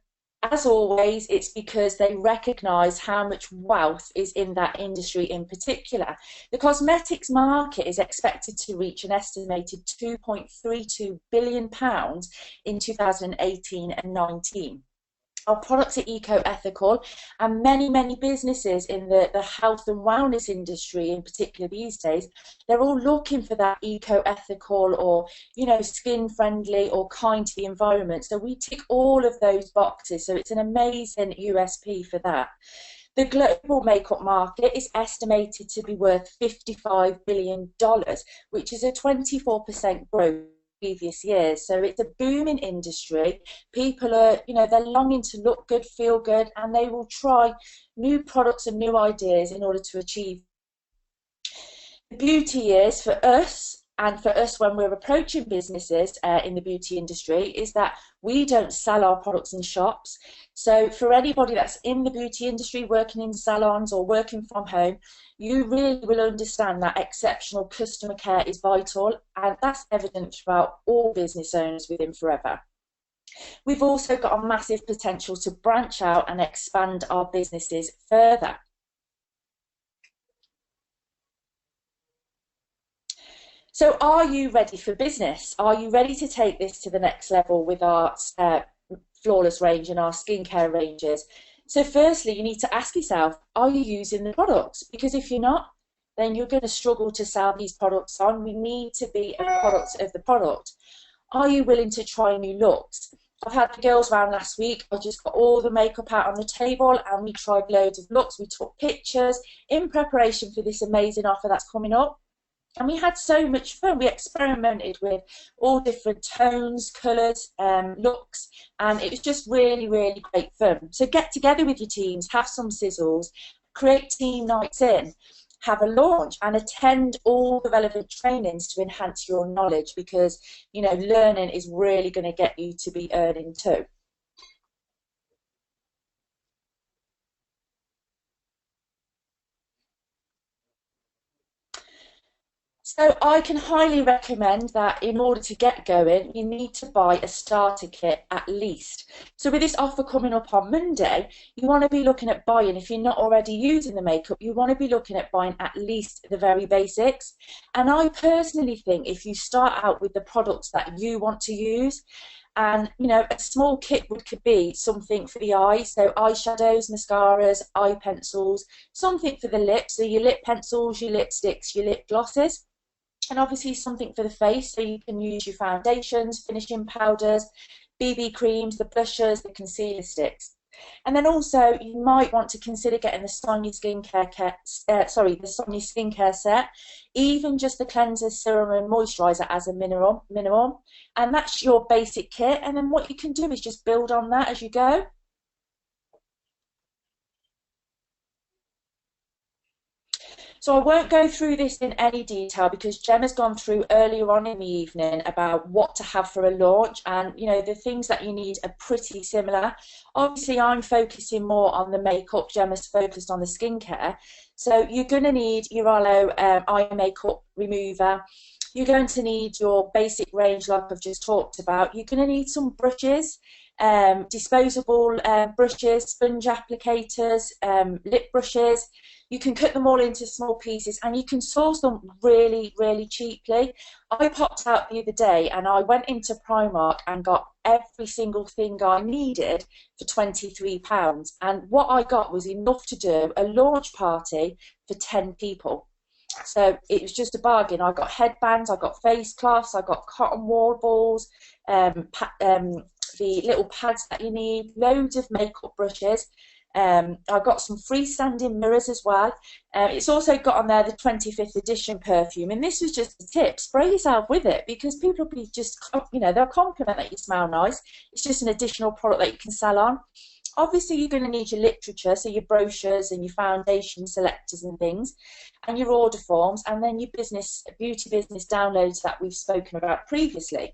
Speaker 7: as always, it's because they recognise how much wealth is in that industry in particular. The cosmetics market is expected to reach an estimated £2.32 billion in 2018 and 19. Our products are eco-ethical, and many, many businesses in the health and wellness industry in particular these days, they're all looking for that eco-ethical or, you know, skin-friendly or kind to the environment. So we tick all of those boxes, so it's an amazing USP for that. The global makeup market is estimated to be worth $55 billion, which is a 24% growth previous years. So it's a booming industry. People are, you know, they're longing to look good, feel good, and they will try new products and new ideas in order to achieve. The beauty is for us, and for us when we're approaching businesses in the beauty industry, is that we don't sell our products in shops. So for anybody that's in the beauty industry, working in salons or working from home, you really will understand that exceptional customer care is vital, and that's evident throughout all business owners within Forever. We've also got a massive potential to branch out and expand our businesses further. So are you ready for business? Are you ready to take this to the next level with our Flawless range and our skincare ranges? So firstly, you need to ask yourself, are you using the products? Because if you're not, then you're going to struggle to sell these products on. We need to be a product of the product. Are you willing to try new looks? I've had the girls round last week. I just got all the makeup out on the table and we tried loads of looks. We took pictures in preparation for this amazing offer that's coming up. And we had so much fun. We experimented with all different tones, colours, looks, and it was just really, really great fun. So get together with your teams, have some sizzles, create team nights in, have a launch, and attend all the relevant trainings to enhance your knowledge, because, you know, learning is really going to get you to be earning too. So I can highly recommend that in order to get going, you need to buy a starter kit at least. So with this offer coming up on Monday, you want to be looking at buying, if you're not already using the makeup, you want to be looking at buying at least the very basics. And I personally think if you start out with the products that you want to use, and, you know, a small kit could be something for the eyes, so eyeshadows, mascaras, eye pencils, something for the lips, so your lip pencils, your lipsticks, your lip glosses. And obviously something for the face, so you can use your foundations, finishing powders, BB creams, the blushers, the concealer sticks. And then also you might want to consider getting the Sonia skincare set, even just the cleanser, serum and moisturiser as a minimum. And that's your basic kit, and then what you can do is just build on that as you go. So I won't go through this in any detail because Gemma's gone through earlier on in the evening about what to have for a launch, and you know the things that you need are pretty similar. Obviously I'm focusing more on the makeup, Gemma's focused on the skincare. So you're going to need your aloe eye makeup remover. You're going to need your basic range like I've just talked about. You're going to need some brushes, disposable brushes, sponge applicators, lip brushes. You can cut them all into small pieces and you can source them really, really cheaply. I popped out the other day and I went into Primark and got every single thing I needed for £23. And what I got was enough to do a launch party for 10 people. So it was just a bargain. I got headbands, I got face cloths, I got cotton wall balls, the little pads that you need, loads of makeup brushes. I got some freestanding mirrors as well. It's also got on there the 25th edition perfume, and this was just a tip: spray yourself with it because people will be just, you know, they'll compliment that you smell nice. It's just an additional product that you can sell on. Obviously, you're going to need your literature, so your brochures and your foundation selectors and things, and your order forms, and then your beauty business downloads that we've spoken about previously.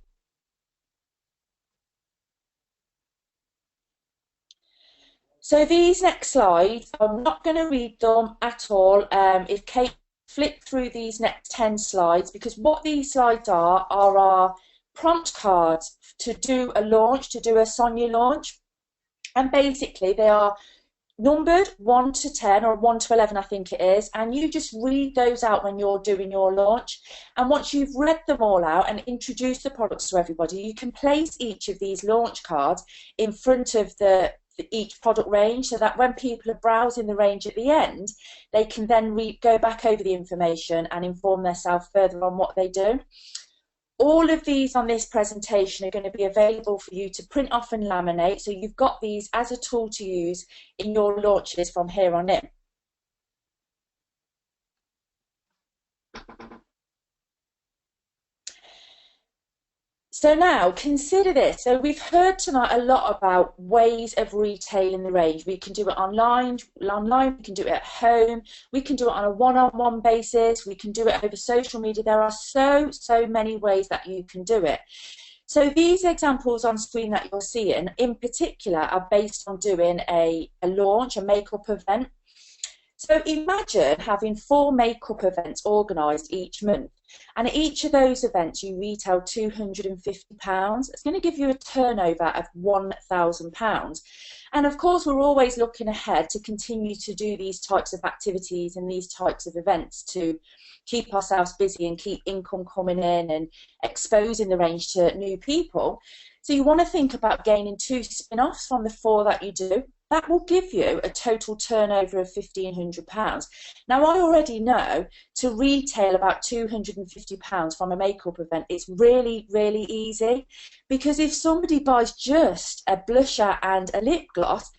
Speaker 7: So these next slides, I'm not going to read them at all. If Kate flick through these next 10 slides, because what these slides are our prompt cards to do a launch, to do a Sonia launch. And basically they are numbered 1 to 10 or 1 to 11 I think it is, and you just read those out when you're doing your launch. And once you've read them all out and introduced the products to everybody, you can place each of these launch cards in front of each product range, so that when people are browsing the range at the end, they can then go back over the information and inform themselves further on what they do. All of these on this presentation are going to be available for you to print off and laminate, so you've got these as a tool to use in your launches from here on in. So now consider this. So we've heard tonight a lot about ways of retailing the range. We can do it online, we can do it at home, we can do it on a one-on-one basis, we can do it over social media. There are so many ways that you can do it. So these examples on screen that you're seeing in particular are based on doing a launch, a makeup event. So imagine having 4 makeup events organised each month, and at each of those events you retail £250. It's going to give you a turnover of £1,000. And of course we're always looking ahead to continue to do these types of activities and these types of events to keep ourselves busy and keep income coming in and exposing the range to new people. So you want to think about gaining 2 spin-offs from the 4 that you do. That will give you a total turnover of £1,500. Now, I already know to retail about £250 from a makeup event is really, really easy, because if somebody buys just a blusher and a lip gloss,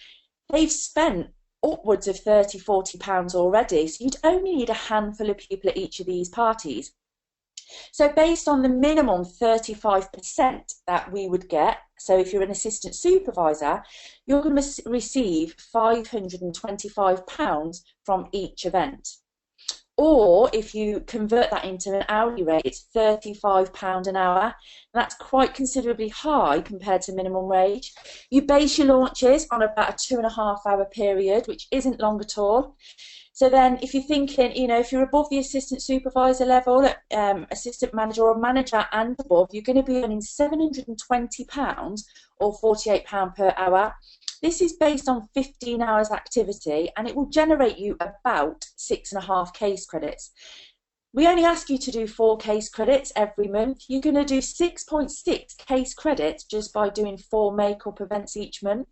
Speaker 7: they've spent upwards of £30, £40 already. So you'd only need a handful of people at each of these parties. So based on the minimum 35% that we would get, so if you're an assistant supervisor, you're going to receive £525 from each event. Or if you convert that into an hourly rate, it's £35 an hour. That's quite considerably high compared to minimum wage. You base your launches on about a 2.5-hour period, which isn't long at all. So then if you're thinking, you know, if you're above the assistant supervisor level, assistant manager or manager and above, you're going to be earning £720 or £48 per hour. This is based on 15 hours activity, and it will generate you about 6.5 case credits. We only ask you to do 4 case credits every month. You're going to do 6.6 case credits just by doing 4 makeup events each month.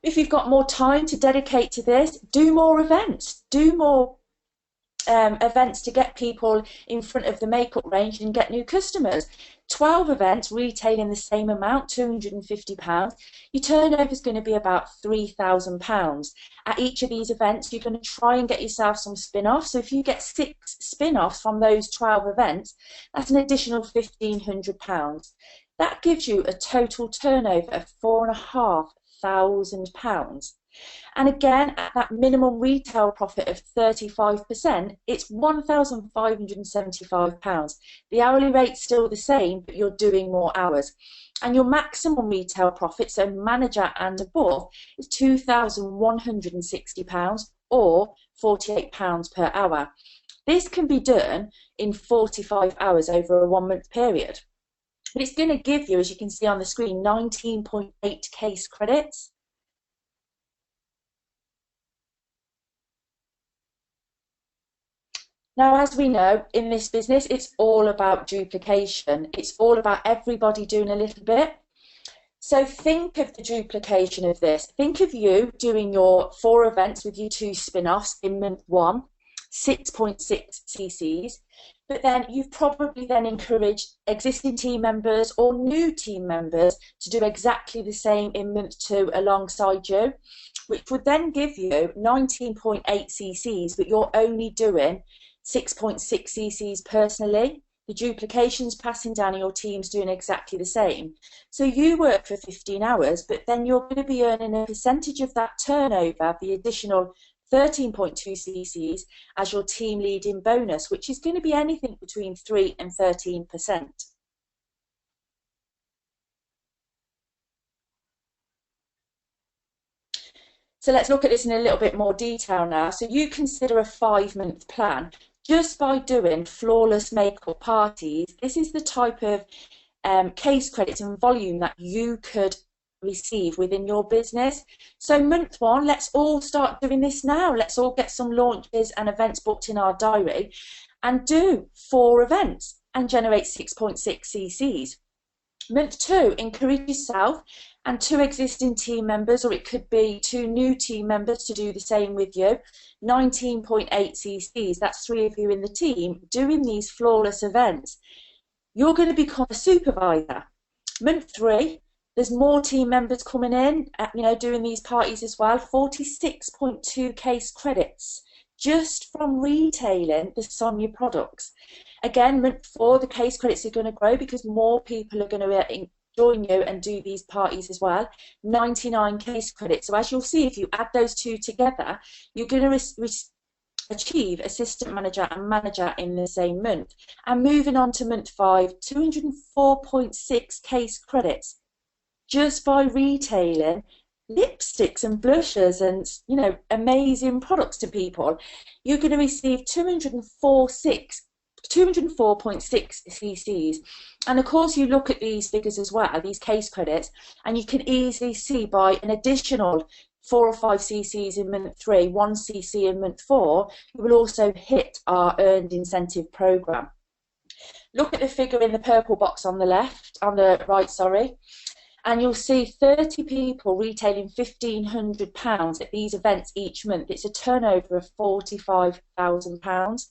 Speaker 7: If you've got more time to dedicate to this, do more events, do more events to get people in front of the makeup range and get new customers. 12 events retailing the same amount, £250. Your turnover is going to be about £3,000. At each of these events, you're going to try and get yourself some spin-offs. So if you get 6 spin-offs from those 12 events, that's an additional £1,500. That gives you a total turnover of £4,500. And again, at that minimum retail profit of 35%, it's £1,575. The hourly rate's still the same, but you're doing more hours. And your maximum retail profit, so manager and above, is £2,160 or £48 per hour. This can be done in 45 hours over a 1 month period. But it's going to give you, as you can see on the screen, 19.8 case credits. Now, as we know, in this business, it's all about duplication. It's all about everybody doing a little bit. So think of the duplication of this. Think of you doing your 4 events with your 2 spin-offs in month 1, 6.6 cc's. But then you've probably then encouraged existing team members or new team members to do exactly the same in month 2 alongside you, which would then give you 19.8 cc's, but you're only doing 6.6 cc's personally. The duplication's passing down and your team's doing exactly the same. So you work for 15 hours, but then you're going to be earning a percentage of that turnover, the additional 13.2 cc's, as your team leading bonus, which is going to be anything between 3 and 13%. So let's look at this in a little bit more detail now. So you consider a 5-month plan. Just by doing flawless makeup parties, this is the type of case credits and volume that you could receive within your business. So month 1, let's all start doing this now. Let's all get some launches and events booked in our diary and do 4 events and generate 6.6 cc's. Month 2, encourage yourself and 2 existing team members, or it could be 2 new team members, to do the same with you. 19.8 cc's, that's 3 of you in the team doing these flawless events. You're going to become a supervisor. Month 3, there's more team members coming in, doing these parties as well. 46.2 case credits just from retailing the Sonia products. Again, month 4, the case credits are going to grow because more people are going to join you and do these parties as well. 99 case credits. So as you'll see, if you add those 2 together, you're going to achieve assistant manager and manager in the same month. And moving on to month 5, 204.6 case credits just by retailing lipsticks and blushes and amazing products to people. You're going to receive 204.6 cc's. And of course, you look at these figures as well, these case credits, and you can easily see by an additional 4 or 5 cc's in month 3, 1 cc in month 4, you will also hit our earned incentive program. Look at the figure in the purple box on the right, and you'll see 30 people retailing £1,500 at these events each month. It's a turnover of £45,000.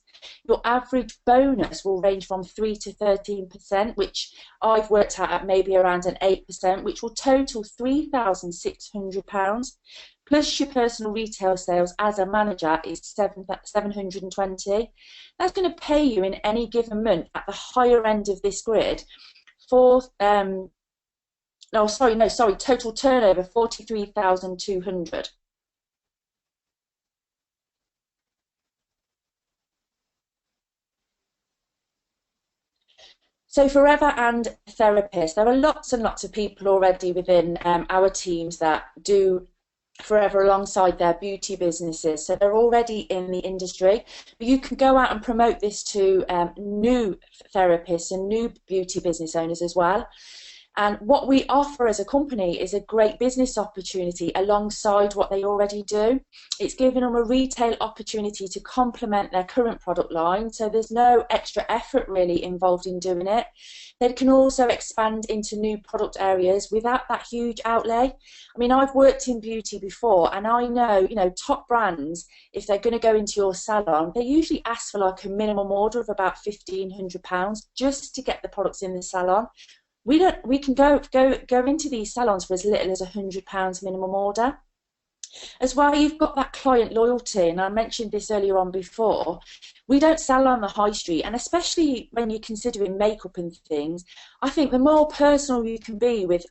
Speaker 7: Your average bonus will range from 3 to 13%, which I've worked out at maybe around an 8%, which will total £3,600. Plus your personal retail sales as a manager is £720. That's going to pay you in any given month at the higher end of this grid for total turnover 43,200. So Forever and Therapist, there are lots and lots of people already within our teams that do Forever alongside their beauty businesses, so they're already in the industry. But you can go out and promote this to new therapists and new beauty business owners as well. And what we offer as a company is a great business opportunity alongside what they already do. It's giving them a retail opportunity to complement their current product line, so there's no extra effort really involved in doing it. They can also expand into new product areas without that huge outlay. I mean, I've worked in beauty before, and I know, top brands, if they're going to go into your salon, they usually ask for like a minimum order of about £1,500 just to get the products in the salon. We can go into these salons for as little as £100 minimum order. As well, you've got that client loyalty, and I mentioned this earlier on before. We don't sell on the high street, and especially when you're considering makeup and things, I think the more personal you can be with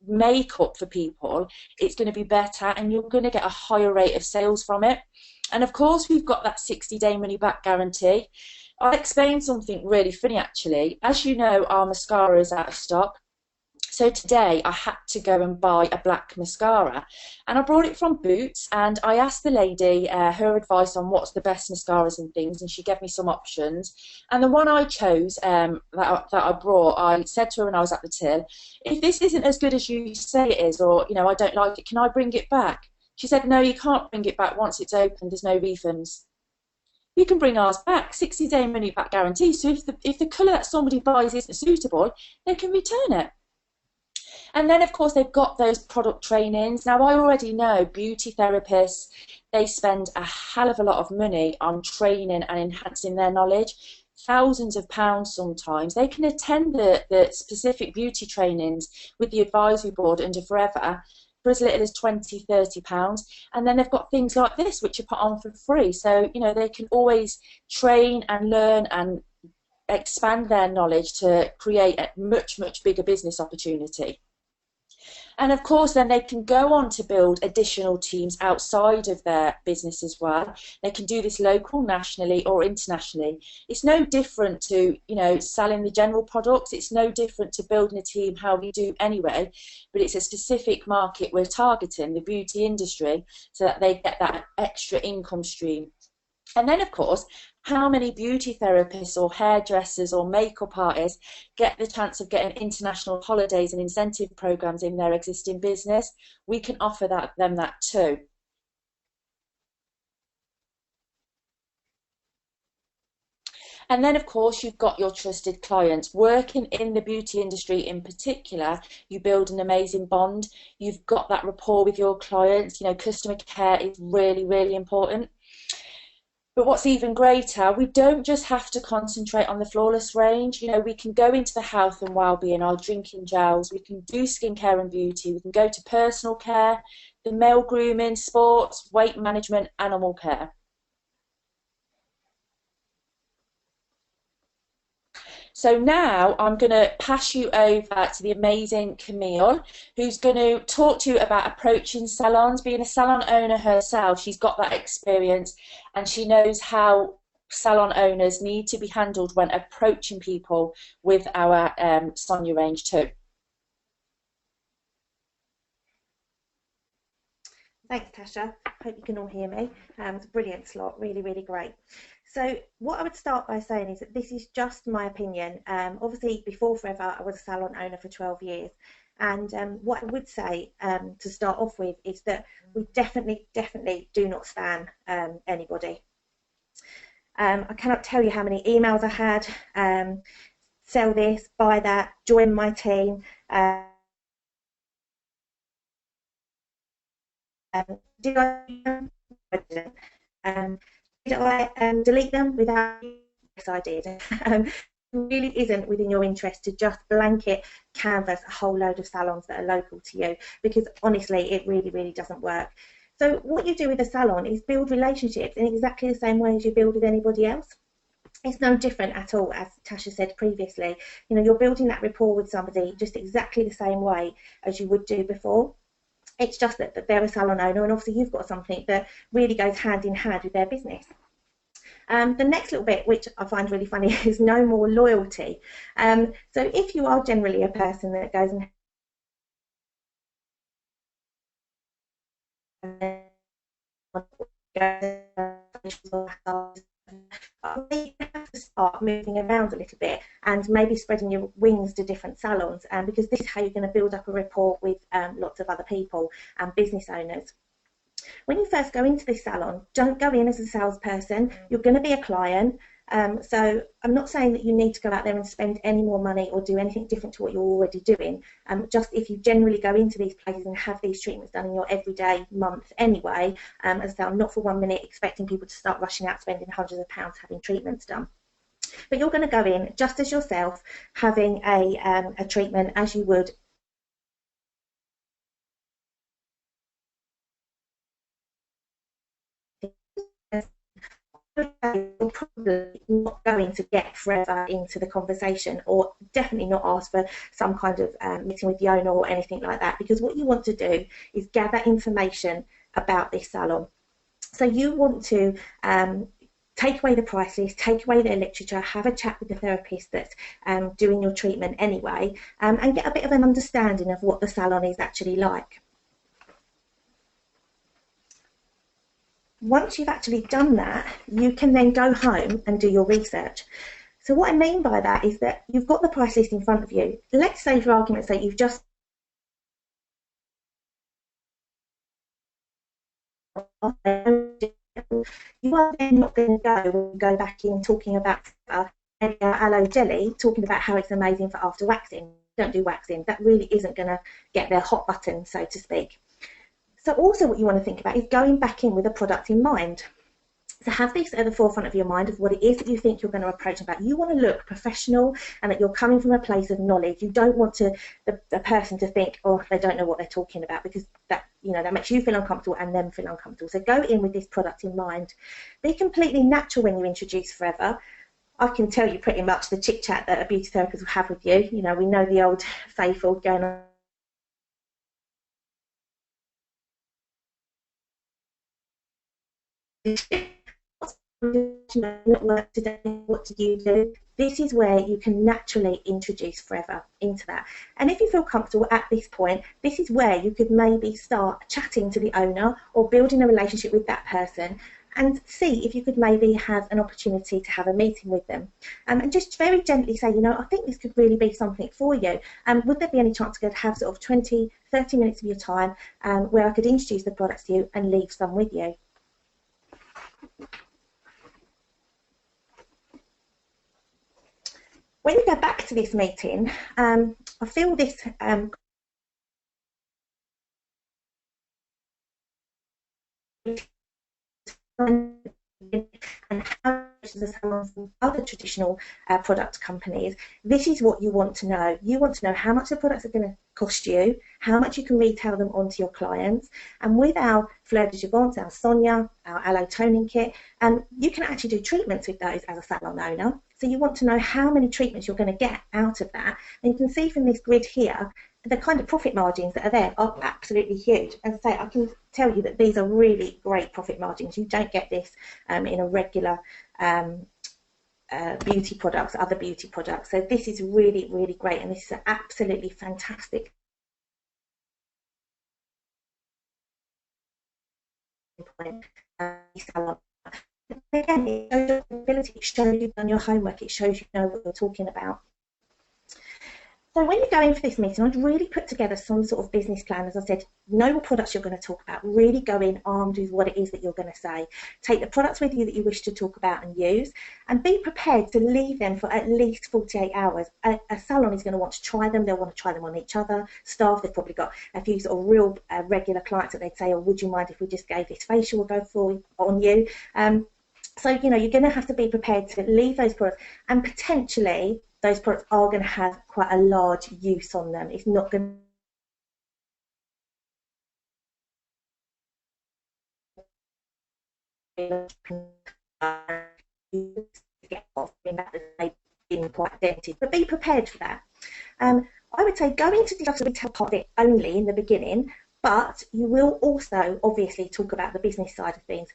Speaker 7: makeup for people, it's going to be better and you're going to get a higher rate of sales from it. And of course, we've got that 60-day money-back guarantee. I'll explain something really funny, actually. As you know, our mascara is out of stock. So today I had to go and buy a black mascara, and I brought it from Boots, and I asked the lady her advice on what's the best mascaras and things, and she gave me some options. And the one I chose that I brought, I said to her when I was at the till, if this isn't as good as you say it is, or I don't like it, can I bring it back? She said, no, you can't bring it back. Once it's open, there's no refunds. You can bring ours back, 60-day money back guarantee. So if the colour that somebody buys isn't suitable, they can return it. And then, of course, they've got those product trainings. Now, I already know beauty therapists, they spend a hell of a lot of money on training and enhancing their knowledge, thousands of pounds sometimes. They can attend the specific beauty trainings with the advisory board under Forever for as little as £20, £30. And then they've got things like this, which are put on for free. So, they can always train and learn and expand their knowledge to create a much, much bigger business opportunity. And of course, then they can go on to build additional teams outside of their business as well. They can do this local, nationally, or internationally. It's no different to, selling the general products. It's no different to building a team how we do anyway, but it's a specific market we're targeting, the beauty industry, so that they get that extra income stream. And then, of course, how many beauty therapists or hairdressers or makeup artists get the chance of getting international holidays and incentive programs in their existing business? We can offer them that too. And then, of course, you've got your trusted clients. Working in the beauty industry in particular, you build an amazing bond. You've got that rapport with your clients. Customer care is really, really important. But what's even greater, we don't just have to concentrate on the Flawless range. We can go into the health and well-being, our drinking gels, we can do skincare and beauty, we can go to personal care, the male grooming, sports, weight management, animal care. So now I'm going to pass you over to the amazing Camille, who's going to talk to you about approaching salons. Being a salon owner herself, she's got that experience and she knows how salon owners need to be handled when approaching people with our Sonia range too.
Speaker 8: Thanks, Tasha. Hope you can all hear me. It's a brilliant slot, really, really great. So what I would start by saying is that this is just my opinion. Obviously, before Forever, I was a salon owner for 12 years. And what I would say to start off with is that we definitely do not stan anybody. I cannot tell you how many emails I had, sell this, buy that, join my team. Did I delete them without? Yes, I did. It really isn't within your interest to just blanket canvas a whole load of salons that are local to you, because honestly, it really doesn't work. So what you do with a salon is build relationships in exactly the same way as you build with anybody else. It's no different at all, as Tasha said previously. You're building that rapport with somebody just exactly the same way as you would do before. It's just that they're a salon owner, and obviously you've got something that really goes hand in hand with their business. The next little bit, which I find really funny, is no more loyalty. So if you are generally a person that goes and you have to start moving around a little bit and maybe spreading your wings to different salons, because this is how you're going to build up a rapport with lots of other people and business owners. When you first go into this salon, don't go in as a salesperson. You're going to be a client. So I'm not saying that you need to go out there and spend any more money or do anything different to what you're already doing. Just if you generally go into these places and have these treatments done in your everyday month anyway, as I say, I'm not for 1 minute expecting people to start rushing out spending hundreds of pounds having treatments done. But you're going to go in just as yourself, having a treatment as you would you're probably not going to get forever into the conversation, or definitely not ask for some kind of meeting with the owner or anything like that, because what you want to do is gather information about this salon. So you want to take away the price list, take away their literature, have a chat with the therapist that's doing your treatment anyway, and get a bit of an understanding of what the salon is actually like. Once you've actually done that, you can then go home and do your research. So what I mean by that is that you've got the price list in front of you. Let's say, for argument's sake, you've just you are then not going to go back in talking about aloe jelly, talking about how it's amazing for after waxing. Don't do waxing. That really isn't going to get their hot button, so to speak. So also what you want to think about is going back in with a product in mind. So have this at the forefront of your mind of what it is that you think you're going to approach about. You want to look professional and that you're coming from a place of knowledge. You don't want the person to think, oh, they don't know what they're talking about, because that, you know, that makes you feel uncomfortable and them feel uncomfortable. So go in with this product in mind. Be completely natural when you introduce Forever. I can tell you pretty much the chit chat that a beauty therapist will have with you. You know, we know the old faithful going on. Work today, what do you do? This is where you can naturally introduce Forever into that. And if you feel comfortable at this point, this is where you could maybe start chatting to the owner or building a relationship with that person and see if you could maybe have an opportunity to have a meeting with them. And just very gently say, you know, I think this could really be something for you. Would there be any chance to have sort of 20, 30 minutes of your time where I could introduce the products to you and leave some with you? When you go back to this meeting, I feel this and how from other traditional product companies, this is what you want to know. You want to know how much the products are going to cost you, how much you can retail them onto your clients, and with our Fleur de Jouvence, our Sonia, our Aloe Toning Kit, you can actually do treatments with those as a salon owner. So you want to know how many treatments you're going to get out of that. And you can see from this grid here, the kind of profit margins that are there are absolutely huge. As I say, I can tell you that these are really great profit margins. You don't get this in a regular beauty products, other beauty products. So this is really, really great, and this is an absolutely fantastic point. Again, it shows your ability, it shows you've done your homework, it shows you know what you're talking about. So when you go in for this meeting, I'd really put together some sort of business plan. As I said, know what products you're going to talk about. Really go in armed with what it is that you're going to say. Take the products with you that you wish to talk about and use, and be prepared to leave them for at least 48 hours. A salon is going to want to try them. They'll want to try them on each other. Staff, they've probably got a few sort of real regular clients that they'd say, oh, would you mind if we just gave this facial or go for on you? So, you know, you're going to have to be prepared to leave those products, and potentially those products are going to have quite a large use on them. It's not going to get off in that they've been quite dented, but be prepared for that. I would say go into the retail part of it only in the beginning, but you will also obviously talk about the business side of things.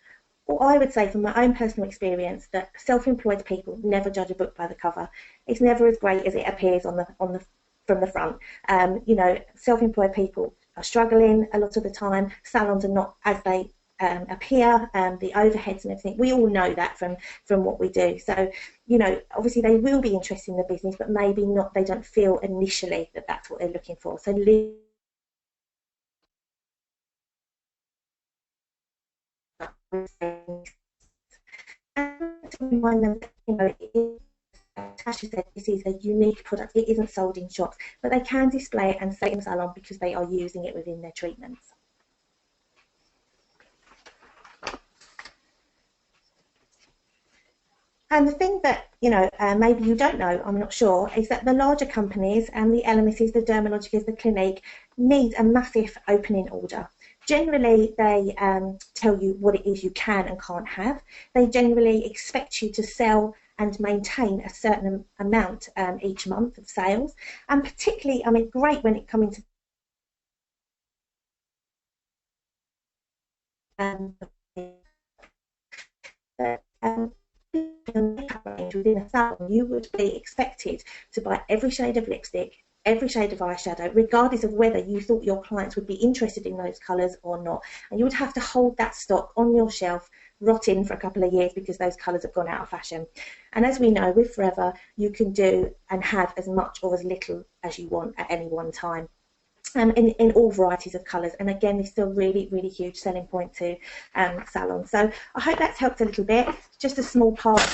Speaker 8: Or I would say from my own personal experience that self-employed people never judge a book by the cover. It's never as great as it appears from the front. You know, self-employed people are struggling a lot of the time. Salons are not as they appear. The overheads and everything. We all know that from what we do. So, you know, obviously they will be interested in the business, but maybe not. They don't feel initially that that's what they're looking for. So and to remind them that, you know, Tasha said this is a unique product. It isn't sold in shops, but they can display it and say it in the salon because they are using it within their treatments. And the thing that, you know, maybe you don't know, I'm not sure, is that the larger companies and the LMSs, the Dermalogicas, the Clinique, need a massive opening order. Generally, they tell you what it is you can and can't have. They generally expect you to sell and maintain a certain amount each month of sales, and particularly, I mean, great when it comes to makeup range within a salon, you would be expected to buy every shade of lipstick, every shade of eyeshadow, regardless of whether you thought your clients would be interested in those colours or not. And you would have to hold that stock on your shelf, rotting for a couple of years because those colours have gone out of fashion. And as we know, with Forever, you can do and have as much or as little as you want at any one time. In all varieties of colours, and again, this is a really, really huge selling point to salons. So I hope that's helped a little bit. Just a small part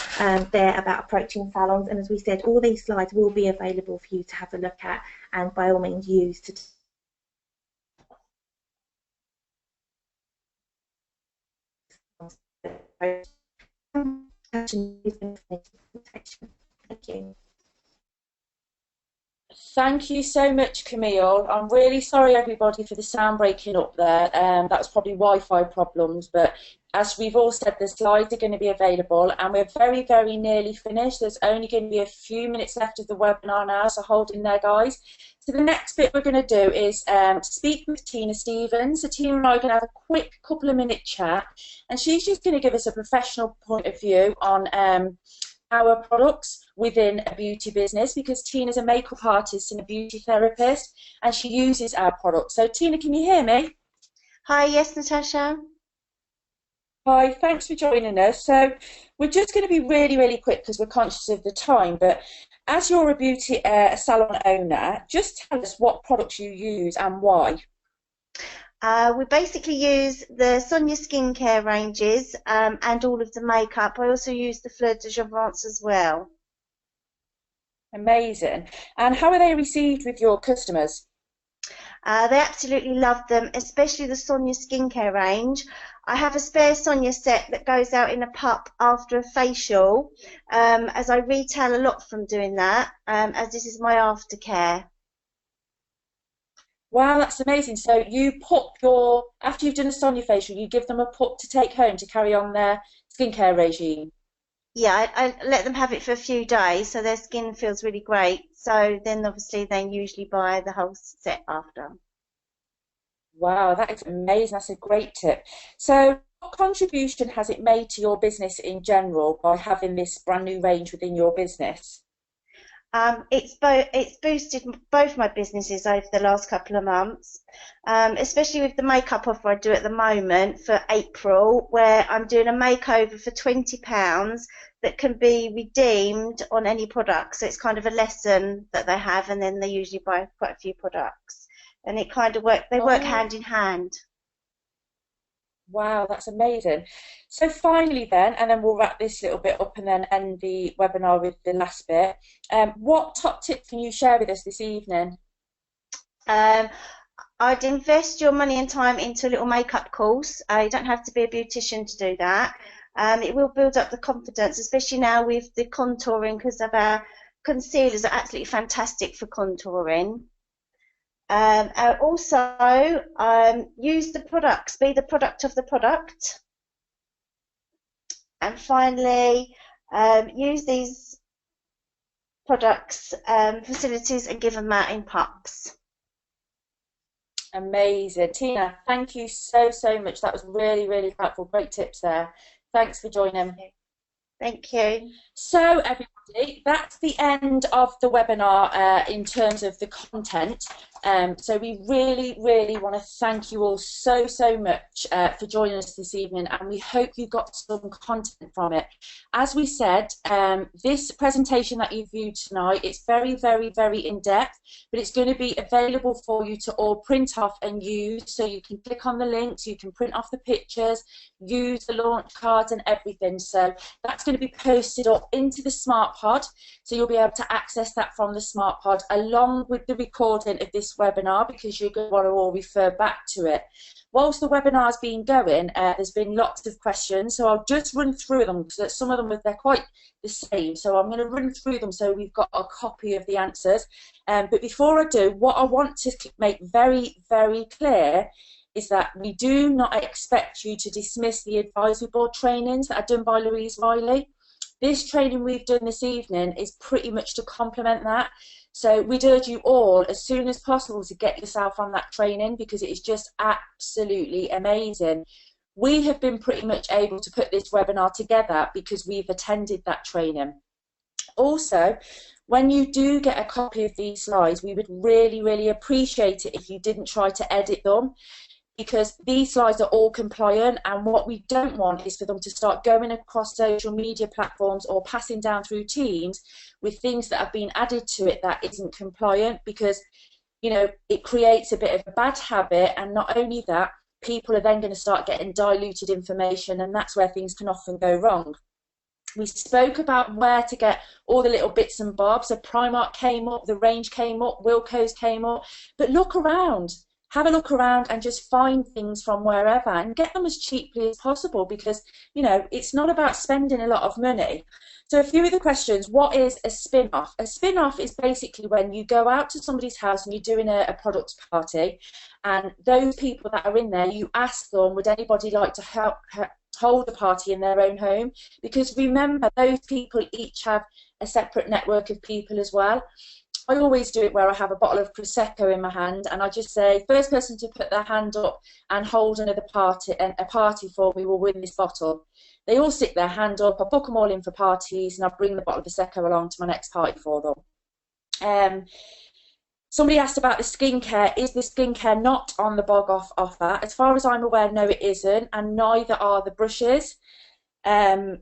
Speaker 8: there about approaching salons, and as we said, all these slides will be available for you to have a look at, and by all means use to Thank you.
Speaker 7: Thank you so much, Camille. I'm really sorry, everybody, for the sound breaking up there. That was probably Wi-Fi problems, but as we've all said, the slides are going to be available, and we're very, very nearly finished. There's only going to be a few minutes left of the webinar now, so hold in there, guys. So the next bit we're going to do is to speak with Tina Stevens. So Tina and I are going to have a quick couple of minute chat, and she's just going to give us a professional point of view on our products within a beauty business, because Tina's a makeup artist and a beauty therapist, and she uses our products. So Tina, can you hear me?
Speaker 9: Hi, yes, Natasha.
Speaker 7: Hi, thanks for joining us. So we're just going to be really, really quick because we're conscious of the time, but as you're a beauty salon owner, just tell us what products you use and why.
Speaker 9: We basically use the Sonia skincare ranges and all of the makeup. I also use the Fleur de Jouvence as well.
Speaker 7: Amazing. And how are they received with your customers?
Speaker 9: They absolutely love them, especially the Sonia skincare range. I have a spare Sonia set that goes out in a pup after a facial, as I retail a lot from doing that, as this is my aftercare.
Speaker 7: Wow, that's amazing. So you pop your, after you've done a Sonia facial, you give them a pup to take home to carry on their skincare regime?
Speaker 9: Yeah, I let them have it for a few days so their skin feels really great. So then obviously they usually buy the whole set after.
Speaker 7: Wow, that is amazing. That's a great tip. So what contribution has it made to your business in general by having this brand new range within your business?
Speaker 9: It's boosted both my businesses over the last couple of months, especially with the makeup offer I do at the moment for April, where I'm doing a makeover for £20 that can be redeemed on any product. So it's kind of a lesson that they have, and then they usually buy quite a few products, and it kind of they work hand in hand.
Speaker 7: Wow, that's amazing. So finally then, and then we'll wrap this little bit up and then end the webinar with the last bit. What top tip can you share with us this evening?
Speaker 9: I'd invest your money and time into a little makeup course. You don't have to be a beautician to do that. It will build up the confidence, especially now with the contouring, because of our concealers are absolutely fantastic for contouring. Also, use the products, be the product of the product. And finally, use these products, facilities, and give them out in pups.
Speaker 7: Amazing. Tina, thank you so, so much. That was really, really helpful. Great tips there. Thanks for joining.
Speaker 9: Thank you.
Speaker 7: So everybody, that's the end of the webinar in terms of the content. So we really, really want to thank you all so, so much for joining us this evening, and we hope you got some content from it. As we said, this presentation that you've viewed tonight, it's very, very, very in-depth, but it's going to be available for you to all print off and use, so you can click on the links, you can print off the pictures, use the launch cards and everything. So that's going to be posted up into the SmartPod, so you'll be able to access that from the SmartPod along with the recording of this webinar, because you're going to want to all refer back to it. Whilst the webinar's been going, there's been lots of questions, so I'll just run through them because some of them they're quite the same. So I'm going to run through them so we've got a copy of the answers. But before I do, what I want to make very, very clear is that we do not expect you to dismiss the advisory board trainings that are done by Louise Riley. This training we've done this evening is pretty much to complement that. So we'd urge you all, as soon as possible, to get yourself on that training, because it is just absolutely amazing. We have been pretty much able to put this webinar together because we've attended that training. Also, when you do get a copy of these slides, we would really, really appreciate it if you didn't try to edit them, because these slides are all compliant, and what we don't want is for them to start going across social media platforms or passing down through Teams with things that have been added to it that isn't compliant, because, you know, it creates a bit of a bad habit, and not only that, people are then going to start getting diluted information, and that's where things can often go wrong. We spoke about where to get all the little bits and bobs. So Primark came up, the range came up, Wilko's came up, but look around. Have a look around and just find things from wherever and get them as cheaply as possible, because, you know, it's not about spending a lot of money. So a few of the questions: what is a spin-off? A spin-off is basically when you go out to somebody's house and you're doing a product party, and those people that are in there, you ask them, would anybody like to help hold a party in their own home? Because remember, those people each have a separate network of people as well. I always do it where I have a bottle of Prosecco in my hand, and I just say, first person to put their hand up and hold another party, a party for me, will win this bottle. They all stick their hand up, I book them all in for parties, and I bring the bottle of Prosecco along to my next party for them. Somebody asked about the skincare. Is the skincare not on the Bog Off offer? As far as I'm aware, no, it isn't, and neither are the brushes.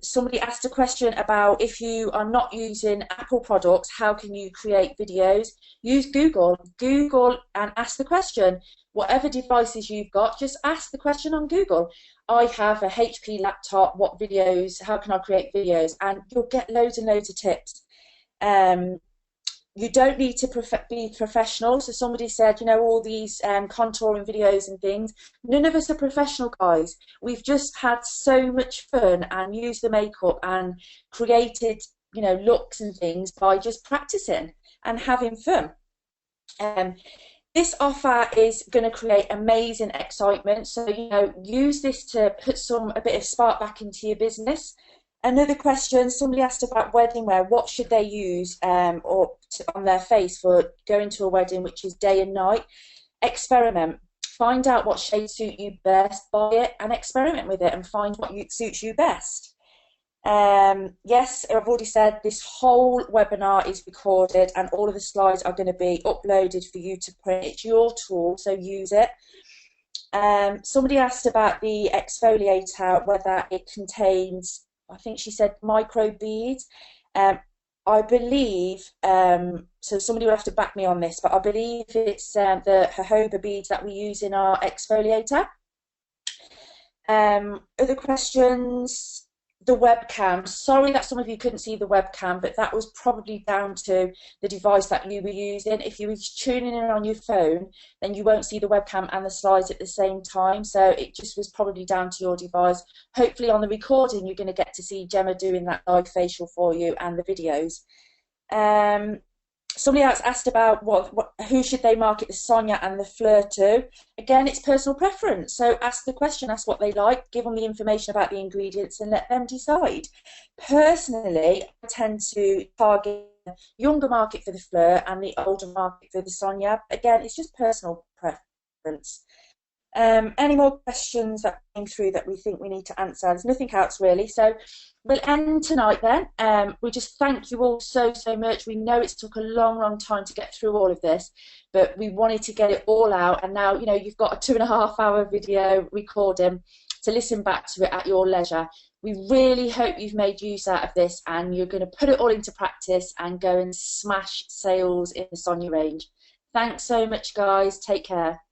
Speaker 7: Somebody asked a question about, if you are not using Apple products, how can you create videos? Use Google. Google and ask the question. Whatever devices you've got, just ask the question on Google. I have a HP laptop, what videos, how can I create videos? And you'll get loads and loads of tips. You don't need to be professional. So somebody said, you know, all these contouring videos and things. None of us are professional, guys. We've just had so much fun and used the makeup and created, you know, looks and things by just practicing and having fun. This offer is going to create amazing excitement. So, you know, use this to put a bit of spark back into your business. Another question, somebody asked about wedding wear. What should they use on their face for going to a wedding, which is day and night? Experiment. Find out what shade suit you best, buy it and experiment with it and find what suits you best. Yes, I've already said this whole webinar is recorded and all of the slides are going to be uploaded for you to print. It's your tool, so use it. Somebody asked about the exfoliator, whether it contains, I think she said, micro beads. I believe, so somebody will have to back me on this, but I believe it's the jojoba beads that we use in our exfoliator. Other questions? The webcam. Sorry that some of you couldn't see the webcam, but that was probably down to the device that you were using. If you were tuning in on your phone, then you won't see the webcam and the slides at the same time. So it just was probably down to your device. Hopefully on the recording, you're going to get to see Gemma doing that live facial for you and the videos. Somebody else asked about who should they market the Sonia and the Fleur to. Again, it's personal preference. So ask the question, ask what they like, give them the information about the ingredients and let them decide. Personally, I tend to target the younger market for the Fleur and the older market for the Sonia. Again, it's just personal preference. Any more questions that came through that we think we need to answer? There's nothing else really. So we'll end tonight then. We just thank you all so much. We know it's took a long time to get through all of this, but we wanted to get it all out, and now, you know, you've got a 2.5 hour video recording to listen back to it at your leisure. We really hope you've made use out of this and you're going to put it all into practice and go and smash sales in the Sonia range. Thanks so much, guys. Take care.